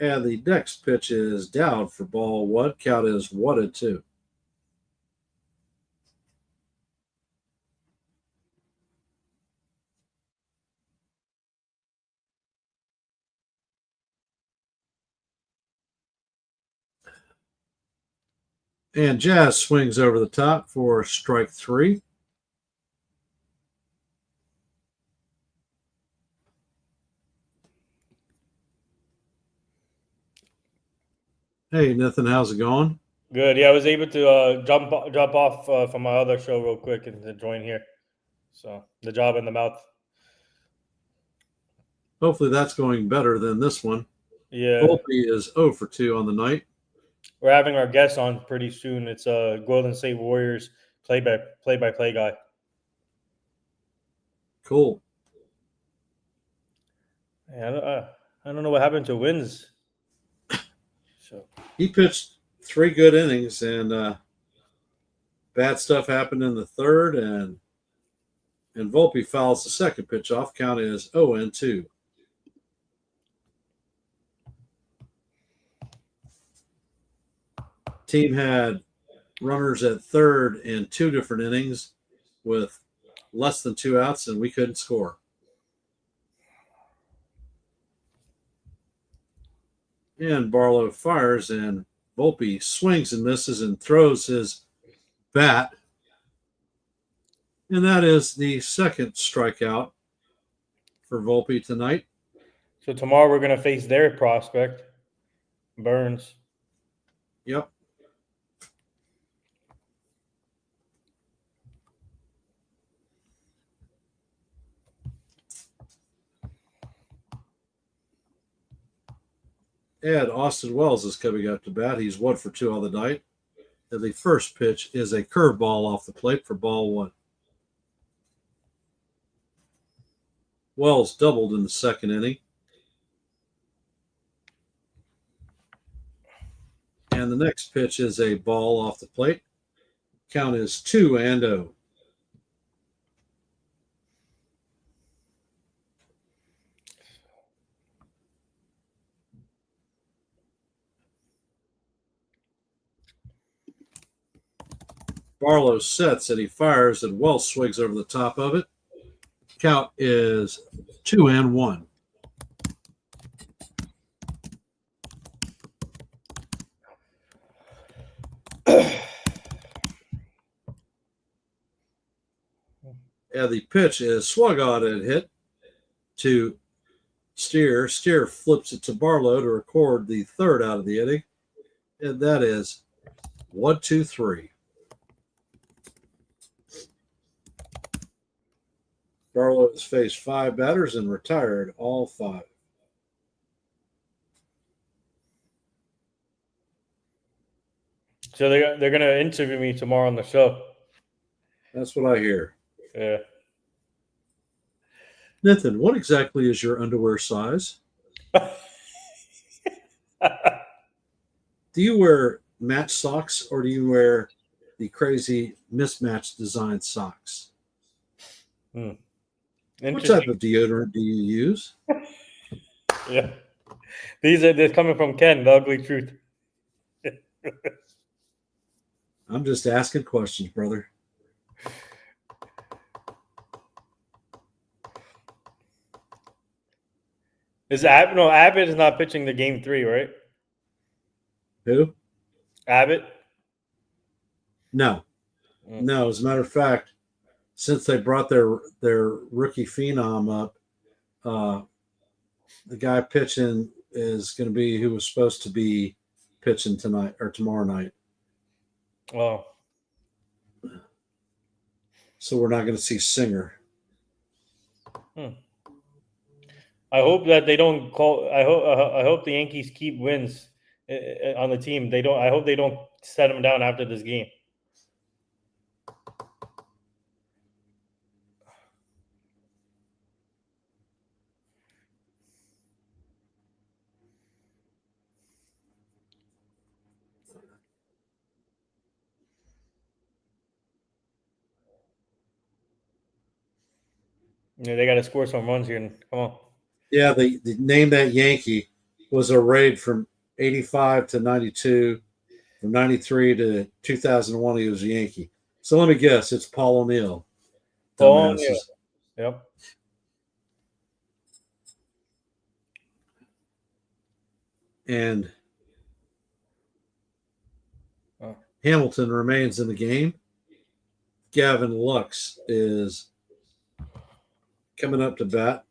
And the next pitch is down for ball 1. Count is 1-2. And Jazz swings over the top for strike 3. Hey, Nathan, how's it going? Good. Yeah, I was able to jump off from my other show real quick and to join here. So the job in the mouth. Hopefully that's going better than this one. Yeah, Volpe is 0 for 2 on the night. we're having our guest on pretty soon. It's a Golden State Warriors play-by-play guy. Cool. Yeah, I don't know what happened to Wins. So He pitched 3 good innings, and bad stuff happened in the third, and Volpe fouls the second pitch off. Count is 0-2. Team had runners at third in 2 different innings with less than 2 outs, and we couldn't score. And Barlow fires, and Volpe swings and misses and throws his bat. And that is the second strikeout for Volpe tonight. so tomorrow we're gonna face their prospect, Burns. Yep. And Austin Wells is coming up to bat. He's 1 for 2 on the night. And the first pitch is a curveball off the plate for ball 1. Wells doubled in the second inning. And the next pitch is a ball off the plate. Count is 2-0. Barlow sets and he fires, and Wells swings over the top of it. Count is 2-1. And the pitch is swung on and hit to Steer. Steer flips it to Barlow to record the third out of the inning. And that is 1-2-3. Barlow has faced 5 batters and retired all 5. So they're gonna interview me tomorrow on the show. That's what I hear. Yeah. Nathan, what exactly is your underwear size? Do you wear match socks, or do you wear the crazy mismatched design socks? What type of deodorant do you use? Yeah. They're coming from Ken, the ugly truth. I'm just asking questions, brother. Abbott is not pitching the game 3, right? Who? Abbott? No. No, as a matter of fact, since they brought their rookie phenom up, the guy pitching is going to be who was supposed to be pitching tonight or tomorrow night. Oh. So we're not going to see Singer. I hope that they don't call. I hope the Yankees keep Wins on the team. They don't. I hope they don't set him down after this game. Yeah, they got to score some runs here. Come on. Yeah, the name that Yankee was a raid from 85 to 92, from 93 to 2001. He was a Yankee. So let me guess, it's Paul O'Neill. Oh, yeah. Yep. And Hamilton remains in the game. Gavin Lux is coming up to bat.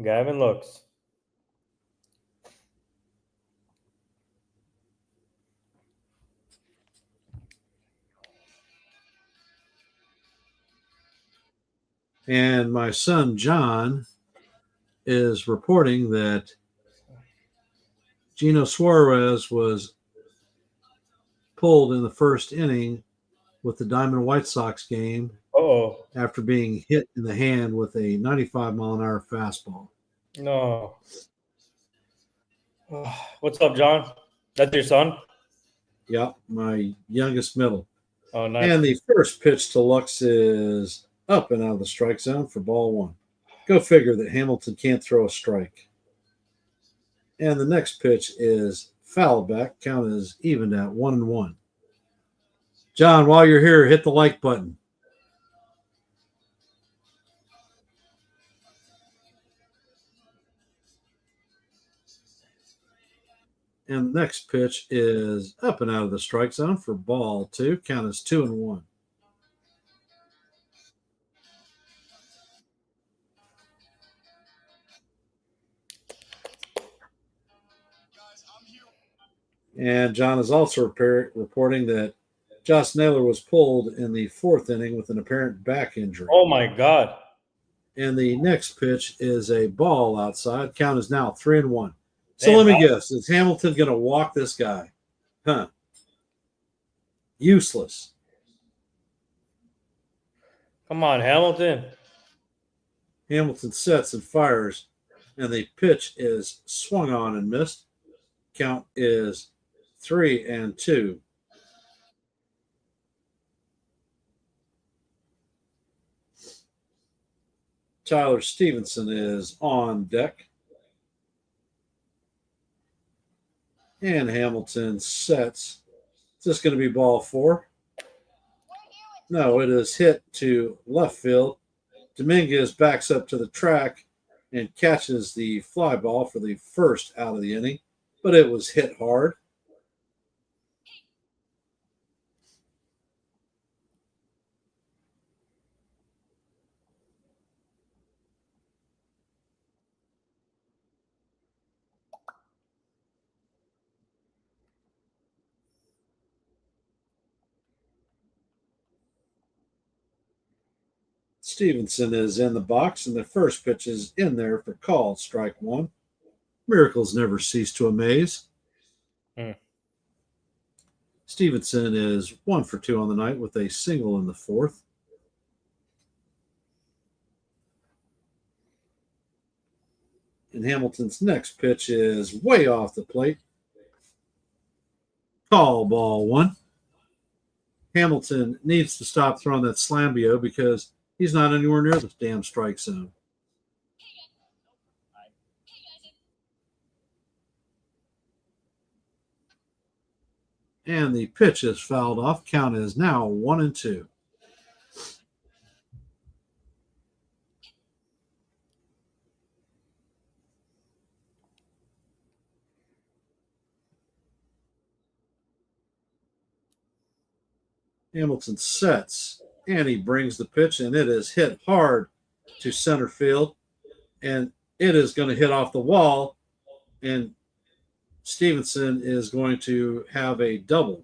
Gavin Lux. And my son John is reporting that Gino Suarez was pulled in the first inning with the Diamond White Sox game Oh after being hit in the hand with a 95-mile-an-hour fastball. no! What's up, John? That's your son? Yep, my youngest middle. Oh, nice. And the first pitch to Lux is up and out of the strike zone for ball one. Go figure that Hamilton can't throw a strike. And the next pitch is fouled back. Count is evened at 1-1. John, while you're here, hit the like button. And the next pitch is up and out of the strike zone for ball two. Count is 2-1. And John is also reporting that Josh Naylor was pulled in the fourth inning with an apparent back injury. Oh my God! And the next pitch is a ball outside. Count is now 3-1. So Damn, let me guess. Is Hamilton going to walk this guy? Huh. Useless. Come on, Hamilton. Hamilton sets and fires, and the pitch is swung on and missed. Count is 3-2. Tyler Stevenson is on deck. And Hamilton sets. Is this going to be ball four? No, it is hit to left field. Dominguez backs up to the track and catches the fly ball for the first out of the inning, but it was hit hard. Stevenson is in the box, and the first pitch is in there for call, strike one. Miracles never cease to amaze. Stevenson is 1 for 2 on the night with a single in the fourth. And Hamilton's next pitch is way off the plate. Call, ball one. Hamilton needs to stop throwing that slambio because he's not anywhere near the damn strike zone. And the pitch is fouled off. Count is now 1-2. Hamilton sets, and he brings the pitch, and it is hit hard to center field, and it is going to hit off the wall, and Stevenson is going to have a double.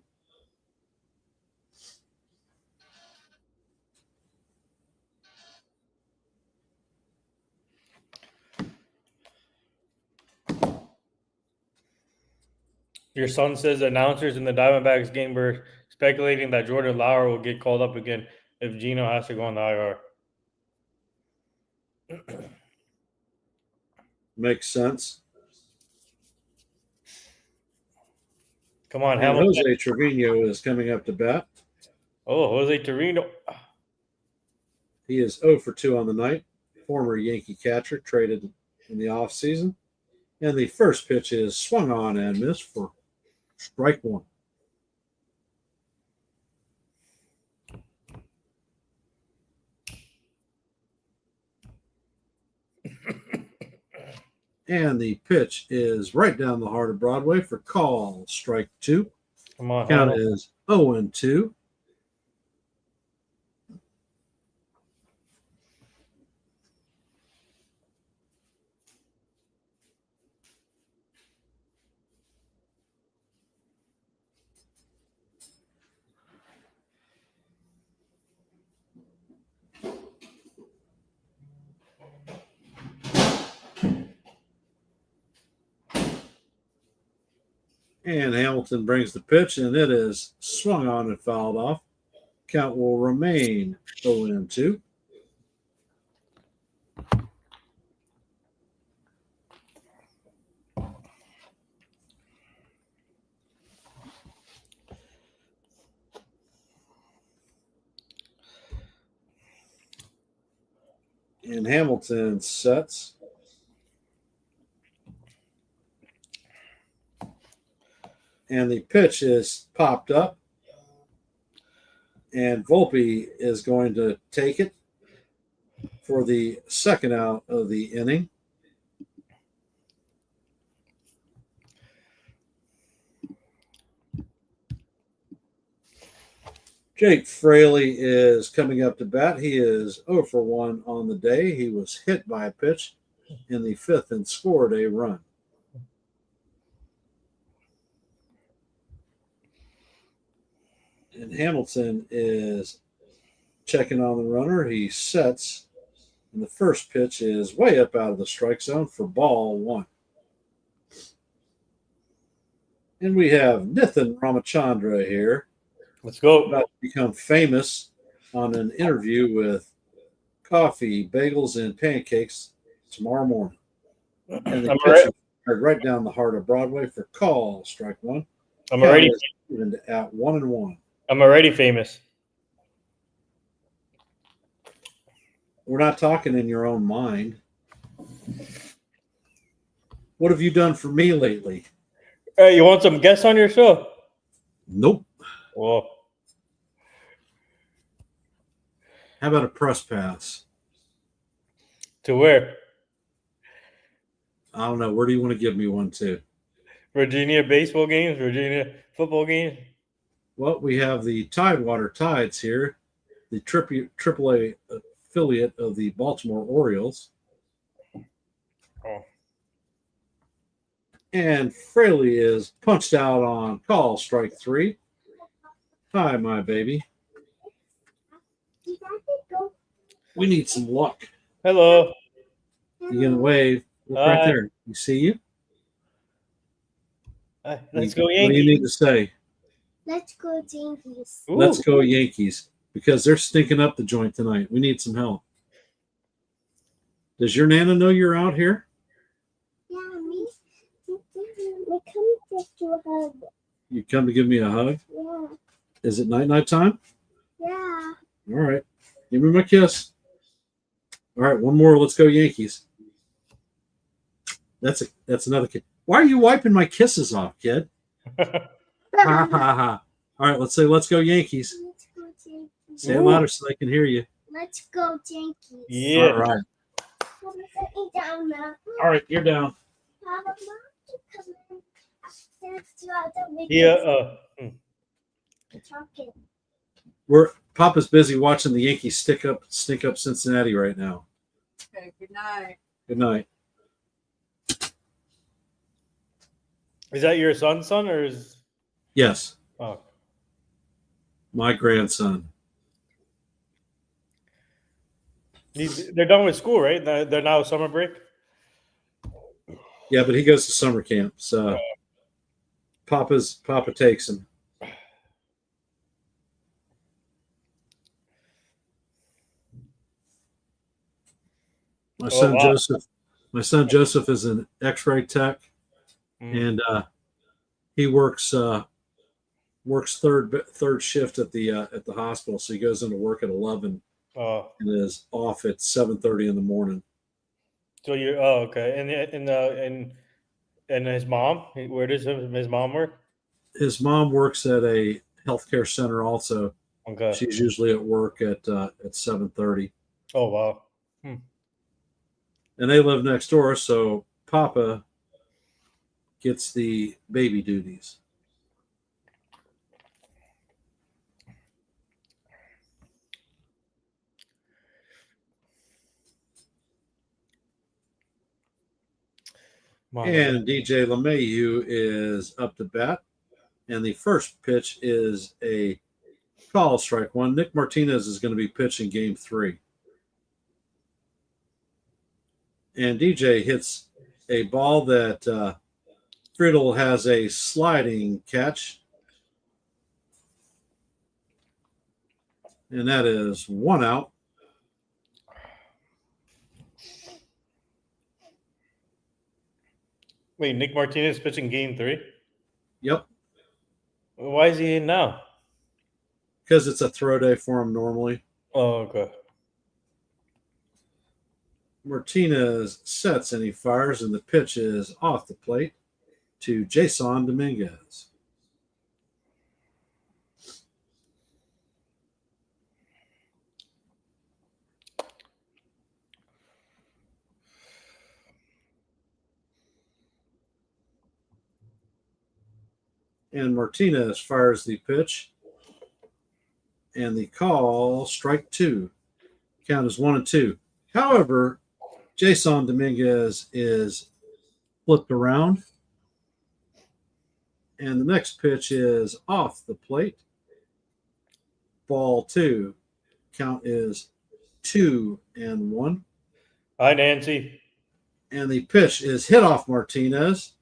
Your son says announcers in the Diamondbacks game were speculating that Jordan Lauer will get called up again if Gino has to go on the IR. Makes sense. Come on, And Hamilton. Jose Trevino is coming up to bat. Oh, Jose Torino. He is 0 for 2 on the night. Former Yankee catcher traded in the offseason. And the first pitch is swung on and missed for strike one. And the pitch is right down the heart of Broadway for call, strike two. Come on, Count Hamilton. is 0-2. And Hamilton brings the pitch, and it is swung on and fouled off. Count will remain 0-2. And Hamilton sets. And the pitch is popped up. And Volpe is going to take it for the second out of the inning. Jake Fraley is coming up to bat. He is 0 for 1 on the day. He was hit by a pitch in the fifth and scored a run. And Hamilton is checking on the runner. He sets, and the first pitch is way up out of the strike zone for ball 1. And we have Nithin Ramachandra here, Let's go. about to become famous on an interview with coffee, bagels, and pancakes tomorrow morning. And the I'm pitch already, is fired right down the heart of Broadway for call, strike 1. I'm already, Count is at 1-1. I'm already famous. We're not talking in your own mind. What have you done for me lately? Hey, you want some guests on your show? Nope. Well, How about a press pass? to where? I don't know. Where do you want to give me one to? Virginia baseball games, Virginia football games. Well, we have the Tidewater Tides here, the AAA affiliate of the Baltimore Orioles. Oh. And Fraley is punched out on call, strike 3. Hi, my baby. We need some luck. Hello. You gonna wave? Look right Hi. there. You see you? Let's go What do you Yankees. need to say? Let's go Yankees. Ooh. Let's go Yankees, because they're stinking up the joint tonight. We need some help. Does your Nana know you're out here? Yeah, me. We come just to hug. You come to give me a hug? Yeah, Is it night time? yeah. All right. Give me my kiss. All right, one more. Let's go Yankees. That's another kid. Why are you wiping my kisses off, kid? Ha ha ha. All right, let's say let's go Yankees. Let's go Yankees. Say it louder so they can hear you. Let's go Yankees. Yeah. All right. Papa, set me down now. All right, you're down. Papa, Mom, come in. Let's do all the Yeah. talking. Papa's busy watching the Yankees stink up Cincinnati right now. Okay, good night. Good night. Is that your son's son or is? Yes, Oh, my grandson. they're done with school, right? They're now summer break. Yeah, but he goes to summer camp, so Papa takes him. My son wow. Joseph is an X-ray tech, and he works third shift at the hospital. So he goes into work at 11 and is off at 7:30 in the morning. So you're okay. And his mom, where does his mom work? His mom works at a healthcare center also. Okay. She's usually at work at 7:30. Oh wow. And they live next door, so Papa gets the baby duties. Wow. And DJ LeMahieu is up to bat. And the first pitch is a call, strike 1. Nick Martinez is going to be pitching game 3. And DJ hits a ball that Friedel has a sliding catch. And that is 1 out. Wait, Nick Martinez pitching game 3? Yep, Why is he in now? because it's a throw day for him normally. Oh, okay. Martinez sets and he fires, and the pitch is off the plate to Jason Dominguez. And Martinez fires the pitch, and the call, strike 2. Count is 1-2. However, Jason Dominguez is flipped around, and the next pitch is off the plate. Ball 2. Count is 2-1. Hi, Nancy. And the pitch is hit off Martinez.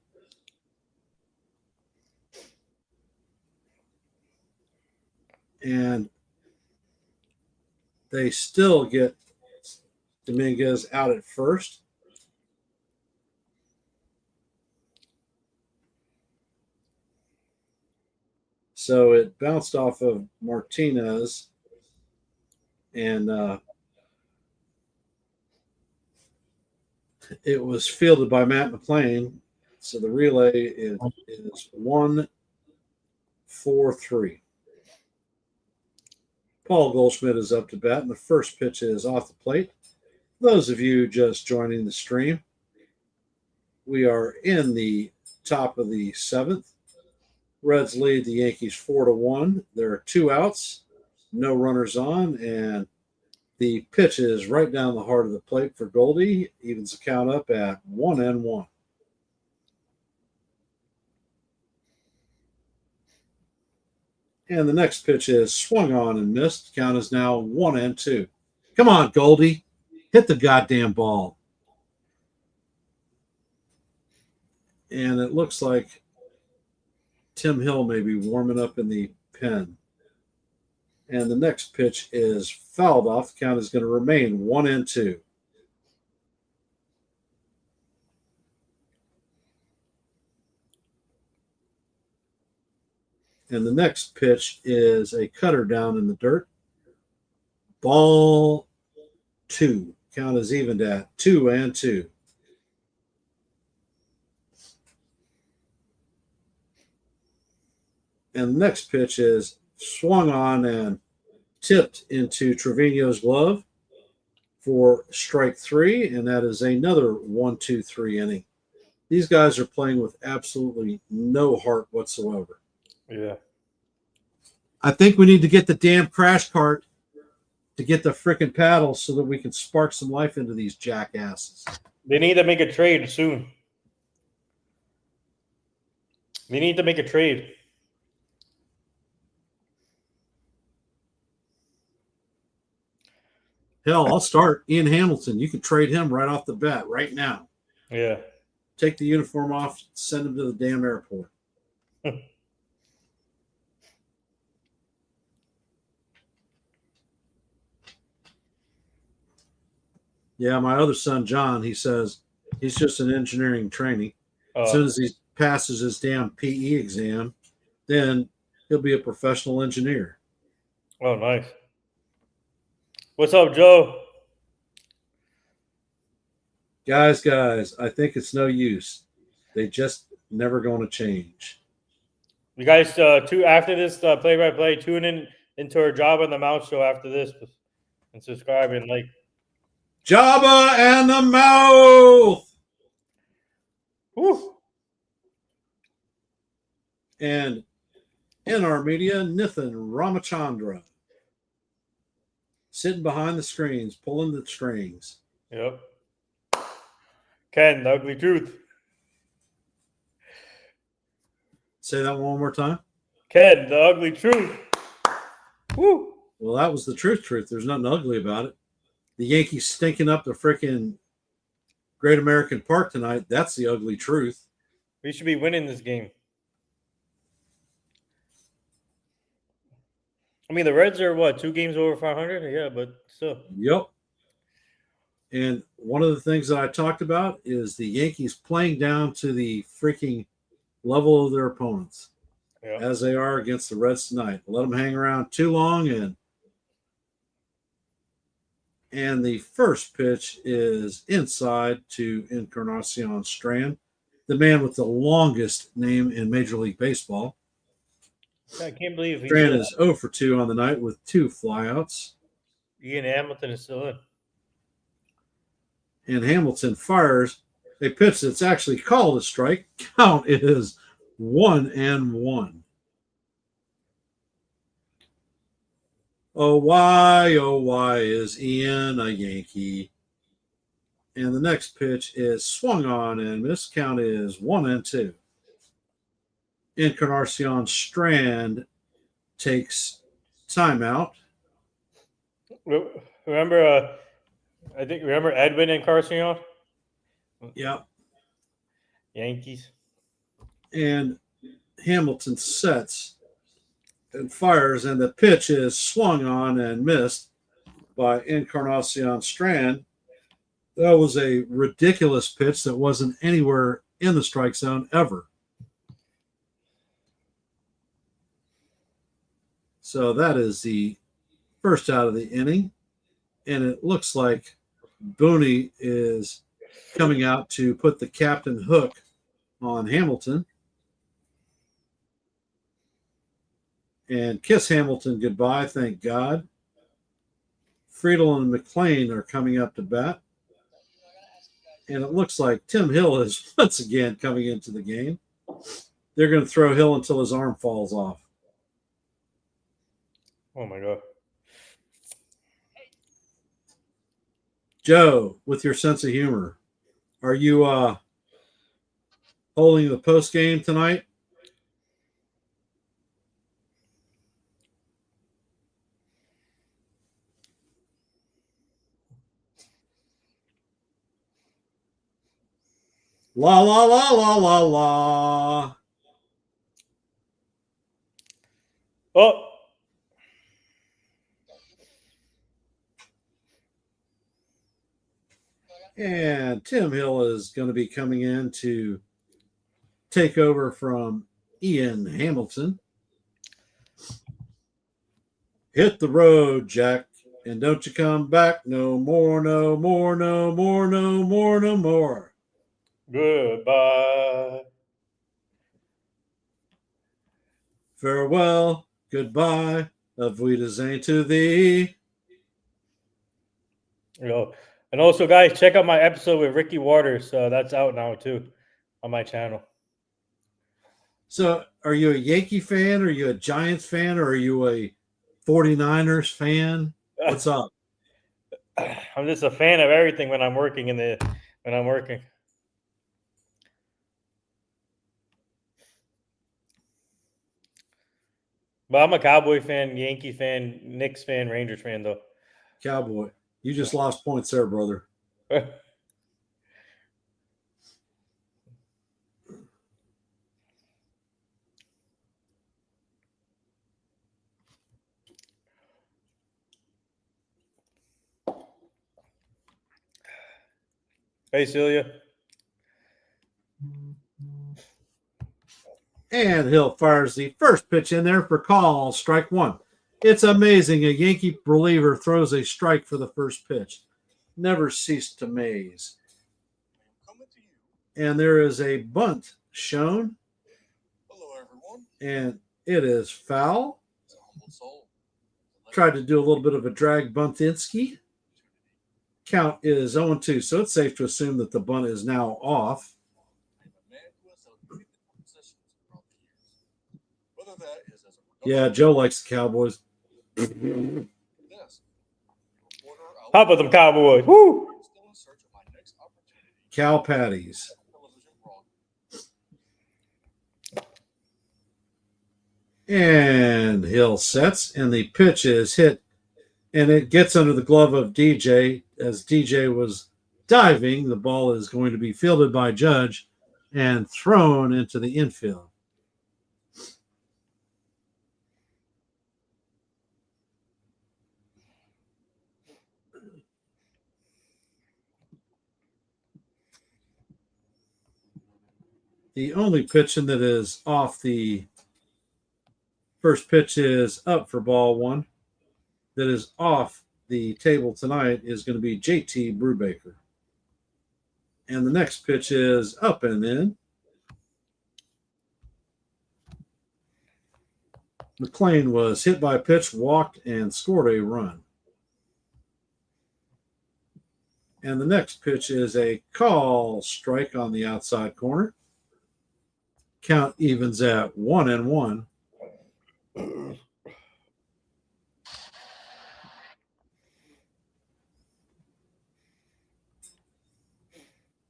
And they still get Dominguez out at first. So it bounced off of Martinez, and it was fielded by Matt McLean. So the relay is 1-4-3. Paul Goldschmidt is up to bat, and the first pitch is off the plate. Those of you just joining the stream, we are in the top of the 7th. Reds lead the Yankees 4-1. There are 2 outs, no runners on, and the pitch is right down the heart of the plate for Goldie. Evens the count up at 1-1. And the next pitch is swung on and missed. Count is now 1-2. Come on, Goldie. Hit the goddamn ball. And it looks like Tim Hill may be warming up in the pen. And the next pitch is fouled off. The count is going to remain 1-2. And the next pitch is a cutter down in the dirt. Ball 2. Count is evened at 2-2. And the next pitch is swung on and tipped into Trevino's glove for strike 3, and that is another 1-2-3 inning. These guys are playing with absolutely no heart whatsoever. Yeah. I think we need to get the damn crash cart to get the frickin' paddles so that we can spark some life into these jackasses. They need to make a trade soon. They need to make a trade. Hell, I'll start. Ian Hamilton. You can trade him right off the bat right now. Yeah. Take the uniform off, send him to the damn airport. Yeah, my other son, John, he says he's just an engineering trainee. As soon as he passes his damn PE exam, then he'll be a professional engineer. Oh, nice. What's up, Joe? Guys, I think it's no use. They just never going to change. You guys, after this play-by-play, tune in into our Job on the Mouth show after this, and subscribe and like. Jabba and the Mouth. Woo. And in our media, Nithin Ramachandra. Sitting behind the screens, pulling the strings. Yep. Ken, the ugly truth. Say that one more time. Ken, the ugly truth. Woo. Well, that was the truth. There's nothing ugly about it. The Yankees stinking up the freaking Great American Park tonight. That's the ugly truth. We should be winning this game. I mean, the Reds are what, 2 games over 500? Yeah, but still. Yep. And one of the things that I talked about is the Yankees playing down to the freaking level of their opponents, Yeah. as they are against the Reds tonight. Let them hang around too long, and the first pitch is inside to Encarnacion Strand, the man with the longest name in Major League Baseball. I can't believe he's Strand is 0 for 2 on the night with 2 flyouts. Ian Hamilton is still in. And Hamilton fires a pitch that's actually called a strike. Count is 1-1. Oh, why is Ian a Yankee? And the next pitch is swung on and missed. Count is 1-2. Encarnacion Strand takes timeout. Remember, remember Edwin and Encarnacion? Yep. Yankees. And Hamilton sets and fires, and the pitch is swung on and missed by Encarnacion Strand. That was a ridiculous pitch that wasn't anywhere in the strike zone ever. So that is the first out of the inning. And it looks like Booney is coming out to put the captain hook on Hamilton and kiss Hamilton goodbye, thank God. Friedel and McLean are coming up to bat. And it looks like Tim Hill is once again coming into the game. They're going to throw Hill until his arm falls off. Oh, my God. Joe, with your sense of humor, are you holding the post game tonight? La la la la la la. Oh, And Tim Hill is going to be coming in to take over from Ian Hamilton. Hit the road, Jack, and don't you come back no more, no more, no more, no more, no more. goodbye. Farewell, goodbye, auf Wiedersehen to thee. And also, guys, check out my episode with Ricky Waters. That's out now, too, on my channel. So, are you a Yankee fan? Are you a Giants fan? Or are you a 49ers fan? What's up? I'm just a fan of everything when I'm working But I'm a Cowboy fan, Yankee fan, Knicks fan, Rangers fan, though. Cowboy. You just lost points there, brother. Hey, Celia. And Hill fires the first pitch in there for call, strike one. It's amazing. A Yankee reliever throws a strike for the first pitch. Never ceased to amaze. And there is a bunt shown. Hello, everyone. And it is foul. Tried to do a little bit of a drag buntinsky. Count is 0-2, so it's safe to assume that the bunt is now off. Yeah, Joe likes the Cowboys. How about them Cowboys? Woo! Cow patties. And Hill sets, and the pitch is hit, and it gets under the glove of DJ. As DJ was diving, the ball is going to be fielded by Judge, and thrown into the infield. The only pitching that is off the first pitch is up for ball one. That is off the table tonight is going to be JT Brubaker. And the next pitch is up and in. McLean was hit by a pitch, walked, and scored a run. And the next pitch is a call strike on the outside corner. Count evens at 1-1.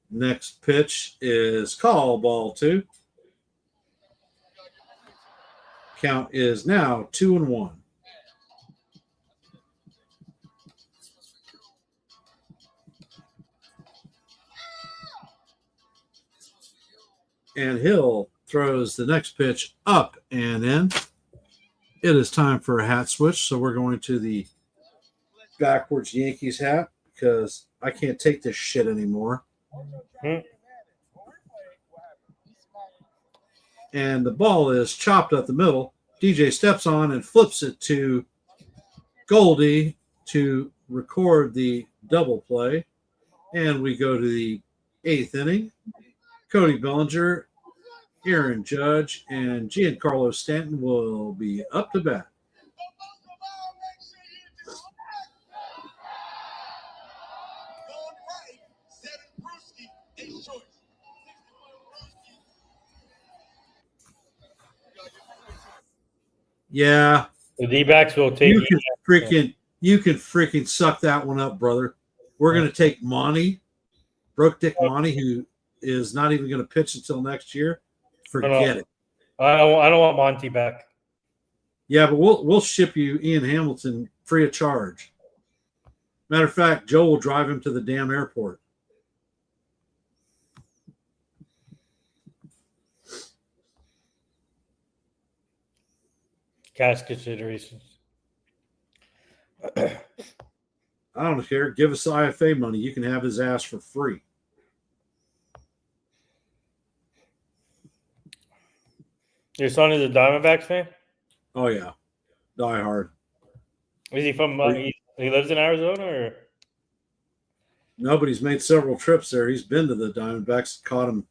Next pitch is call ball 2. Count is now 2-1. And Hill throws the next pitch up and in. It is time for a hat switch, so we're going to the backwards Yankees hat because I can't take this shit anymore. And the ball is chopped up the middle. DJ steps on and flips it to Goldie to record the double play. And we go to the 8th inning. Cody Bellinger, Aaron Judge, and Giancarlo Stanton will be up to bat. Yeah. The D-backs will take You can freaking suck that one up, brother. We're going to take Monty, Broke Dick Monty, who is not even going to pitch until next year. Forget it. I don't want Monty back. Yeah, but we'll ship you Ian Hamilton free of charge. Matter of fact, Joe will drive him to the damn airport. Cash considerations. I don't care. Give us IFA money. You can have his ass for free. Your son is a Diamondbacks fan? Oh, yeah. Die hard. Is he from he lives in Arizona or? Nobody's made several trips there. He's been to the Diamondbacks, caught him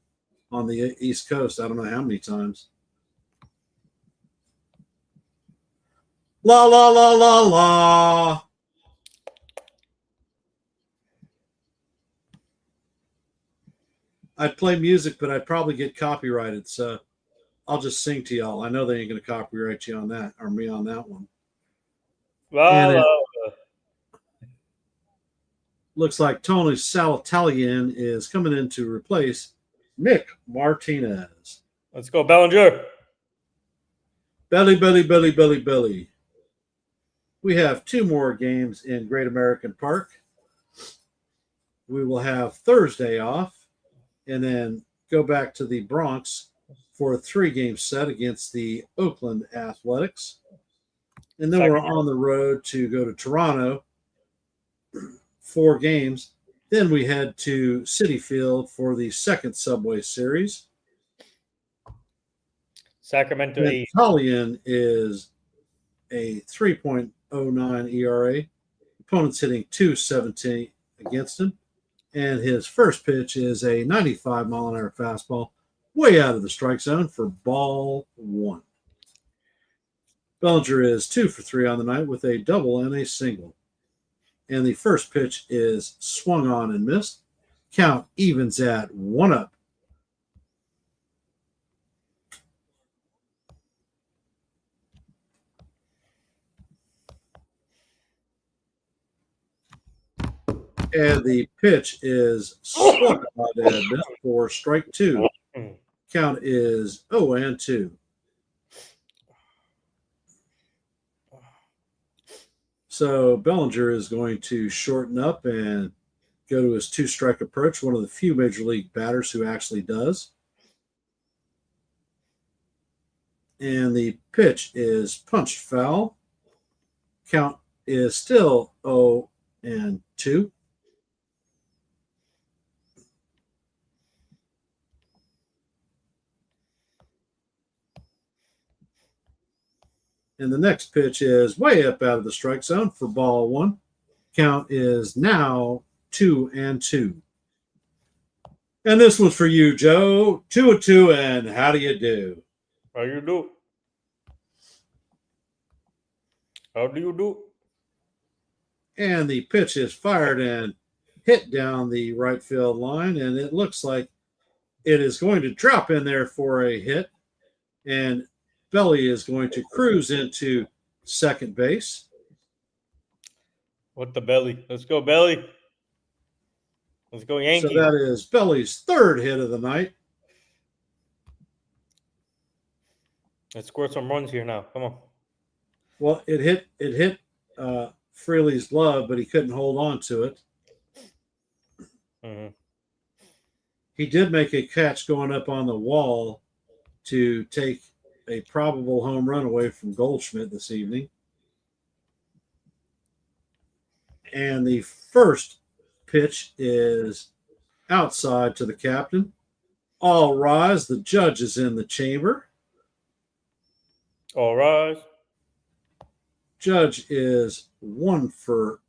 on the East Coast. I don't know how many times. La, la, la, la, la. I'd play music, but I'd probably get copyrighted. So I'll just sing to y'all. I know they ain't going to copyright you on that or me on that one. Well, looks like Tony Salatalian is coming in to replace Nick Martinez. let's go, Bellinger. Belly, belly, belly, belly, belly. We have 2 more games in Great American Park. We will have Thursday off and then go back to the Bronx for a 3-game set against the Oakland Athletics. And then we're on the road to go to Toronto, 4 games. Then we head to Citi Field for the second Subway Series. Sacramento 8. Italian is a 3.09 ERA. Opponent's hitting .217 against him. And his first pitch is a 95-mile-an-hour fastball way out of the strike zone for ball 1. Bellinger is 2 for 3 on the night with a double and a single. And the first pitch is swung on and missed. Count evens at 1-up. And the pitch is swung on and missed for strike 2. Count is 0-2. So Bellinger is going to shorten up and go to his 2-strike approach, one of the few major league batters who actually does. And the pitch is punched foul. Count is still 0-2. And the next pitch is way up out of the strike zone for ball one. Count is now 2-2. And this one's for you, Joe. 2-2, and how do you do? How you do? How do you do? And the pitch is fired and hit down the right field line, and it looks like it is going to drop in there for a hit. And Belly is going to cruise into second base. What the belly? Let's go, Belly. Let's go, Yankees. So that is Belly's third hit of the night. Let's score some runs here now. Come on. Well, it hit Freely's glove, but he couldn't hold on to it. Mm-hmm. He did make a catch going up on the wall to take a probable home run away from Goldschmidt this evening. And the first pitch is outside to the captain. All rise. The judge is in the chamber. All rise. Judge is 1 for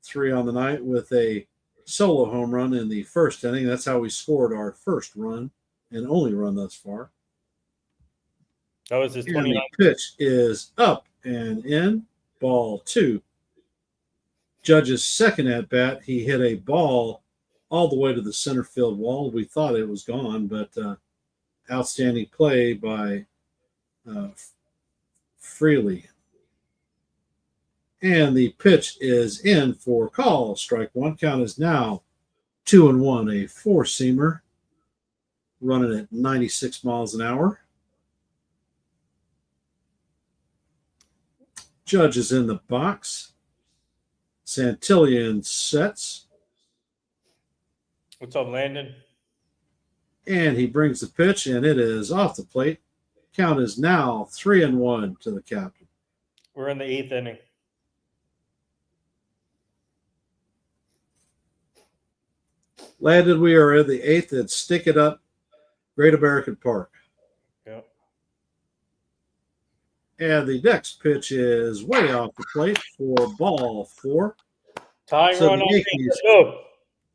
3 on the night with a solo home run in the first inning. That's how we scored our first run and only run thus far. That was his And 29th. the pitch is up and in. Ball 2. Judge's second at bat, he hit a ball all the way to the center field wall. We thought it was gone, but outstanding play by Freely. And the pitch is in for call. Strike one. Count is now 2-1. A four-seamer running at 96 miles an hour. Judge is in the box. Santillan sets. What's up, Landon? And he brings the pitch, and it is off the plate. Count is now 3-1 to the captain. We're in the 8th inning. Landon, we are in the 8th at Stick It Up, Great American Park. Yep. And the next pitch is way off the plate for ball 4. Tying So run the on Yankees- Let's go.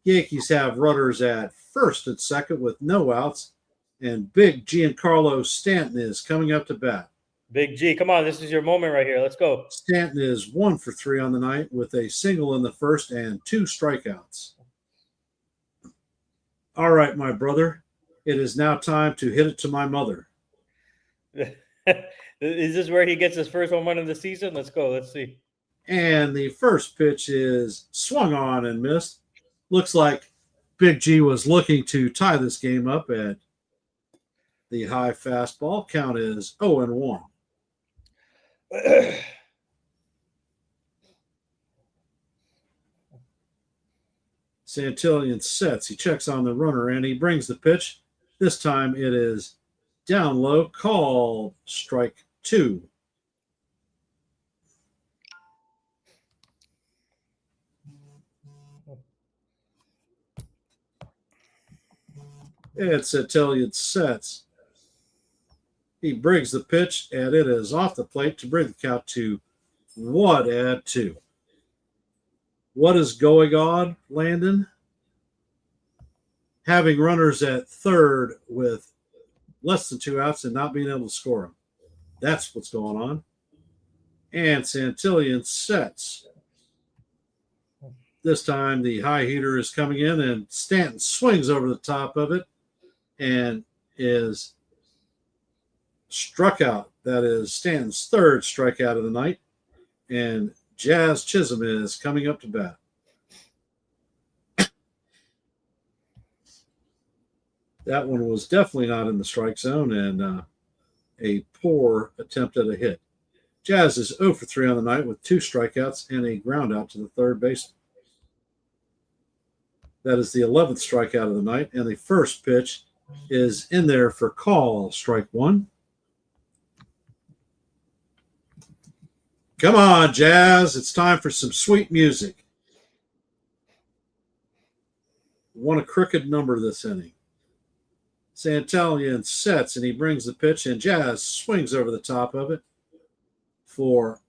Yankees have runners at first and second with no outs, and big Giancarlo Stanton is coming up to bat. Big G, come on. This is your moment right here. Let's go. Stanton is 1 for 3 on the night with a single in the first and 2 strikeouts. All right, my brother, it is now time to hit it to my mother. Is this where he gets his first home run of the season? Let's go. Let's see. And the first pitch is swung on and missed. Looks like Big G was looking to tie this game up at the high fastball. Count is 0-1. Santillan sets. He checks on the runner and he brings the pitch. This time it is down low, called strike 2. It's Santillan sets. He brings the pitch and it is off the plate to bring the count to 1-2. What is going on, Landon? Having runners at third with less than 2 outs and not being able to score them. That's what's going on. And Santillan sets. This time the high heater is coming in and Stanton swings over the top of it and is struck out. That is Stanton's third strikeout of the night. And Jazz Chisholm is coming up to bat. That one was definitely not in the strike zone and a poor attempt at a hit. Jazz is 0 for 3 on the night with 2 strikeouts and a ground out to the third baseman. That is the 11th strikeout of the night, and the first pitch is in there for call, strike 1. Come on, Jazz. It's time for some sweet music. Won a crooked number this inning. Santellian sets and he brings the pitch, and Jazz swings over the top of it for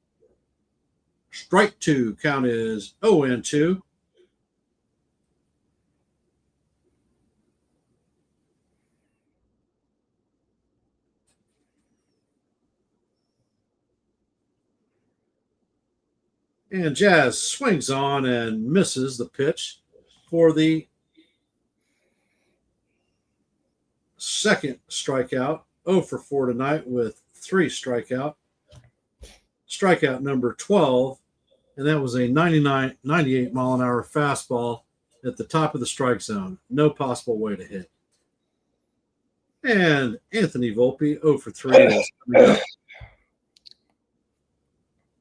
strike two. Count is 0-2. And Jazz swings on and misses the pitch for the second strikeout. 0 for 4 tonight with 3 strikeout. Strikeout number 12, and that was a 98 mile an hour fastball at the top of the strike zone. No possible way to hit. And Anthony Volpe, 0 for 3 is coming up.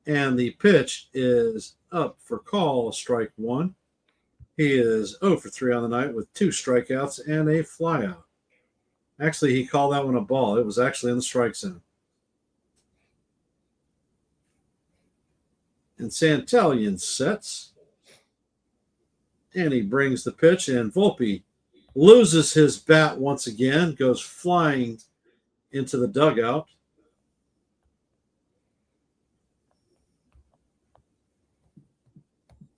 And the pitch is up for call, strike 1. He is 0 for 3 on the night with 2 strikeouts and a flyout. Actually, he called that one a ball. It was actually in the strike zone. And Santellian sets. And he brings the pitch, and Volpe loses his bat once again, goes flying into the dugout.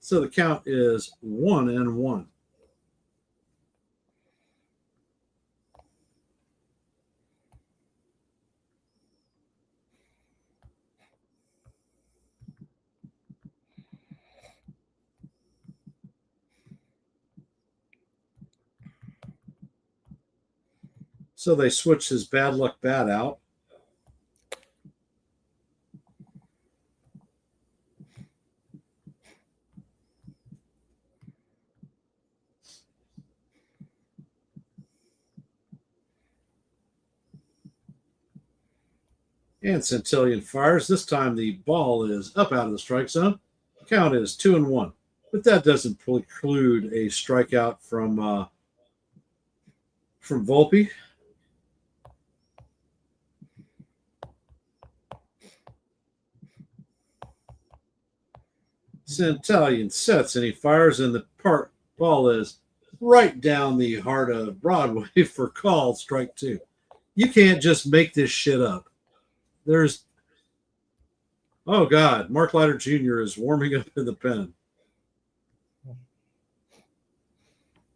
So the count is 1-1. So they switch his bad luck bat out. And Santillion fires. This time the ball is up out of the strike zone. Count is 2-1. But that doesn't preclude a strikeout from Volpe. Santillion sets and he fires, and the ball is right down the heart of Broadway for call, strike 2. You can't just make this shit up. Oh God, Mark Leiter Jr. is warming up in the pen.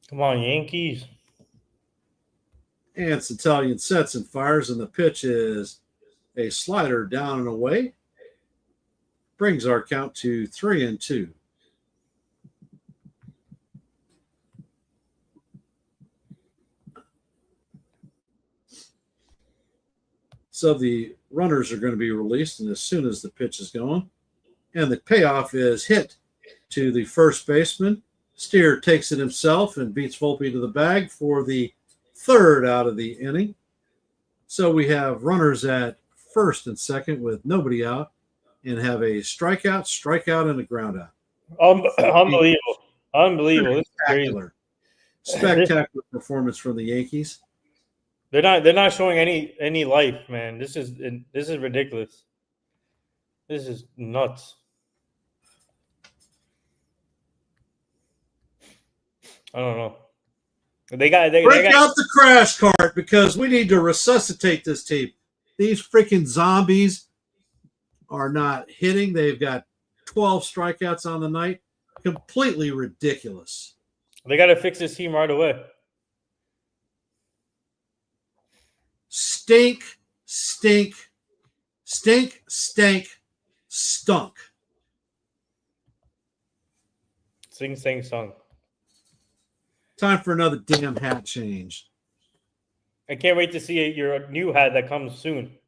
Come on, Yankees. And Santellian sets and fires, and the pitch is a slider down and away. Brings our count to 3-2. So the runners are going to be released, and as soon as the pitch is going, and the payoff is hit to the first baseman. Steer takes it himself and beats Volpe to the bag for the third out of the inning. So we have runners at first and second with nobody out, and have a strikeout, and a ground out. Unbelievable. This is crazy. Spectacular performance from the Yankees. They're not showing any life, man. This is ridiculous. This is nuts. I don't know. They got out the crash cart, because we need to resuscitate this team. These freaking zombies are not hitting. They've got 12 strikeouts on the night. Completely ridiculous. They got to fix this team right away. Stink, stunk. Sing, song. Time for another damn hat change. I can't wait to see your new hat that comes soon.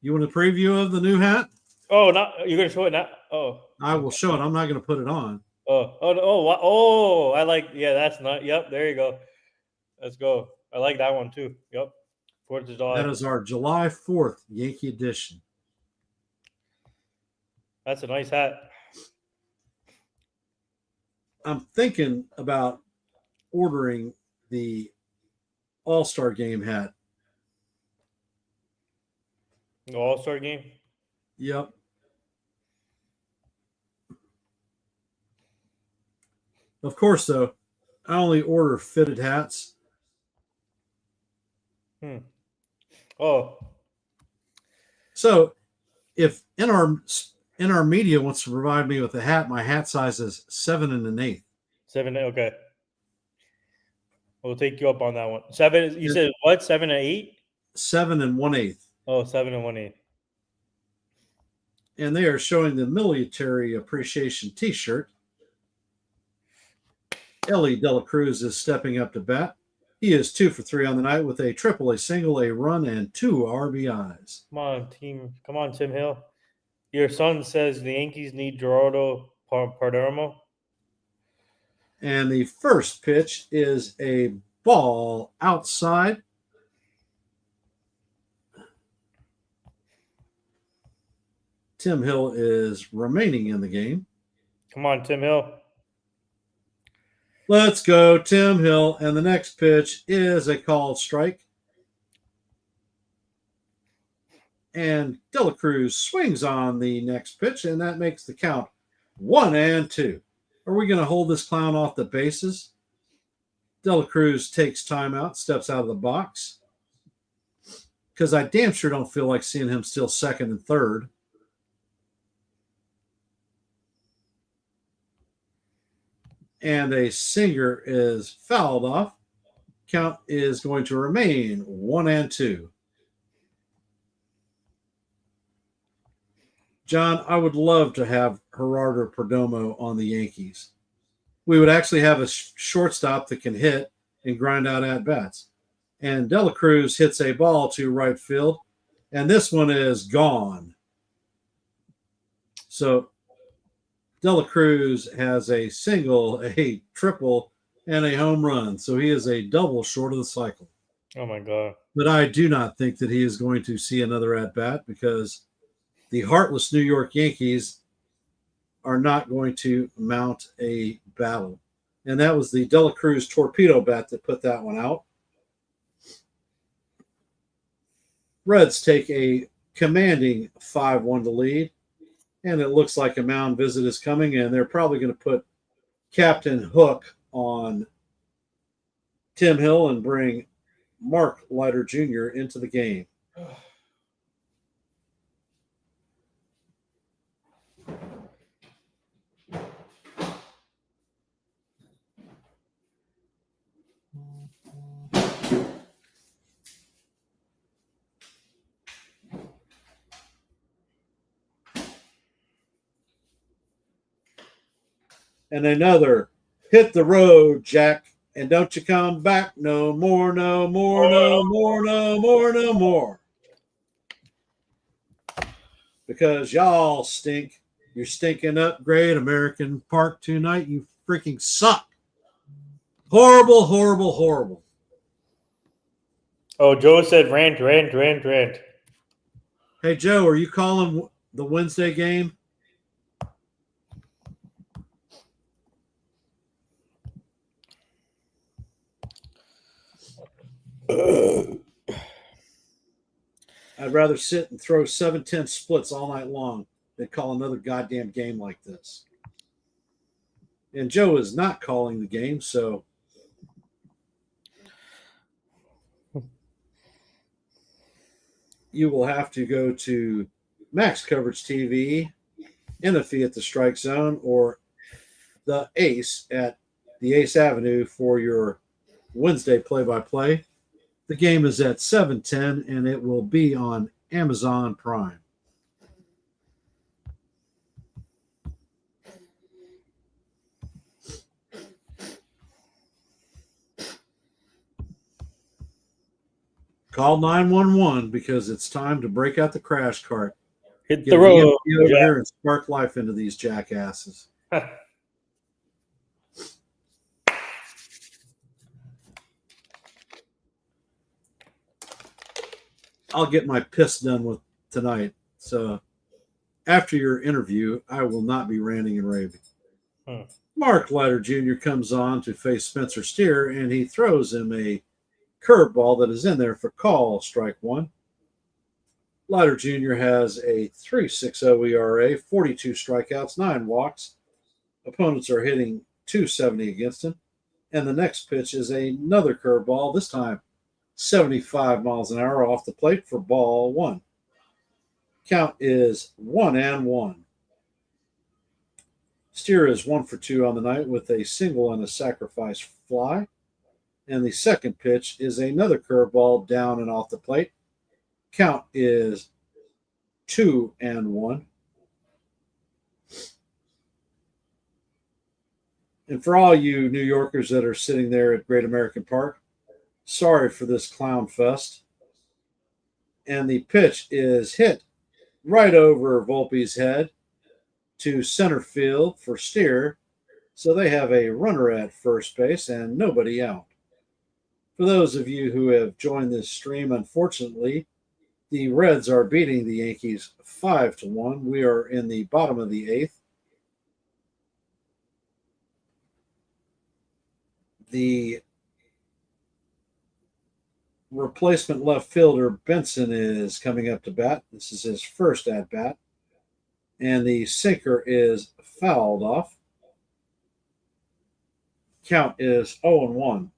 You want a preview of the new hat? Oh, you're gonna show it now? Oh, I will show it. I'm not going to put it on. I like. Yeah, that's not. Yep, there you go. Let's go. I like that one too. Yep. 4th of July. That is our July 4th Yankee edition. That's a nice hat. I'm thinking about ordering the All-Star Game hat. The All-Star game? Yep. Of course, though, I only order fitted hats. Oh, So if NR Media wants to provide me with a hat, my hat size is 7 1/8. 7. Okay, we'll take you up on that one. 7. You said what? 7 and 8? 7 1/8. Oh, 7 and 1/8. And they are showing the military appreciation T-shirt. Ellie Dela Cruz is stepping up to bat. He is 2 for 3 on the night with a triple, a single, a run, and 2 RBIs. Come on, team. Come on, Tim Hill. Your son says the Yankees need Gerardo Perdomo. And the first pitch is a ball outside. Tim Hill is remaining in the game. Come on, Tim Hill. Let's go, Tim Hill. And the next pitch is a called strike. And Dela Cruz swings on the next pitch, and that makes the count 1-2. Are we going to hold this clown off the bases? Dela Cruz takes timeout, steps out of the box. Because I damn sure don't feel like seeing him still second and third. And a sinker is fouled off. Count is going to remain 1-2. John, I would love to have Gerardo Perdomo on the Yankees. We would actually have a shortstop that can hit and grind out at-bats. And Dela Cruz hits a ball to right field, and this one is gone. So Dela Cruz has a single, a triple, and a home run. So he is a double short of the cycle. Oh, my God. But I do not think that he is going to see another at-bat because the heartless New York Yankees are not going to mount a battle. And that was the Dela Cruz torpedo bat that put that one out. Reds take a commanding 5-1 to lead. And it looks like a mound visit is coming, and they're probably going to put Captain Hook on Tim Hill and bring Mark Leiter Jr. into the game. And another hit the road, Jack, and don't you come back no more, no more, no more, no more, no more. Because y'all stink. You're stinking up Great American Park tonight. You freaking suck. Horrible, horrible, horrible. Oh, Joe said rant, rant, rant, rant. Hey, Joe, are you calling the Wednesday game? I'd rather sit and throw 7-10 splits all night long than call another goddamn game like this. And Joe is not calling the game, so you will have to go to Max Coverage TV, NFE at the Strike Zone, or the Ace at the Ace Avenue for your Wednesday play-by-play. The game is at 7:10, and it will be on Amazon Prime. Call 911 because it's time to break out the crash cart. Hit Get the road. over here and spark life into these jackasses. I'll get my piss done with tonight. So after your interview, I will not be ranting and raving. Mark Leiter Jr. comes on to face Spencer Steer, and he throws him a curveball that is in there for call, strike one. Leiter Jr. has a 3.60 ERA, 42 strikeouts, 9 walks. Opponents are hitting 270 against him. And the next pitch is another curveball, this time 75 miles an hour off the plate for ball one. Count is 1-1. Steer is 1 for 2 on the night with a single and a sacrifice fly. And the second pitch is another curveball down and off the plate. Count is 2-1. And for all you New Yorkers that are sitting there at Great American Park, sorry for this clown fest. And the pitch is hit right over Volpe's head to center field for Steer. So they have a runner at first base and nobody out. For those of you who have joined this stream, unfortunately, the Reds are beating the Yankees 5-1. We are in the bottom of the eighth. The replacement left fielder Benson is coming up to bat. This is his first at bat. And the sinker is fouled off. Count is 0-1.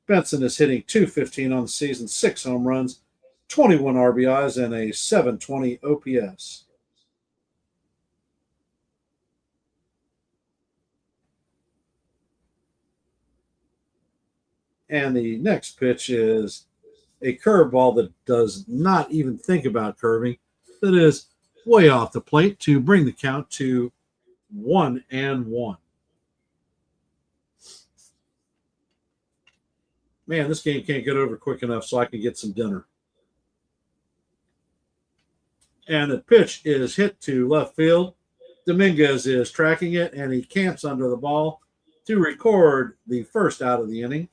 Benson is hitting .215 on the season, 6 home runs, 21 RBIs, and a .720 OPS. And the next pitch is a curveball that does not even think about curving. That is way off the plate to bring the count to 1-1. Man, this game can't get over quick enough so I can get some dinner. And the pitch is hit to left field. Dominguez is tracking it, and he camps under the ball to record the first out of the inning.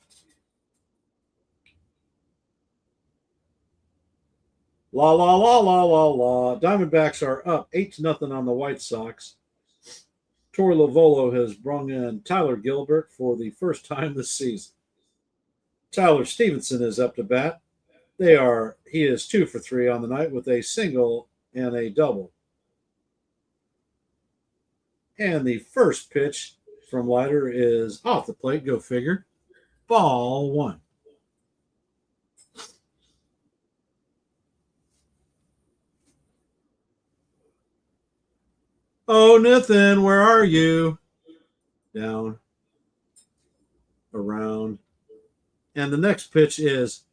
La, la, la, la, la, la. Diamondbacks are up 8-0 on the White Sox. Torey Lovullo has brought in Tyler Gilbert for the first time this season. Tyler Stevenson is up to bat. He is 2 for 3 on the night with a single and a double. And the first pitch from Leiter is off the plate. Go figure. Ball one. Oh, Nathan, where are you? Down, around. And the next pitch is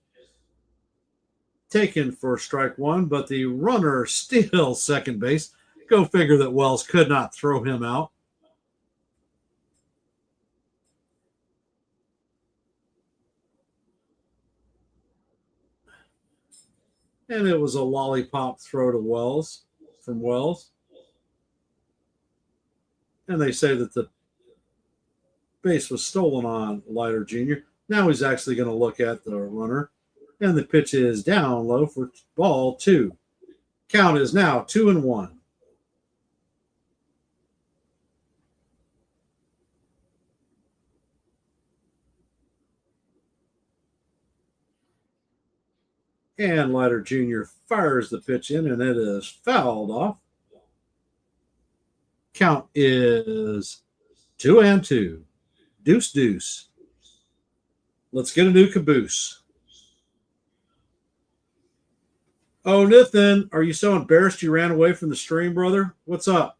taken for strike one, but the runner steals second base. Go figure that Wells could not throw him out. And it was a lollipop throw to Wells from Wells. And they say that the base was stolen on Leiter Jr. Now he's actually going to look at the runner. And the pitch is down low for ball two. Count is now 2-1. And Leiter Jr. fires the pitch in, and it is fouled off. Count is 2-2. Deuce, deuce. Let's get a new caboose. Oh, Nathan, are you so embarrassed you ran away from the stream, brother? What's up?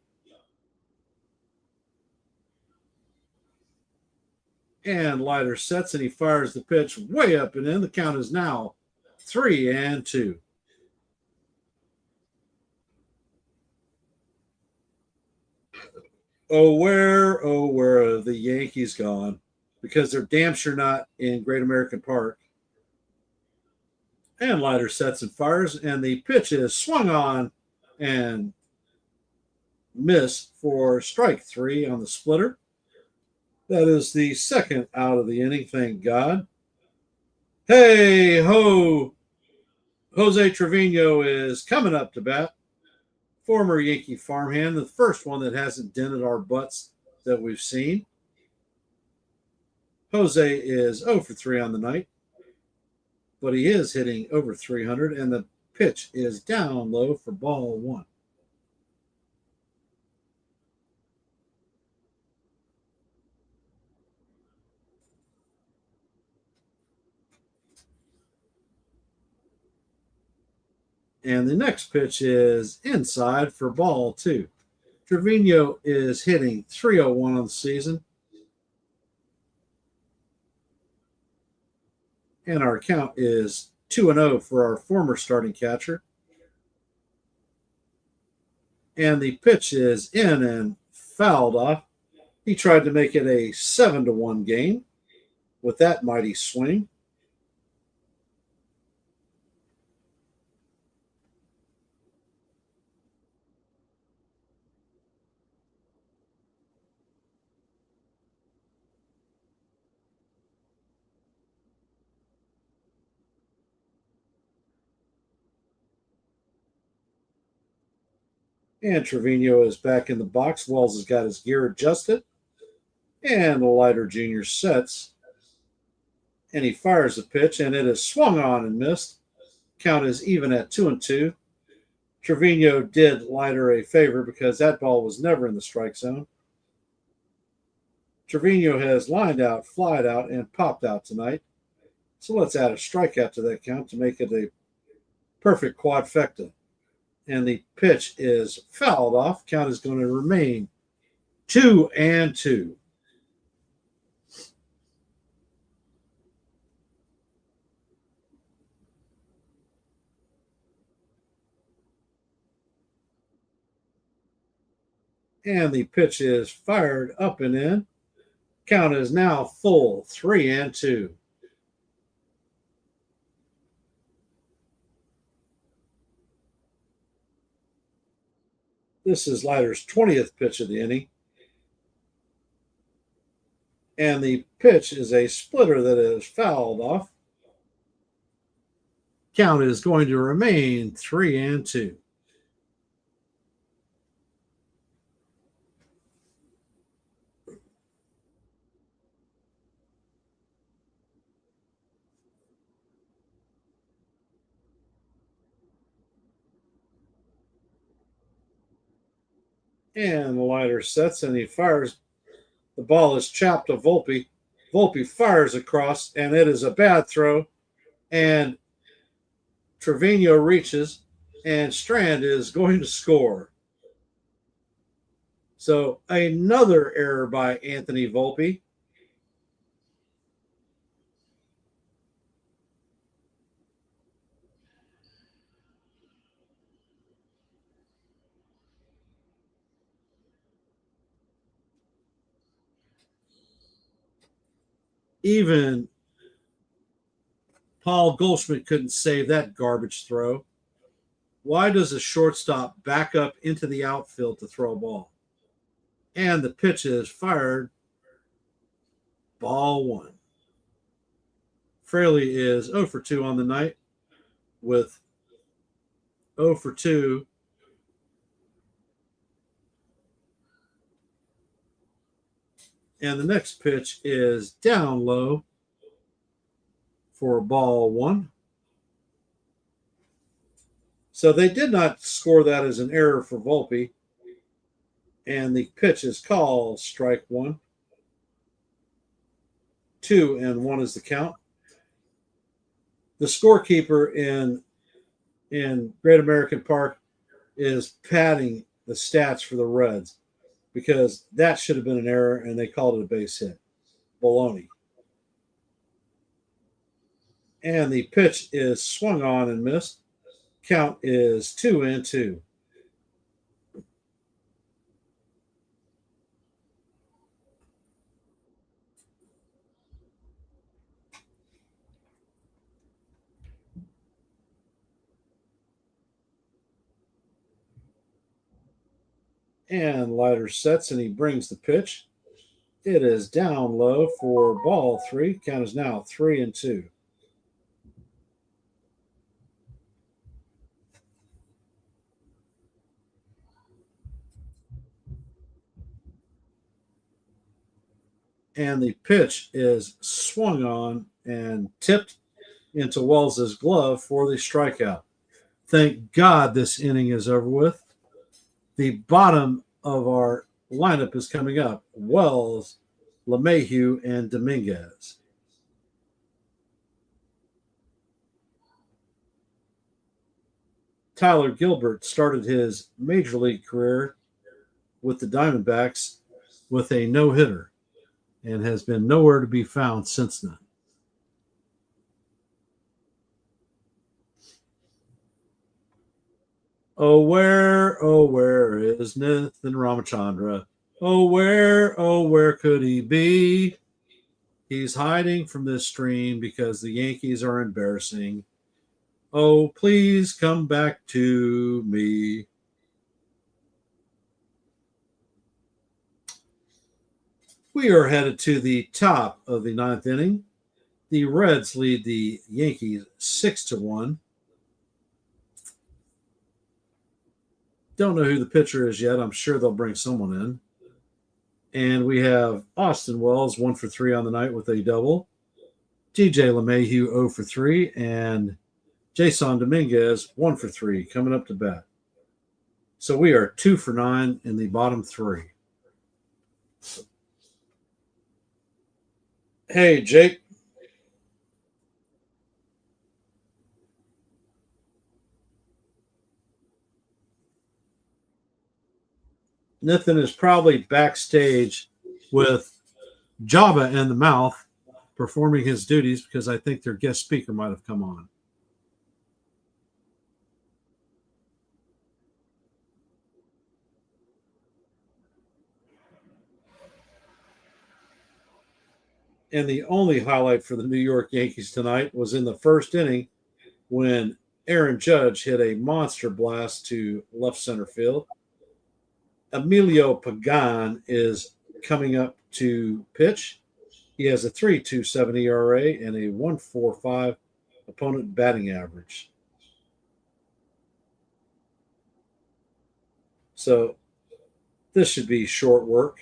And Leiter sets and he fires the pitch way up and in. The count is now 3-2. Where are the Yankees gone? Because they're damn sure not in Great American Park. And Leiter sets and fires, and the pitch is swung on and missed for strike three on the splitter. That is the second out of the inning, thank God. Hey, ho! Jose Trevino is coming up to bat. Former Yankee farmhand, the first one that hasn't dented our butts that we've seen. Jose is 0 for 3 on the night, but he is hitting over 300, and the pitch is down low for ball one. And the next pitch is inside for ball 2. Trevino is hitting .301 on the season. And our count is 2-0 for our former starting catcher. And the pitch is in and fouled off. He tried to make it a 7-1 game with that mighty swing. And Trevino is back in the box. Wells has got his gear adjusted. And the Leiter Jr. sets. And he fires the pitch, and it is swung on and missed. Count is even at 2-2. Trevino did Leiter a favor because that ball was never in the strike zone. Trevino has lined out, flied out, and popped out tonight. So let's add a strikeout to that count to make it a perfect quadfecta. And the pitch is fouled off. Count is going to remain 2-2. And the pitch is fired up and in. Count is now full 3-2. This is Leiter's 20th pitch of the inning. And the pitch is a splitter that is fouled off. Count is going to remain 3-2. And the Leiter sets and he fires. The ball is chopped to Volpe. Volpe fires across, and it is a bad throw. And Trevino reaches, and Strand is going to score. So another error by Anthony Volpe. Even Paul Goldschmidt couldn't save that garbage throw. Why does a shortstop back up into the outfield to throw a ball? And the pitch is fired. Ball 1. Fraley is 0 for 2 on the night with 0 for 2. And the next pitch is down low for ball 1. So they did not score that as an error for Volpe. And the pitch is called strike 1. 2-1 is the count. The scorekeeper in Great American Park is padding the stats for the Reds because that should have been an error and they called it a base hit. Baloney. And the pitch is swung on and missed. Count is 2-2. And Leiter sets and he brings the pitch. It is down low for ball 3. Count is now 3-2. And the pitch is swung on and tipped into Wells's glove for the strikeout. Thank God this inning is over with. The bottom of our lineup is coming up. Wells, LeMahieu, and Dominguez. Tyler Gilbert started his major league career with the Diamondbacks with a no-hitter and has been nowhere to be found since then. Oh, where is Nathan Ramachandra? Oh, where could he be? He's hiding from this stream because the Yankees are embarrassing. Oh, please come back to me. We are headed to the top of the ninth inning. The Reds lead the Yankees 6-1. Don't know who the pitcher is yet. I'm sure they'll bring someone in. And we have Austin Wells 1 for 3 on the night with a double. DJ LeMahieu 0 for 3, and Jason Dominguez 1 for 3 coming up to bat. So we are 2 for 9 in the bottom three. Hey, Jake. Nathan is probably backstage with Jabba in the mouth performing his duties because I think their guest speaker might have come on. And the only highlight for the New York Yankees tonight was in the first inning when Aaron Judge hit a monster blast to left center field. Emilio Pagan is coming up to pitch. He has a 3.27 ERA and a 1.45 opponent batting average. So this should be short work.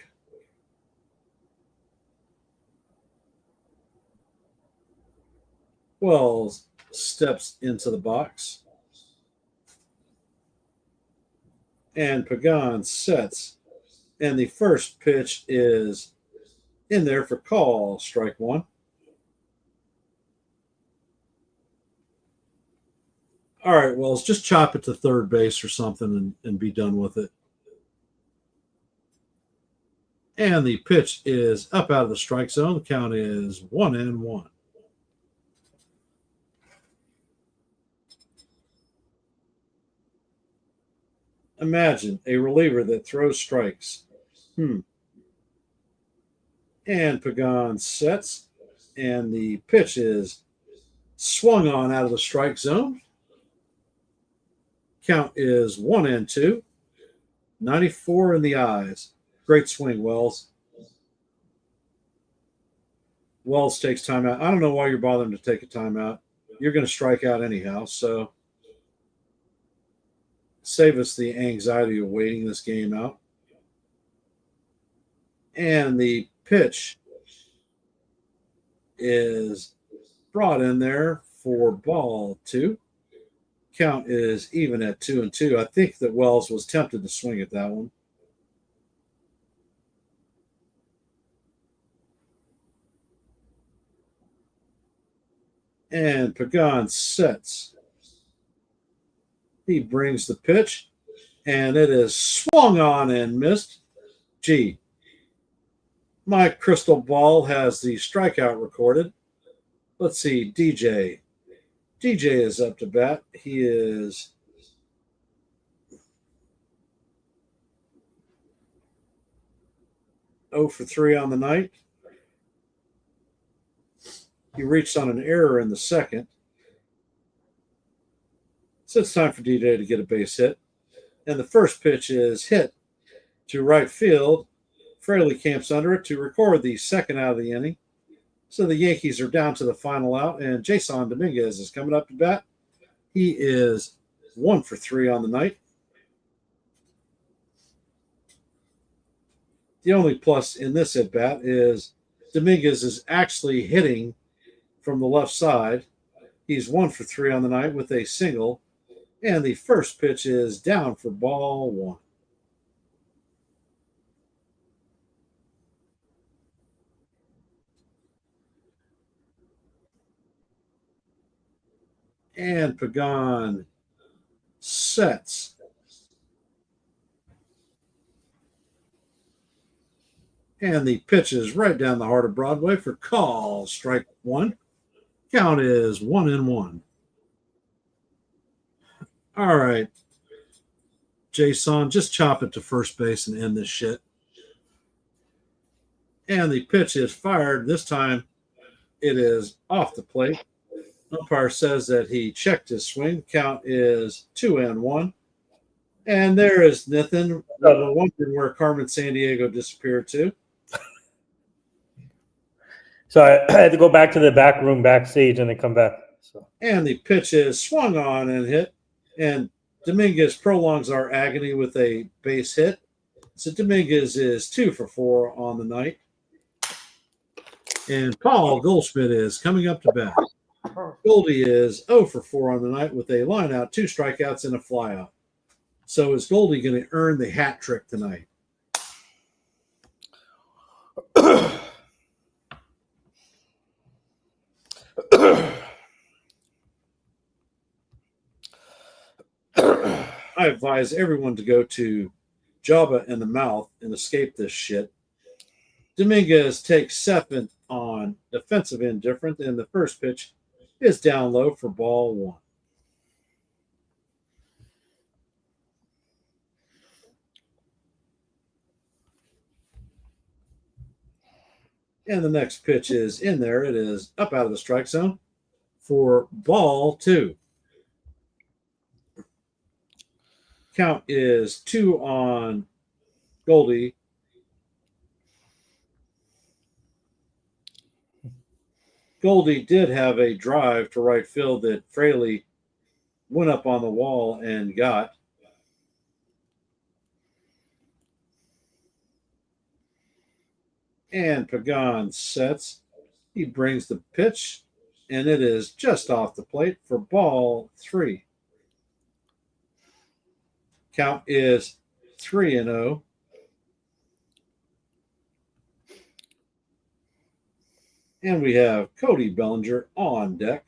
Wells steps into the box. And Pagan sets. And the first pitch is in there for call, strike one. All right, Wells, just chop it to third base or something and be done with it. And the pitch is up out of the strike zone. The count is 1-1. Imagine a reliever that throws strikes. And Pagan sets, and the pitch is swung on out of the strike zone. Count is 1-2. 94 in the eyes. Great swing, Wells. Wells takes timeout. I don't know why you're bothering to take a timeout. You're going to strike out anyhow, so save us the anxiety of waiting this game out. And the pitch is brought in there for ball two. Count is even at 2-2. I think that Wells was tempted to swing at that one. And Pagan sets. He brings the pitch, and it is swung on and missed. Gee, my crystal ball has the strikeout recorded. Let's see, DJ. DJ is up to bat. He is oh for 3 on the night. He reached on an error in the second. So it's time for DJ to get a base hit. And the first pitch is hit to right field. Fraley camps under it to record the second out of the inning. So the Yankees are down to the final out, and Jason Dominguez is coming up to bat. He is 1 for 3 on the night. The only plus in this at bat is Dominguez is actually hitting from the left side. He's 1 for 3 on the night with a single, and the first pitch is down for ball one. And Pagan sets. And the pitch is right down the heart of Broadway for call. Strike one. Count is 1-1. All right. Jason, just chop it to first base and end this shit. And the pitch is fired. This time it is off the plate. Umpire says that he checked his swing. Count is 2-1. And there is Nathan. We were wondering where Carmen Sandiego disappeared to. So I had to go back to the back room backstage and then come back. So And the pitch is swung on and hit. And Dominguez prolongs our agony with a base hit. So Dominguez is 2 for 4 on the night. And Paul Goldschmidt is coming up to bat. Goldie is 0 for 4 on the night with a line out, 2 strikeouts, and a flyout. So is Goldie going to earn the hat trick tonight? I advise everyone to go to Jabba in the Mouth and escape this shit. Dominguez takes second on defensive indifferent, and the first pitch is down low for ball 1. And the next pitch is in there. It is up out of the strike zone for ball 2. Count is 2 on Goldie. Goldie did have a drive to right field that Fraley went up on the wall and got. And Pagan sets. He brings the pitch, and it is just off the plate for ball 3. Count is 3-0. And we have Cody Bellinger on deck.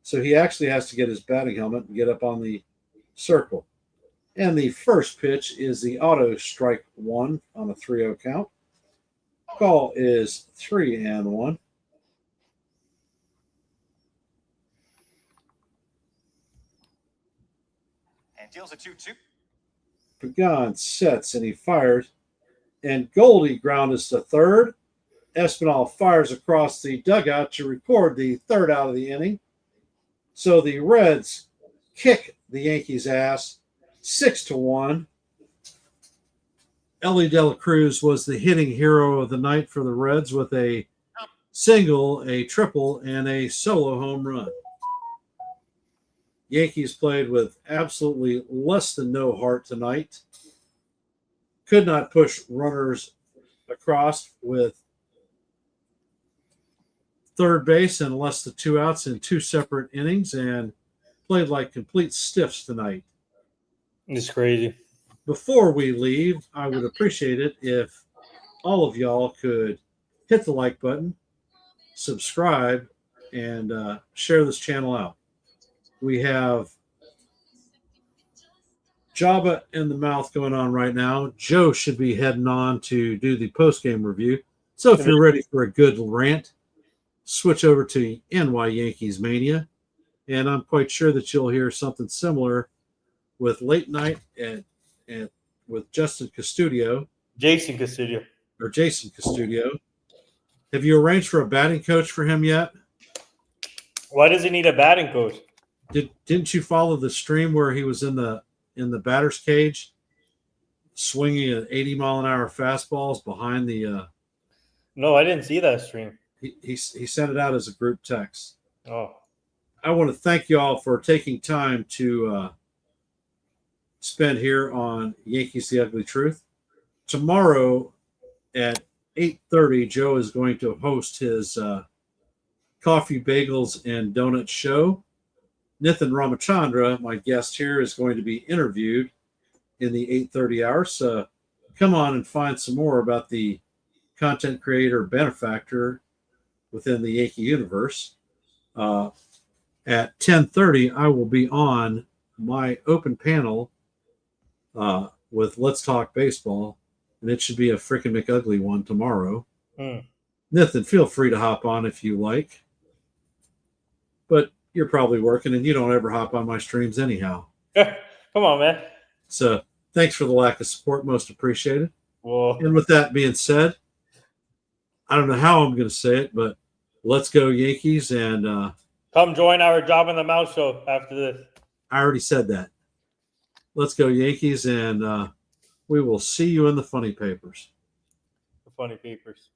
So he actually has to get his batting helmet and get up on the circle. And the first pitch is the auto strike 1 on a 3-0 count. Call is 3-1. And deals a 2-2. Pagan sets and he fires. And Goldie grounds to third. Espinal fires across the dugout to record the third out of the inning. So the Reds kick the Yankees' ass 6-1. Ellie De La Cruz was the hitting hero of the night for the Reds with a single, a triple, and a solo home run. Yankees played with absolutely less than no heart tonight. Could not push runners across with third base and less than 2 outs in 2 separate innings, and played like complete stiffs tonight. it's crazy. Before we leave, I would appreciate it if all of y'all could hit the like button, subscribe, and share this channel out. We have Jabba in the Mouth going on right now. Joe should be heading on to do the post-game review. So if you're ready for a good rant, switch over to NY Yankees Mania. And I'm quite sure that you'll hear something similar with Late Night and with Jason Custodio. Jason Custodio. Have you arranged for a batting coach for him yet? Why does he need a batting coach? Didn't you follow the stream where he was in the batter's cage swinging at 80-mile-an-hour fastballs behind the No, I didn't see that stream. he sent it out as a group text. Oh, I want to thank you all for taking time to spend here on Yankees The Ugly Truth. Tomorrow at 8:30, Joe is going to host his coffee, bagels, and donut show. Nithin Ramachandra, my guest here, is going to be interviewed in the 8:30 hour. So come on and find some more about the content creator benefactor within the Yankee universe. At 10:30, I will be on my open panel with Let's Talk Baseball, and it should be a freaking McUgly one tomorrow. Nathan, feel free to hop on if you like. But you're probably working and you don't ever hop on my streams anyhow. Come on, man. So thanks for the lack of support. Most appreciated. Well, And with that being said, I don't know how I'm going to say it, but let's go Yankees. And come join our Job in the Mouse show after this. I already said that. Let's go Yankees. And we will see you in the funny papers. The funny papers.